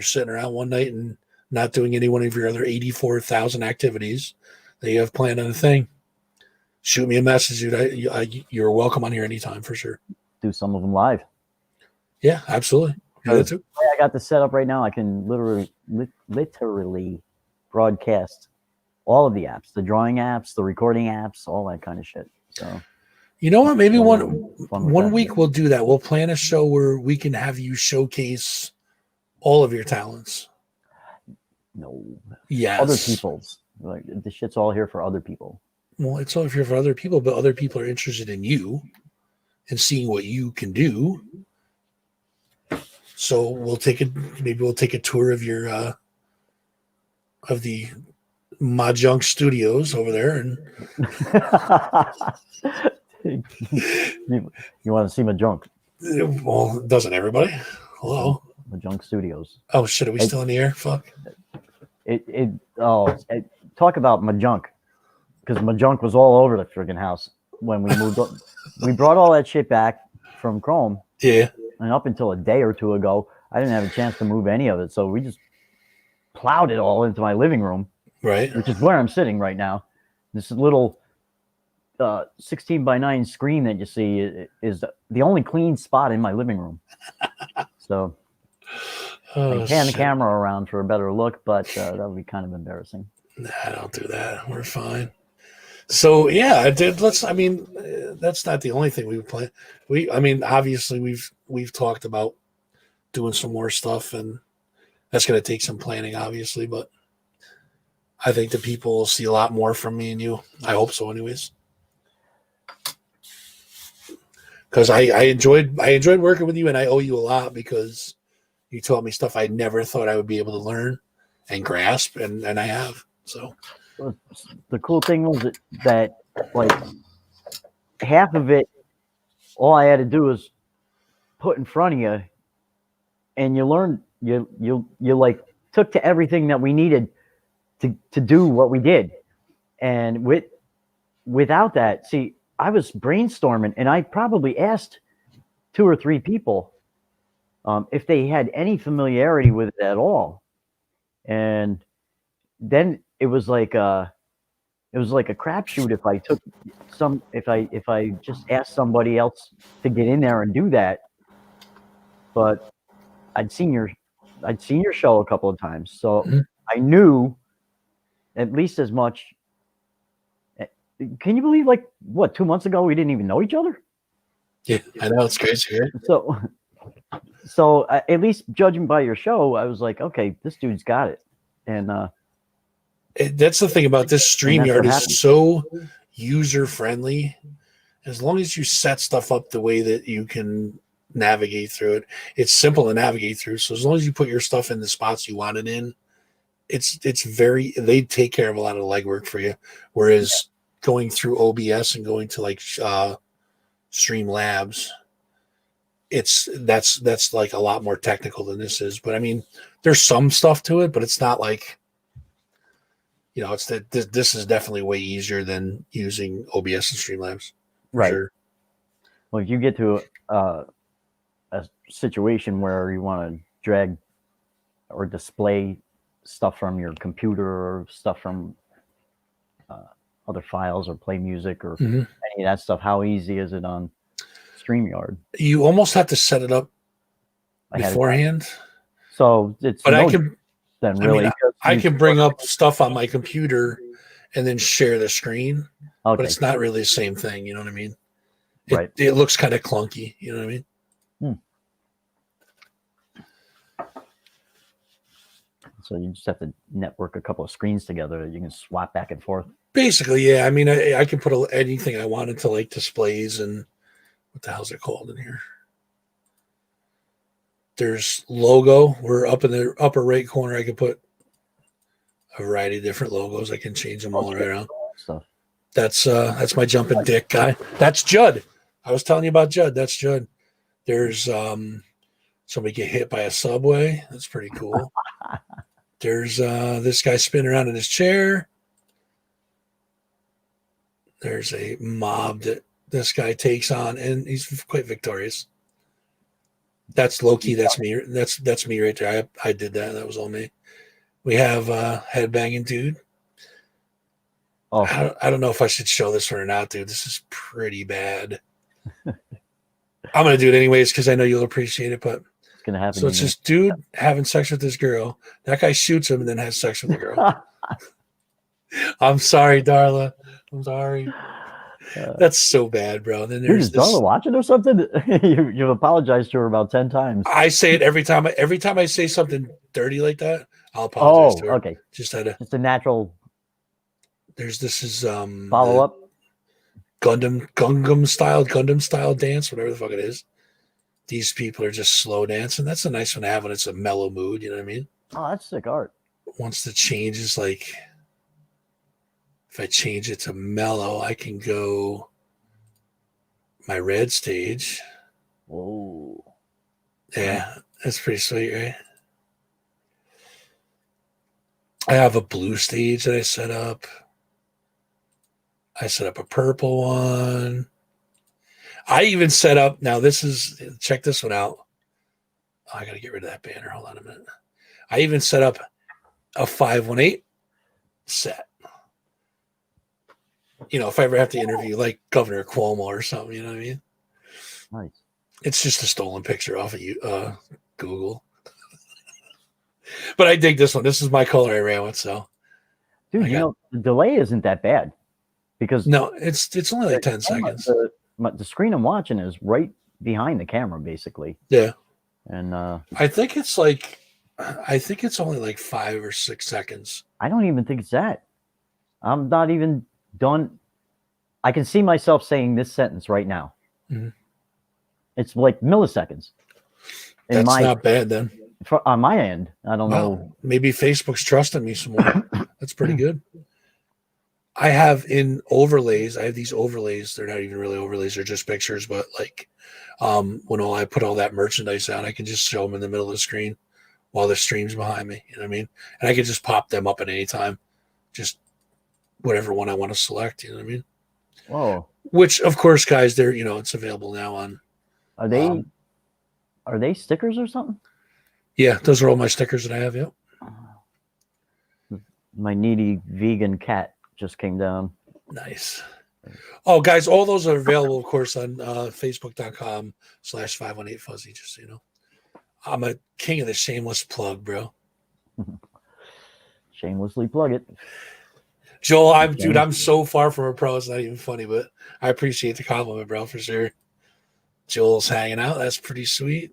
sitting around one night and not doing any one of your other 84,000 activities that you have planned on a thing, shoot me a message, dude. You're welcome on here anytime for sure. do some of them live. Yeah, absolutely. Yeah, The way I got this set up right now, I can literally broadcast all of the apps, the drawing apps, the recording apps, all that kind of shit. So you know what? Maybe fun with one that. week we'll do that. We'll plan a show where we can have you showcase all of your talents. No, Yes. other people's. Like the shit's all here for other people. Well, it's all here for other people, but other people are interested in you and seeing what you can do. So we'll take a tour of your of the Mahjong Studios over there, and you want to see my junk? well, doesn't everybody? Hello. My junk studios. Oh shit, are we still in the air? Fuck. Talk about my junk, because my junk was all over the friggin' house when we moved up. We brought all that shit back from Chrome, Yeah. and up until a day or two ago, I didn't have a chance to move any of it, so we just plowed it all into my living room, Right. which is where I'm sitting right now. This little 16 by 9 screen that you see is the only clean spot in my living room. So I can pan the camera around for a better look, but that would be kind of embarrassing. Nah, don't do that. We're fine. So yeah, I did. That's not the only thing we plan. Obviously we've talked about doing some more stuff, and that's going to take some planning, obviously. But I think the people will see a lot more from me and you. I hope so, anyways. Because I enjoyed working with you, and I owe you a lot because you taught me stuff I never thought I would be able to learn and grasp, and I have. So the cool thing was that like half of it, all I had to do was put in front of you, and you learned you like took to everything that we needed to do what we did. And without that, see, I was brainstorming, and I probably asked 2 or 3 people if they had any familiarity with it at all. And then it was like a crapshoot if I took if I just asked somebody else to get in there and do that. But I'd seen your show a couple of times, so I knew at least as much. Can you believe, like, what, 2 months ago we didn't even know each other? Yeah, I know, it's crazy. Right? So at least judging by your show, I was like, okay, this dude's got it. And that's the thing about this StreamYard is so user friendly. As long as you set stuff up the way that you can navigate through it, it's simple to navigate through. So as long as you put your stuff in the spots you want it in, they take care of a lot of the legwork for you. Whereas going through OBS and going to like Streamlabs, that's like a lot more technical than this is. But I mean, there's some stuff to it, but it's not like, you know, it's that this is definitely way easier than using OBS and Streamlabs. Right. Sure. Well, if you get to a situation where you want to drag or display stuff from your computer or stuff from other files or play music or any of that stuff, how easy is it on StreamYard? You almost have to set it up beforehand. So it's but no I can then really. I can bring up stuff on my computer and then share the screen, okay. But it's not really the same thing. You know what I mean? Right. It looks kind of clunky. You know what I mean? So you just have to network a couple of screens together that you can swap back and forth. Basically, yeah. I mean, I can put anything I wanted to, like displays and what the hell's it called in here? There's logo. We're up in the upper right corner. I can put a variety of different logos. I can change them all right around. Stuff. That's my jumping dick guy. That's Judd. I was telling you about Judd. That's Judd. There's somebody get hit by a subway. That's pretty cool. There's this guy spinning around in his chair. There's a mob that this guy takes on, and he's quite victorious. That's Loki. That's me. That's me right there. I did that. That was all me. We have headbanging dude. Oh, I don't know if I should show this one or not, dude. This is pretty bad. I'm gonna do it anyways because I know you'll appreciate it. But it's gonna happen. So it's this dude having sex with this girl. That guy shoots him and then has sex with the girl. I'm sorry, Darla. I'm sorry. That's so bad, bro. And then there's this. Darla watching or something? You've apologized to her about 10 times. I say it every time. Every time I say something dirty like that, I'll apologize to her. Okay. Just a natural. This is follow up. Gundam style dance, whatever the fuck it is. These people are just slow dancing. That's a nice one to have when it's a mellow mood. You know what I mean? Oh, that's sick art. Once the change is like, if I change it to mellow, I can go my red stage. Whoa. Yeah, that's pretty sweet, right? I have a blue stage that I set up. I set up a purple one. I even set up, now check this one out. Oh, I got to get rid of that banner. Hold on a minute. I even set up a 518 set. You know, if I ever have to interview like Governor Cuomo or something, you know what I mean? Nice. It's just a stolen picture off of Google. But I dig this one. This is my color I ran with, so. Dude, the delay isn't that bad. Because no, it's only like 10 seconds. The screen I'm watching is right behind the camera, basically. Yeah. And I think it's only like 5 or 6 seconds. I don't even think it's that. I'm not even done. I can see myself saying this sentence right now. Mm-hmm. It's like milliseconds. That's not bad then. On my end, I don't know. Maybe Facebook's trusting me some more. That's pretty good. I have in overlays. I have these overlays. They're not even really overlays. They're just pictures. But like, when I put all that merchandise on, I can just show them in the middle of the screen while the stream's behind me. You know what I mean? And I can just pop them up at any time. Just whatever one I want to select. You know what I mean? Whoa. Which, of course, guys, they're it's available now on. Are they stickers or something? Yeah, those are all my stickers that I have. Yep. My needy vegan cat just came down. Nice. Oh, guys, all those are available, of course, on Facebook.com/518Fuzzy, just so you know. I'm a king of the shameless plug, bro. Shamelessly plug it. Joel, I'm so far from a pro, it's not even funny, but I appreciate the compliment, bro, for sure. Joel's hanging out. That's pretty sweet.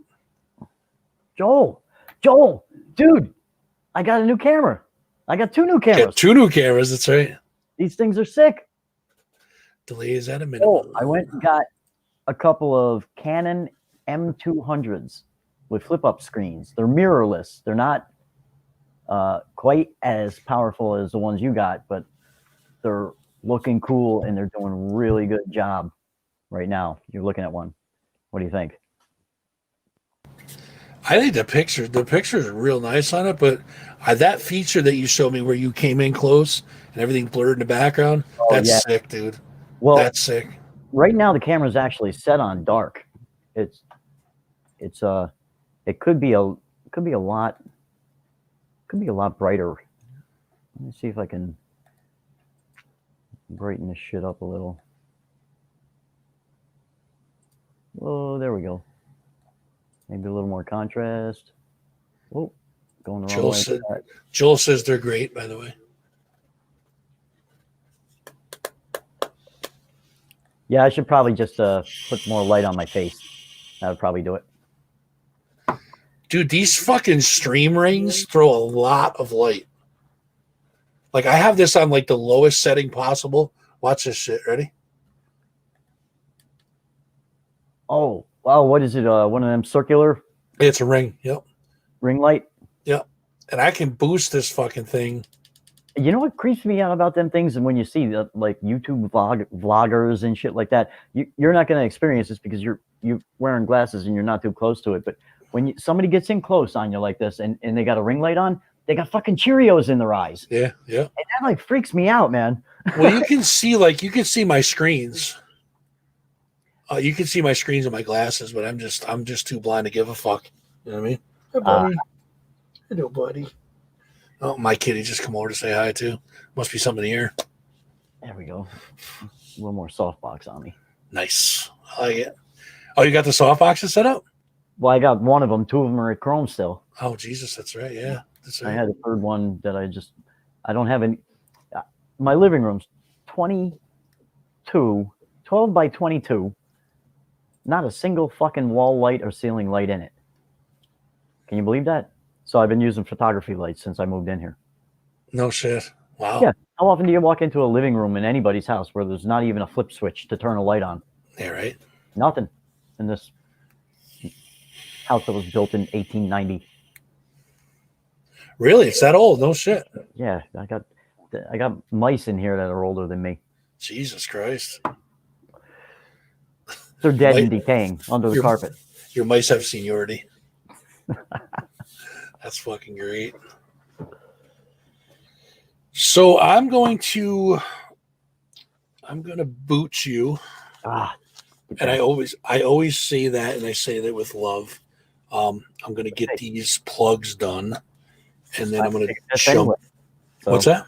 Joel, dude, I got a new camera. I got 2 new cameras. Got 2 new cameras, that's right. These things are sick. Delay is at a minimum. Oh, I went and got a couple of Canon M200s with flip-up screens. They're mirrorless. They're not quite as powerful as the ones you got, but they're looking cool and they're doing a really good job right now. You're looking at one. What do you think? I think the pictures are real nice on it, but that feature that you showed me where you came in close and everything blurred in the background, that's sick, dude. Well, that's sick. Right now the camera's actually set on dark. It could be a lot brighter. Let me see if I can brighten this shit up a little. Oh, there we go. Maybe a little more contrast. Oh, going the wrong way. Joel says they're great, by the way. Yeah, I should probably just put more light on my face. That would probably do it. Dude, these fucking stream rings throw a lot of light. Like, I have this on, like, the lowest setting possible. Watch this shit. Ready? Oh, wow. What is it? One of them circular? It's a ring. Yep. Ring light? Yep. And I can boost this fucking thing. You know what creeps me out about them things? And when you see like YouTube vloggers and shit like that, you're not going to experience this because you're wearing glasses and you're not too close to it. But when somebody gets in close on you like this and they got a ring light on, they got fucking Cheerios in their eyes. Yeah, yeah. And that like freaks me out, man. Well, you can see my screens. You can see my screens with my glasses, but I'm just too blind to give a fuck. You know what I mean? Hey, buddy. Hello, buddy. Oh, my kitty just come over to say hi too. Must be something here. There we go. A little more softbox on me. Nice. I like it. Oh, you got the softboxes set up? Well, I got one of them. 2 of them are at Chrome still. Oh, Jesus, that's right. Yeah, that's right. I had a third one that I don't have any. My living room's 12 by 22. Not a single fucking wall light or ceiling light in it. Can you believe that? So I've been using photography lights since I moved in here. No shit. Wow. Yeah. How often do you walk into a living room in anybody's house where there's not even a flip switch to turn a light on? Yeah, right. Nothing in this house that was built in 1890. Really? It's that old? No shit. Yeah, I got mice in here that are older than me. Jesus Christ. They're dead and decaying under the carpet. Your mice have seniority. That's fucking great. So I'm going to boot you. And I always say that, and I say that with love. I'm going to get these plugs done, and then I'm going to show. Anyway, so what's that?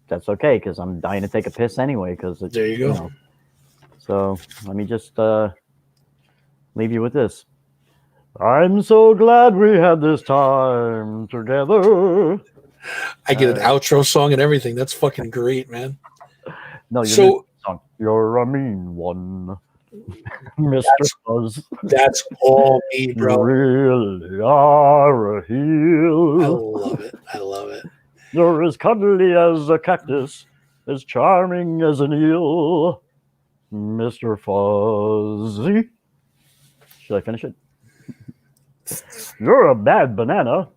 That's okay because I'm dying to take a piss anyway. Because there you go. So let me just leave you with this. I'm so glad we had this time together. I get an outro song and everything. That's fucking great, man. No, you're a mean one, Mr. Fuzz. That's all me, bro. You really are a heel. I love it. I love it. You're as cuddly as a cactus, as charming as an eel, Mr. Fuzzy. Should I finish it? You're a bad banana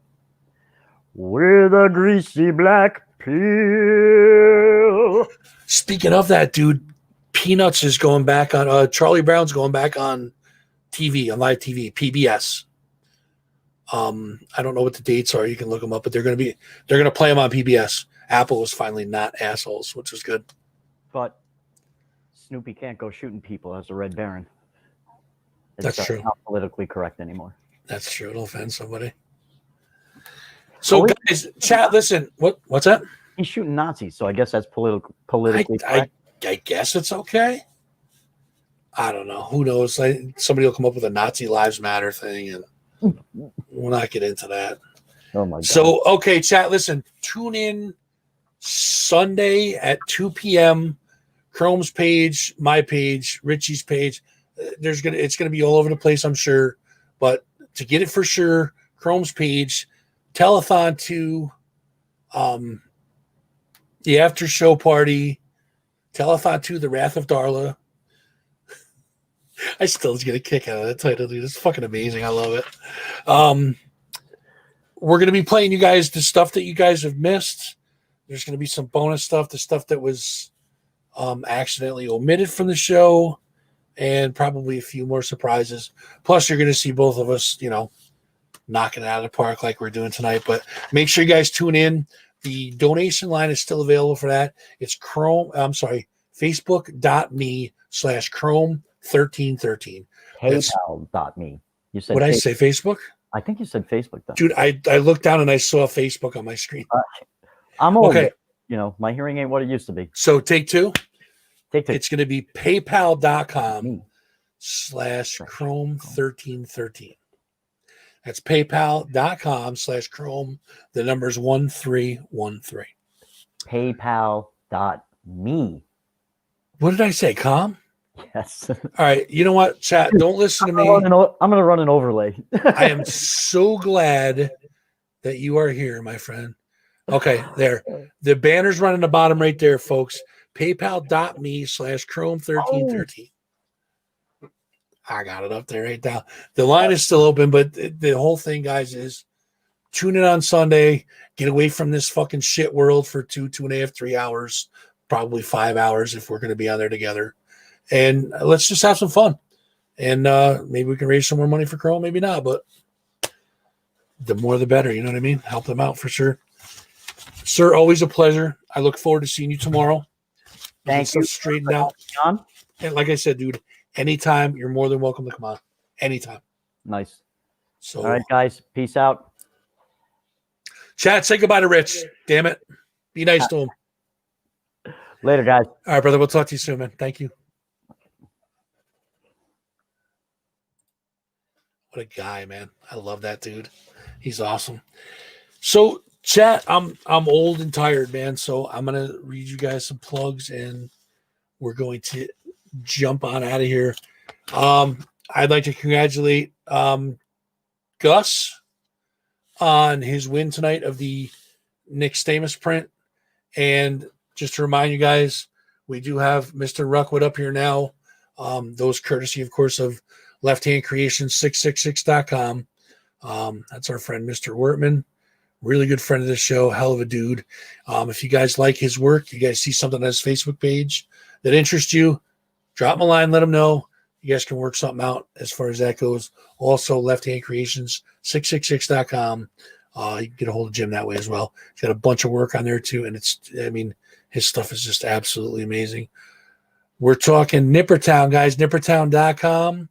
with a greasy black Peel. Speaking of that, dude, Peanuts is going back on. Charlie Brown's going back on TV, on live TV, PBS. I don't know what the dates are. You can look them up, but they're going to play them on PBS. Apple was finally not assholes, which was good. But Snoopy can't go shooting people as a Red Baron. That's true. Not politically correct anymore. That's true. It'll offend somebody. So, guys, chat. Listen, what's that? He's shooting Nazis, so I guess that's politically correct. I guess it's okay. I don't know. Who knows? Somebody will come up with a Nazi Lives Matter thing, and we'll not get into that. Oh my God. So, okay, chat. Listen, tune in Sunday at 2 p.m. Chrome's page, my page, Richie's page. It's gonna be all over the place, I'm sure. But to get it for sure, Chrome's page, telethon 2, the after show party, telethon 2, the Wrath of Darla. I still get a kick out of that title, dude. It's fucking amazing. I love it. We're going to be playing you guys the stuff that you guys have missed. There's going to be some bonus stuff, the stuff that was accidentally omitted from the show, and probably a few more surprises. Plus, you're going to see both of us, knocking it out of the park like we're doing tonight. But make sure you guys tune in. The donation line is still available for that. It's Facebook.me/Chrome1313. PayPal.me. You said What I say, Facebook? I think you said Facebook, though. Dude, I looked down and I saw Facebook on my screen. I'm old. Okay. My hearing ain't what it used to be. So take two. Take two. It's going to be PayPal.com/Chrome1313. That's PayPal.com/Chrome. The number's 1313. PayPal.me. What did I say? Com? Yes. All right. You know what, chat? Don't listen to me. I'm going to run an overlay. I am so glad that you are here, my friend. Okay, there. The banner's running the bottom right there, folks. PayPal.me/Chrome1313. I got it up there right now. The line is still open, but the whole thing, guys, is tune in on Sunday. Get away from this fucking shit world for 2.5, 3 hours, probably 5 hours if we're going to be on there together. And let's just have some fun. And maybe we can raise some more money for Chrome, maybe not, but the more the better, you know what I mean? Help them out for sure. Sir, always a pleasure. I look forward to seeing you tomorrow. Thank you. Straightened out. John? And like I said, dude, anytime, you're more than welcome to come on. Anytime. Nice. So, all right, guys. Peace out. Chat, say goodbye to Rich. Damn it. Be nice to him. Later, guys. All right, brother. We'll talk to you soon, man. Thank you. What a guy, man. I love that dude. He's awesome. So, chat, I'm old and tired, man. So I'm gonna read you guys some plugs and we're going to jump on out of here. I'd like to congratulate Gus on his win tonight of the Nick Stamas print. And just to remind you guys, we do have Mr. Ruckwood up here now. Those courtesy, of course, of Left Hand Creations 666.com. That's our friend, Mr. Wortman. Really good friend of the show. Hell of a dude. If you guys like his work, you guys see something on his Facebook page that interests you, drop him a line, let him know. You guys can work something out as far as that goes. Also, Left Hand Creations 666.com. You can get a hold of Jim that way as well. He's got a bunch of work on there too. And his stuff is just absolutely amazing. We're talking Nippertown, guys. Nippertown.com.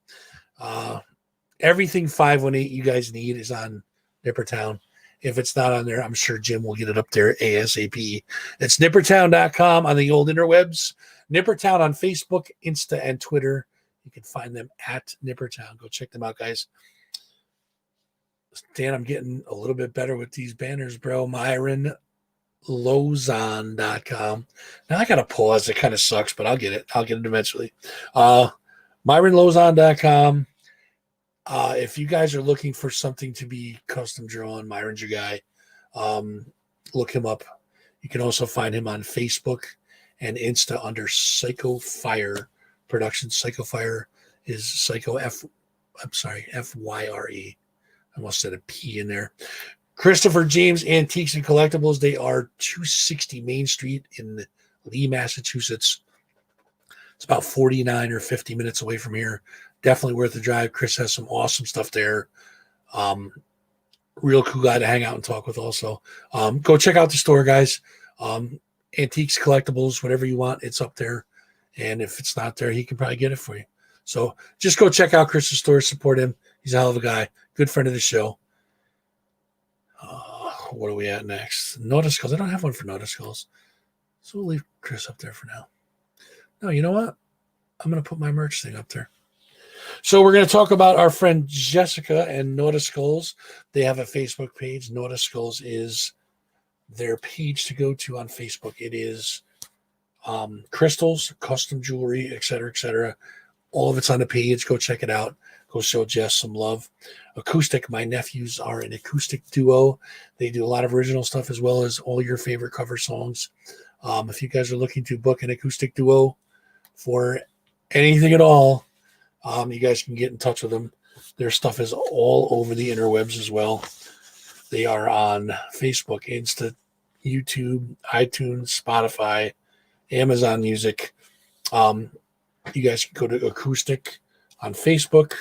Everything 518 you guys need is on Nippertown. If it's not on there, I'm sure Jim will get it up there ASAP. It's nippertown.com on the old interwebs. Nippertown on Facebook, Insta, and Twitter. You can find them at Nippertown. Go check them out, guys. Dan, I'm getting a little bit better with these banners, bro. MyronLozon.com. Now I got to pause. It kind of sucks, but I'll get it. I'll get it eventually. MyronLozon.com. If you guys are looking for something to be custom drawn, Myron's your guy. Look him up. You can also find him on Facebook and Insta under Psycho Fire Productions. Psycho Fire is Psycho F. I'm sorry, FYRE. I almost said a P in there. Christopher James Antiques and Collectibles. They are 260 Main Street in Lee, Massachusetts. It's about 49 or 50 minutes away from here. Definitely worth the drive. Chris has some awesome stuff there. Real cool guy to hang out and talk with also. Go check out the store, guys. Antiques, collectibles, whatever you want, it's up there. And if it's not there, he can probably get it for you. So just go check out Chris's store, support him. He's a hell of a guy. Good friend of the show. What are we at next? Notice Skulls. I don't have one for Notice Skulls. So we'll leave Chris up there for now. No, you know what? I'm going to put my merch thing up there. So we're going to talk about our friend Jessica and Notice Skulls. They have a Facebook page. Notice Skulls is their page to go to on Facebook. It is crystals, custom jewelry, etc., etc. All of it's on the page. Go check it out. Go show Jess some love. Acoustic. My nephews are an acoustic duo. They do a lot of original stuff as well as all your favorite cover songs. If you guys are looking to book an acoustic duo for anything at all, you guys can get in touch with them. Their stuff is all over the interwebs as well. They are on Facebook, Insta, YouTube, iTunes, Spotify, Amazon Music. You guys can go to Acoustic on Facebook,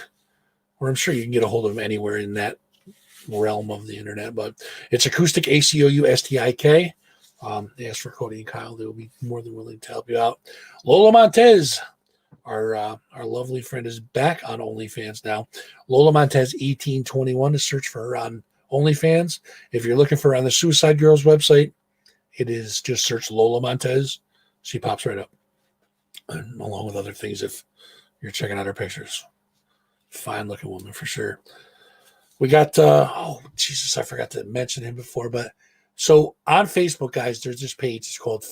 or I'm sure you can get a hold of them anywhere in that realm of the internet. But it's Acoustic, ACOUSTIK. Ask for Cody and Kyle. They will be more than willing to help you out. Lola Montez, our lovely friend, is back on OnlyFans now. Lola Montez 1821 to search for her on OnlyFans. If you're looking for her on the Suicide Girls website, it is just search Lola Montez. She pops right up, and along with other things if you're checking out her pictures. Fine looking woman for sure. We got oh Jesus, I forgot to mention him before, but so on Facebook, guys, there's this page. It's called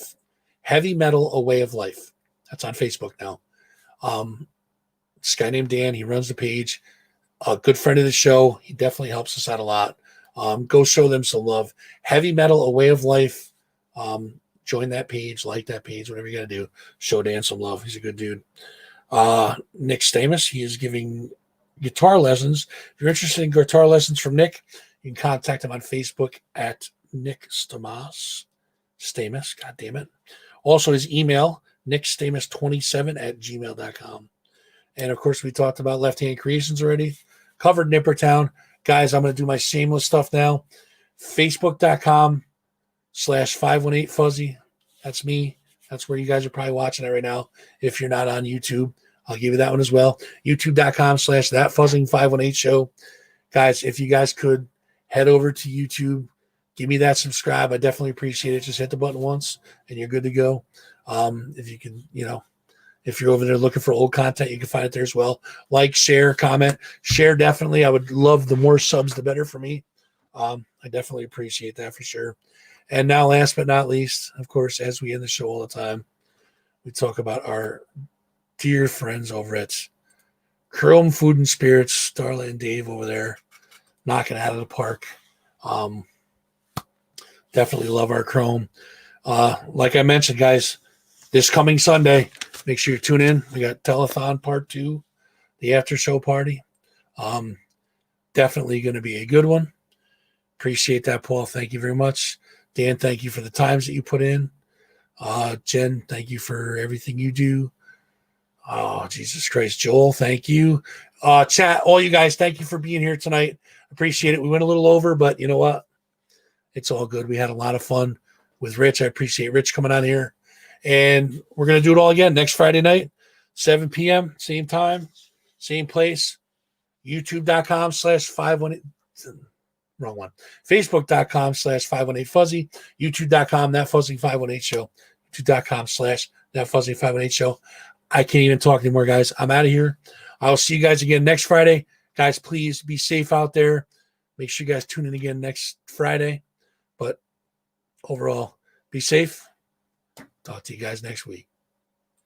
Heavy Metal: A Way of Life. That's on Facebook now. This guy named Dan, he runs the page. A good friend of the show. He definitely helps us out a lot. Go show them some love. Heavy Metal: A Way of Life. Join that page, like that page, whatever you got to do. Show Dan some love. He's a good dude. Nick Stamas, he is giving guitar lessons. If you're interested in guitar lessons from Nick, you can contact him on Facebook at Nick Stamas. God damn it. Also, his email, nickstamas27@gmail.com. And of course, we talked about Left Hand Creations already. Covered Nippertown. Guys, I'm going to do my shameless stuff now. Facebook.com/518fuzzy. That's me. That's where you guys are probably watching it right now. If you're not on YouTube, I'll give you that one as well. YouTube.com/thatfuzzing518show. Guys, if you guys could head over to YouTube, give me that subscribe. I definitely appreciate it. Just hit the button once and you're good to go. If you can, if you're over there looking for old content, you can find it there as well. Like, share, comment. Share definitely. I would love the more subs, the better for me. I definitely appreciate that for sure. And now, last but not least, of course, as we end the show all the time, we talk about our dear friends over at Chrome Food and Spirits, Darla and Dave over there, knocking it out of the park. Definitely love our Chrome. Like I mentioned, guys, this coming Sunday, make sure you tune in. We got Telethon Part 2, the after show party. Definitely going to be a good one. Appreciate that, Paul. Thank you very much. Dan, thank you for the times that you put in. Jen, thank you for everything you do. Oh, Jesus Christ. Joel, thank you. Chat, all you guys, thank you for being here tonight. Appreciate it. We went a little over, but you know what? It's all good. We had a lot of fun with Rich. I appreciate Rich coming on here. And we're going to do it all again next Friday night, 7 p.m., same time, same place. YouTube.com/518. Wrong one. Facebook.com/518fuzzy. YouTube.com, thatfuzzing518show. YouTube.com/thatfuzzing518show. I can't even talk anymore, guys. I'm out of here. I'll see you guys again next Friday. Guys, please be safe out there. Make sure you guys tune in again next Friday. But overall, be safe. Talk to you guys next week.